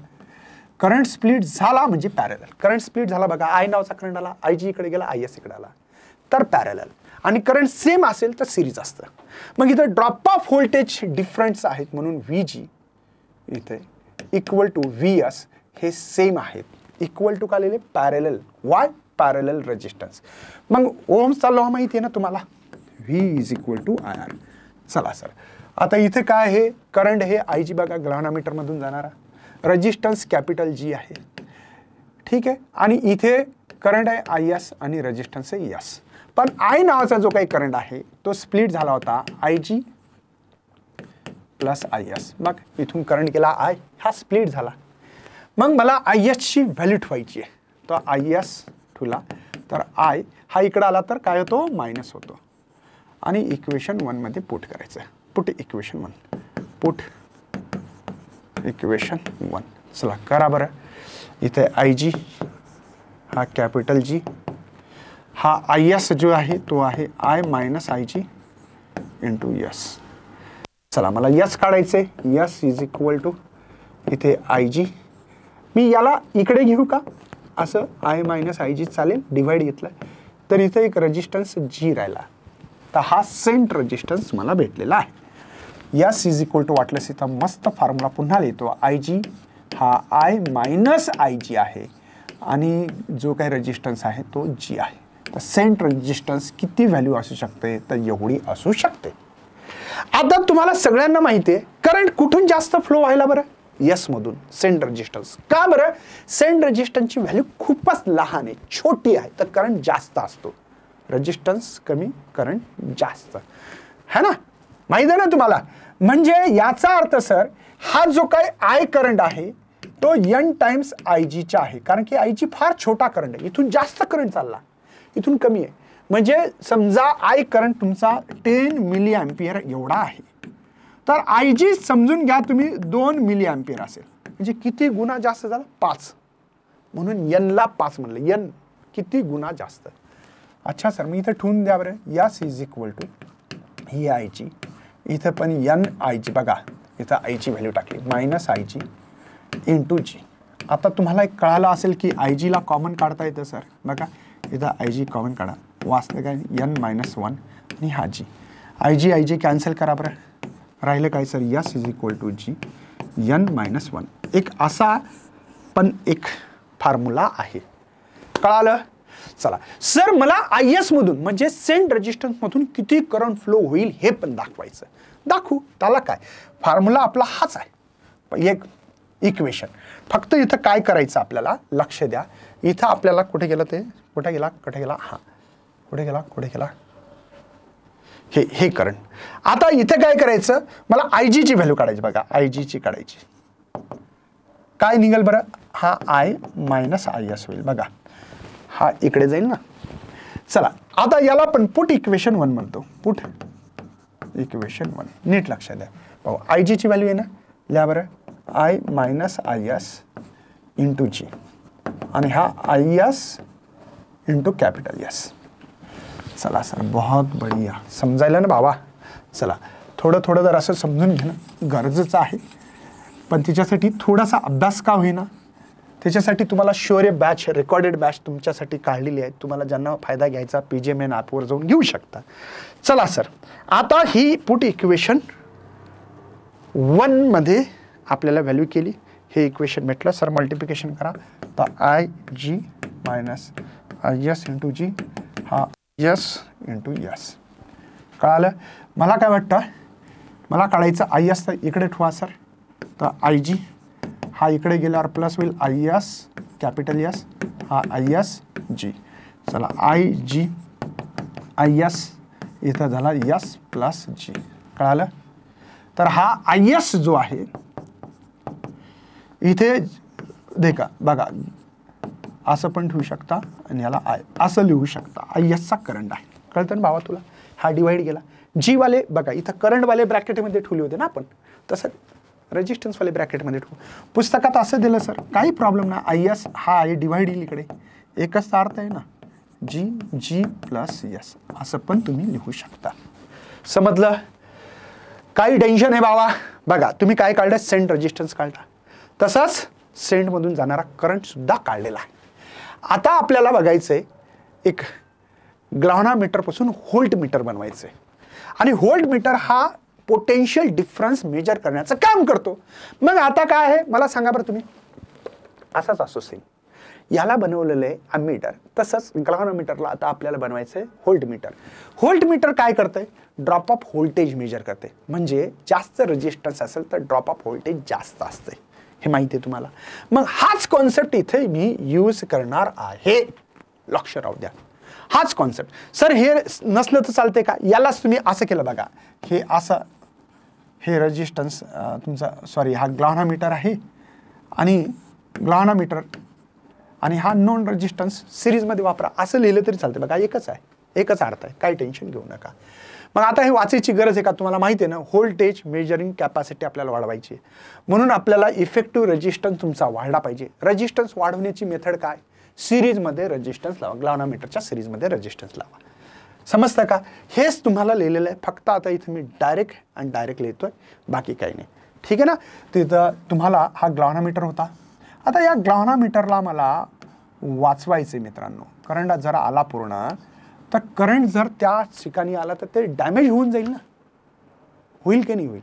[SPEAKER 1] करंट स्प्लिट झाला म्हणजे पॅरेलल. करंट स्प्लिट झाला बघा, आय नावाचा करंट आला, आय जी इकडे गेला, आय एस इकडे आला, तर पॅरेलल. आणि करंट सेम असेल तर सिरीज असतं. मग इथं ड्रॉप ऑफ व्होल्टेज डिफरन्स आहेत म्हणून व्ही जी इथे इक्वल टू व्ही एस हे सेम आहेत. इक्वल टू का लिहिले? पॅरेलल. वाय? Parallel resistance. मग ओहम्सचा लॉ माहिती आहे ना तुम्हाला, V is equal to I R. चला सर, आता इथे काय आहे, करंट हे आय जी बघा गॅल्व्हनोमीटरमधून जाणारा, रेजिस्टन्स कॅपिटल जी आहे. ठीक आहे. आणि इथे करंट आहे आय एस आणि रेजिस्टन्स आहे एस. पण आय नावाचा जो काही करंट आहे तो स्प्लिट झाला होता I G plus I S. मग इथून करंट गेला आय, हा स्प्लिट झाला. मग मला आय एसची व्हॅल्यू ठेवायची आहे. तर आय एस ठेवला तर आय हा इकडं आला तर काय होतो? मायनस होतो. आणि इक्वेशन 1 मध्ये पुट करायचं. Put equation 1, put equation 1. चला करा बरं. इथे आय जी हा कॅपिटल जी, हा आय एस जो आहे तो आहे I minus I G into S. चला मला यस काढायचे. यस इज इक्वल टू इथे आय जी. मी याला इकडे घेऊ का असं? आय मायनस आय जी चालेल, डिवाइड घेतलं तर इथे एक रेजिस्टन्स जी राहिला. तर हा सेंट रेजिस्टन्स मला भेटलेला आहे. यस इज इक्वल टू वाटल्यास इथं मस्त फॉर्म्युला पुन्हा लिहितो. आय जी हा आय मायनस आय जी आहे आणि जो काही रेजिस्टन्स आहे तो जी आहे. तर सेंट रेजिस्टन्स किती व्हॅल्यू असू शकते? तर एवढी असू शकते. आता तुम्हाला सगळ्यांना माहिती आहे करंट कुठून जास्त फ्लो व्हायला बरं? यस मधून, सेंट रेजिस्टन्स. का बरं? सेंट रेजिस्टन्सची व्हॅल्यू खूपच लहान आहे, छोटी आहे, तर करंट जास्त असतो. रेजिस्टन्स कमी, करंट जास्त, है ना? माहिती आहे ना तुम्हाला? म्हणजे याचा अर्थ सर हा जो काही आय करंट आहे तो n टाइम्स आय जीचा आहे. कारण की आय जी फार छोटा करंट आहे, इथून जास्त करंट चालला, इथून कमी आहे. म्हणजे समजा आय करंट तुमचा 10 मिली अँपियर एवढा आहे, तर आय जी समजून घ्या तुम्ही 2 मिली अँपियर असेल. म्हणजे किती गुणा जास्त झाला? 5. म्हणून n ला 5 म्हणलं. n किती गुणा जास्त. अच्छा सर, मी इथं ठेवून द्या बरं. यस इज इक्वल टू ही आय जी, इथं पण n आय जी बघा, इथं आय ची व्हॅल्यू टाकली मायनस आय जी इंटू जी. आता तुम्हाला एक कळालं असेल की आय जीला कॉमन काढता येतं सर. बघा इथं आय जी कॉमन काढा, वाचलं काय? n मायनस 1 आणि हा जी. आय जी कॅन्सल करा बरं. राहिलं काय sir? S is equal to G n-1 एक असा पण एक फॉर्म्युला आहे. कळालं? चला सर मला IS मधून म्हणजे सेंट रेजिस्टन्स मधून किती करंट फ्लो होईल हे पण दाखवायचं. दाखवू, त्याला काय फॉर्म्युला आपला हाच आहे, एक इक्वेशन. फक्त इथं काय करायचं आपल्याला लक्ष द्या. इथं आपल्याला कुठे गेलं ते कुठे गेला हा कुठे गेला हे करंट. आता इथे काय करायचं मला IG ची व्हॅल्यू काढायची. बघा IG ची काढायची, काय निघेल बरं, हा I मायनस IS होईल. बघा हा इकडे जाईल ना. चला आता याला पण पुट इक्वेशन 1 म्हणतो. पुट इक्वेशन 1 नीट लक्षात द्या. पाहू IG ची व्हॅल्यू आहे ना, लिहा बरं I minus IS into G आणि हा IS इंटू कॅपिटल S. चला सर बहुत बढ़िया समजायला ना बाबा. चला थोडं जर असं समजून घेणं गरजेचं आहे, पण त्याच्यासाठी थोडासा अभ्यास का होईना त्याच्यासाठी तुम्हाला शौर्य बॅच रेकॉर्डेड बॅच तुमच्यासाठी काढलेली आहे. तुम्हाला ज्यांना फायदा घ्यायचा PGMN ॲपवर जाऊन घेऊ शकता. चला सर आता ही पुट इक्वेशन 1 मध्ये आपल्याला व्हॅल्यू केली. हे इक्वेशन भेटलं सर, मल्टिप्लिकेशन करा तर IG minus IS into G हा S इंटू S. कळालं? मला काय वाटतं, मला काढायचं IS तर इकडे ठेवा सर, तर IG हा इकडे गेल्यावर प्लस होईल IS कॅपिटल S हा IS G. चला IG IS इथं झाला S प्लस G. कळालं? तर हा IS जो आहे इथे देखा बघा असं पण ठेवू शकता आणि याला I असं लिहू शकता. IS चा करंट आहे. कळतं ना भावा तुला? हा डिवाइड गेला. G वाले बघा इथं करंट वाले ब्रॅकेटमध्ये ठेवले होते ना आपण, तसं रेजिस्टन्स वाले ब्रॅकेटमध्ये ठेवू. पुस्तकात असं दिलं सर, काही प्रॉब्लेम नाही. IS हा आहे डिवाइड येईल इकडे, एकच अर्थ आहे ना, G प्लस S असं पण तुम्ही लिहू शकता. समजलं? काही टेन्शन आहे बाबा. बघा तुम्ही काय काढलं, सेंट रेजिस्टन्स काढला, तसंच सेंट मधून जाणारा करंट सुद्धा काढलेला आहे. आता आपल्याला बघायचंय एक ग्लाव्हनोमीटर पासून व्होल्ट मीटर बनवायचंय आणि व्होल्ट मीटर हा पोटेन्शियल डिफरन्स मेजर करण्याचं काम करतो. मग आता काय आहे मला सांगा बरं तुम्ही. असाच असो सेम याला बनवलेलं आहे अमीटर, तसंच ग्लाव्हनोमीटरला आता आपल्याला बनवायचंय व्होल्ट मीटर. व्होल्ट मीटर काय करतंय, ड्रॉप ऑफ व्होल्टेज मेजर करते. म्हणजे जास्त रेजिस्टन्स असेल तर ड्रॉप ऑफ व्होल्टेज जास्त असते, हे माहिती आहे तुम्हाला. मग हाच कॉन्सेप्ट इथे मी यूज करणार आहे, लक्ष राहू द्या. हाच कॉन्सेप्ट सर, हे नसलं तर चालते का, यालाच तुम्ही असं केलं बघा, हे असं, हे रेजिस्टन्स तुमचा सॉरी हा ग्लाव्हनोमीटर आहे आणि ग्लाव्हनोमीटर आणि हा नॉन रेजिस्टन्स सिरीजमध्ये वापरा असं लिहिलं तरी चालते. बघा एकच आहे, एकच अर्थ आहे, काही टेन्शन घेऊ नका. मग आता हे वाचायची गरज आहे का, तुम्हाला माहिती आहे ना व्होल्टेज मेजरिंग कॅपॅसिटी आपल्याला वाढवायची, म्हणून आपल्याला इफेक्टिव्ह रेजिस्टन्स तुमचा वाढला पाहिजे. रेजिस्टन्स वाढवण्याची मेथड काय, सिरीजमध्ये रेजिस्टन्स लावा, ग्लाव्हनोमीटरच्या सिरीजमध्ये रेजिस्टन्स लावा. समजतं का? हेच तुम्हाला लिहिलेलं आहे, फक्त आता इथे मी डायरेक्ट लिहितोय, बाकी काही नाही. ठीक आहे ना. तिथं तुम्हाला हा ग्लाव्हनोमीटर होता. आता या ग्लाव्हनोमीटरला मला वाचवायचे मित्रांनो, करंट जरा आला पूर्ण तर करंट जर त्या ठिकाणी आला तर ते डॅमेज होऊन जाईल ना, होईल की नाही होईल.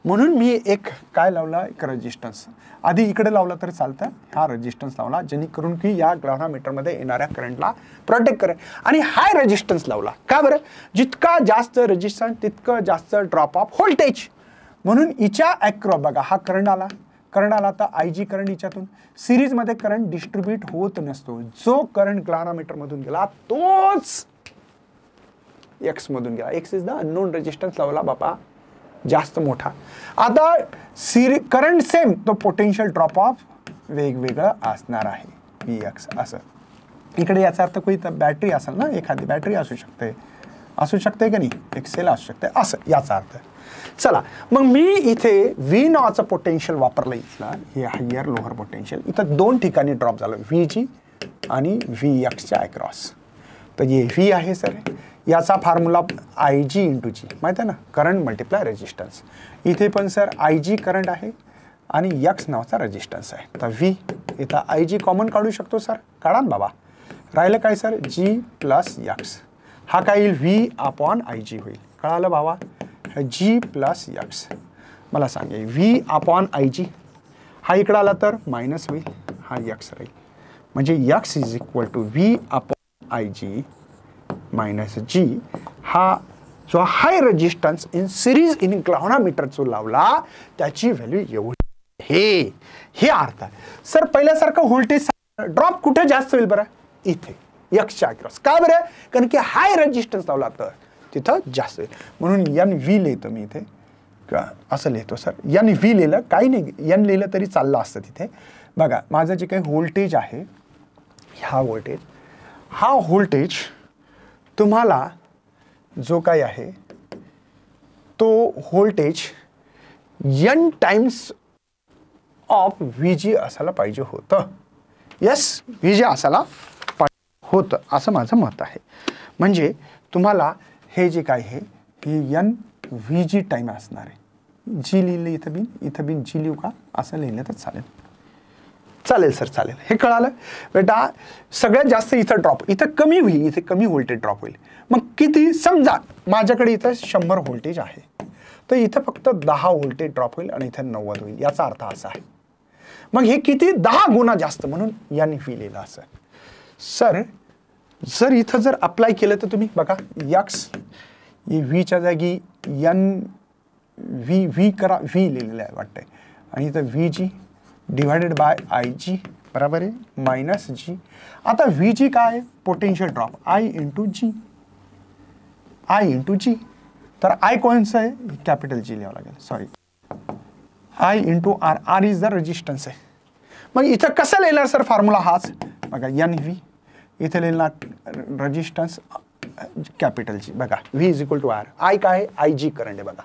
[SPEAKER 1] म्हणून मी एक काय लावला, एक रेजिस्टन्स आधी इकडे लावला तरी चालतं, हा रेजिस्टन्स लावला जेणेकरून की या ग्लाव्हनोमीटरमध्ये येणाऱ्या करंटला प्रोटेक्ट करेल. आणि हाय रेजिस्टन्स लावला का बरं, जितका जास्त रेजिस्टन्स तितकं जास्त ड्रॉप ऑफ व्होल्टेज. म्हणून हिच्या ॲक्रॉस बघा हा करंट आला तर IG करंट हिच्यातून सिरीजमध्ये करंट डिस्ट्रीब्यूट होत नसतो. जो करंट ग्लाव्हनोमीटरमधून गेला तोच X मधून गेला. X is the unknown resistance लावला बाबा जास्त मोठा. आता करंट सेम, तो पोटेन्शियल ड्रॉप ऑफ वेगवेगळं असणार आहे Vx असं. इकडे याचा अर्थ कोणी बॅटरी असेल ना, एखादी बॅटरी असू शकते का नाही, एक्सेल असू शकते असं याचा अर्थ. चला मग मी इथे V नावाचं पोटेन्शियल वापरलं इथला, हे हायर लोअर पोटेन्शियल. इथं दोन ठिकाणी ड्रॉप झालं, VG आणि Vxच्या अक्रॉस. तर हे V आहे सर, याचा फॉर्म्युला IG इंटू G माहिती आहे ना, करंट मल्टिप्लाय रेजिस्टन्स. इथे पण सर IG करंट आहे आणि X नावाचा रेजिस्टन्स आहे. तर V इथं IG कॉमन काढू शकतो सर, काढा ना बाबा. राहिलं काय सर, G प्लस X. हा काय येईल, V अपॉन IG होईल. कळालं बाबा, G प्लस X. मला सांगा व्ही अपॉन आय जी, हा इकडं आला तर मायनस होईल, हा यक्स राहील. म्हणजे X is equal to V upon I G minus G. हा जो high resistance in series in galvanometer जो लावला त्याची व्हॅल्यू एवढी हे अर्थ आहे. सर पहिल्यासारखं व्होल्टेज ड्रॉप कुठे जास्त होईल बरं? इथे यक्सच्या अक्रॉस. का बरं? कारण की हाय रेजिस्टन्स लावला तर तिथं जास्त होईल. म्हणून एन व्ही लिहितो मी इथे, असं लिहितो सर. एन व्ही लिहिलं काही नाही, एन लिहिलं तरी चाललं असतं तिथे. बघा माझं जे काही व्होल्टेज आहे, हा व्होल्टेज तुम्हाला जो काही आहे तो voltage N times of V G असायला पाहिजे होतं. यस, व्ही जी असायला पाहिजे होतं असं माझं मत आहे. म्हणजे तुम्हाला हे जे काय आहे हे एन व्ही जी टाईम असणार आहे. जी लिहिलं इथं बिन जी लिहू का? असं लिहिलं तर चालेल. चालेल सर, चालेल. हे कळालं बेटा. सगळ्यात जास्त इथं ड्रॉप, इथं कमी होईल, इथे कमी व्होल्टेज ड्रॉप होईल. मग किती? समजा माझ्याकडे इथं 100 व्होल्टेज आहे, तर इथं फक्त 10 व्होल्टेज ड्रॉप होईल आणि इथं 90 होईल. याचा अर्थ असा आहे. मग हे किती? 10 गुणा जास्त, म्हणून याने व्ही लिहिलं असं. सर जर इथं जर अप्लाय केलं तर तुम्ही बघा, यक्स व्हीच्या जागी एन व्ही करा, व्ही लिहिलेलं आहे वाटतंय, आणि इथं V G divided by I G बरोबर आहे मायनस जी. आता व्ही जी काय? Potential drop I into G, I into G. तर आय कोणचं आहे? कॅपिटल जी लिहावं लागेल, sorry, I into R. R is the resistance आहे. मग इथं कसं लिहिणार सर फॉर्म्युला? हाच बघा, एन व्ही इथे लिहिणार रेजिस्टन्स कॅपिटल जी. बघा V is equal to R. I काय आहे? आय जी करंट आहे बघा,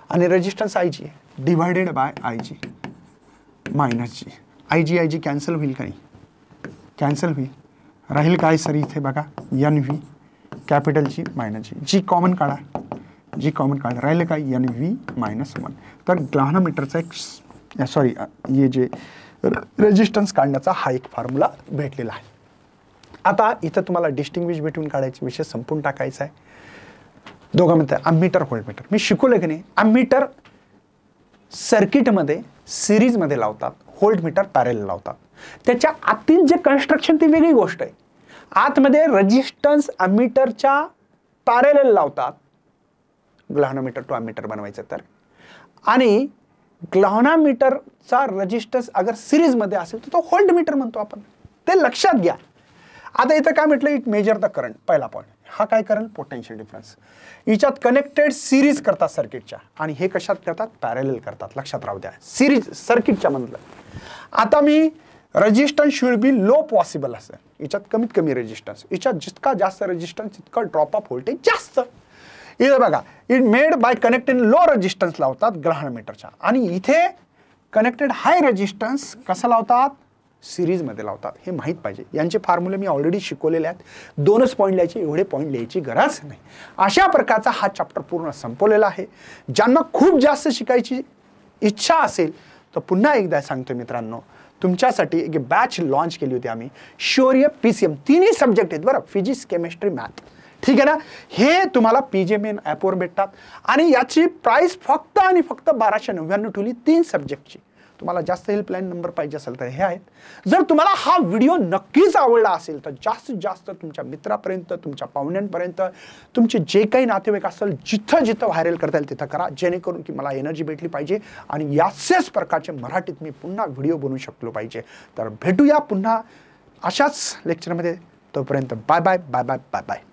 [SPEAKER 1] आणि रेजिस्टन्स आय जी आहे divided by I G minus G. I G cancel होईल का? नाही कॅन्सल होईल. राहील काय सर इथे बघा, N V capital G minus G. G common काढा, जी कॉमन काढा, राहिलं काय? N V minus 1. तर ग्लाव्हनोमीटरचा एक सॉरी हे जे रेजिस्टन्स काढण्याचा हा एक फॉर्म्युला भेटलेला आहे. आता इथं तुम्हाला डिस्टिंग्विश बिटवीन काढायचे विषय संपून टाकायचा आहे. दोघांमध्ये अम्मीटर व्होल्टमीटर मी शिकवलं की नाही. अम्मीटर सर्किटमध्ये सिरीजमध्ये लावतात, व्होल्टमीटर पॅरेलल लावतात. त्याच्या आतील जे कन्स्ट्रक्शन ती वेगळी गोष्ट आहे. आतमध्ये रेजिस्टन्स अम्मीटरच्या पॅरेलल लावतात, ग्लाव्हनोमीटर टू अम्मीटर बनवायचं तर, आणि ग्लाव्हनोमीटरचा रेजिस्टन्स अगर सिरीजमध्ये असेल तर तो व्होल्टमीटर म्हणतो आपण. ते लक्षात घ्या. आता इथं काय म्हटलं? It measure the current. पहिला पॉईंट हा काय करेल? Potential difference. याच्यात कनेक्टेड सिरीज करतात सर्किटच्या, आणि हे कशात करतात? पॅरेलल करतात. लक्षात राहू द्या, सिरीज सर्किटच्या मधलं. आता मी resistance should be low possible असेल. याच्यात कमीत कमी रेजिस्टन्स, याच्यात जितका जास्त रेजिस्टन्स तितका ड्रॉप ऑफ व्होल्टेज जास्त. इथे बघा, it made by connected low resistance लावतात ग्लाव्हनोमीटरच्या, आणि इथे कनेक्टेड हाय रेजिस्टन्स कसं लावतात? सिरीजमध्ये लावतात. हे माहीत पाहिजे. यांचे फॉर्म्युले मी ऑलरेडी शिकवलेले आहेत. 2च पॉईंट लिहायचे, एवढे पॉईंट लिहायची गरज नाही. अशा प्रकारचा हा चॅप्टर पूर्ण संपवलेला आहे. ज्यांना खूप जास्त शिकायची इच्छा असेल तर पुन्हा एकदा सांगतो मित्रांनो, तुमच्यासाठी एक बॅच लॉन्च केली होती आम्ही. शौर्य PCM 3ही सब्जेक्ट आहेत बरं, फिजिक्स केमिस्ट्री मॅथ. ठीक आहे ना. हे तुम्हाला PGMN ॲपवर भेटतात, आणि याची प्राइस फक्त आणि फक्त 1299 ठेवली 3 सब्जेक्टची. तुम्हाला जास्त हेल्पलाईन नंबर पाहिजे असेल तर हे आहेत. जर तुम्हाला हा व्हिडिओ नक्कीच आवडला असेल तर जास्तीत जास्त तुमच्या मित्रापर्यंत, तुमच्या पाहुण्यांपर्यंत, तुमचे जे काही नातेवाईक असेल जिथं जिथं व्हायरल करता येईल तिथं करा, जेणेकरून की मला एनर्जी भेटली पाहिजे आणि याचेच प्रकारचे मराठीत मी पुन्हा व्हिडिओ बनवू शकलो पाहिजे. तर भेटूया पुन्हा अशाच लेक्चरमध्ये. तोपर्यंत bye bye bye bye bye bye.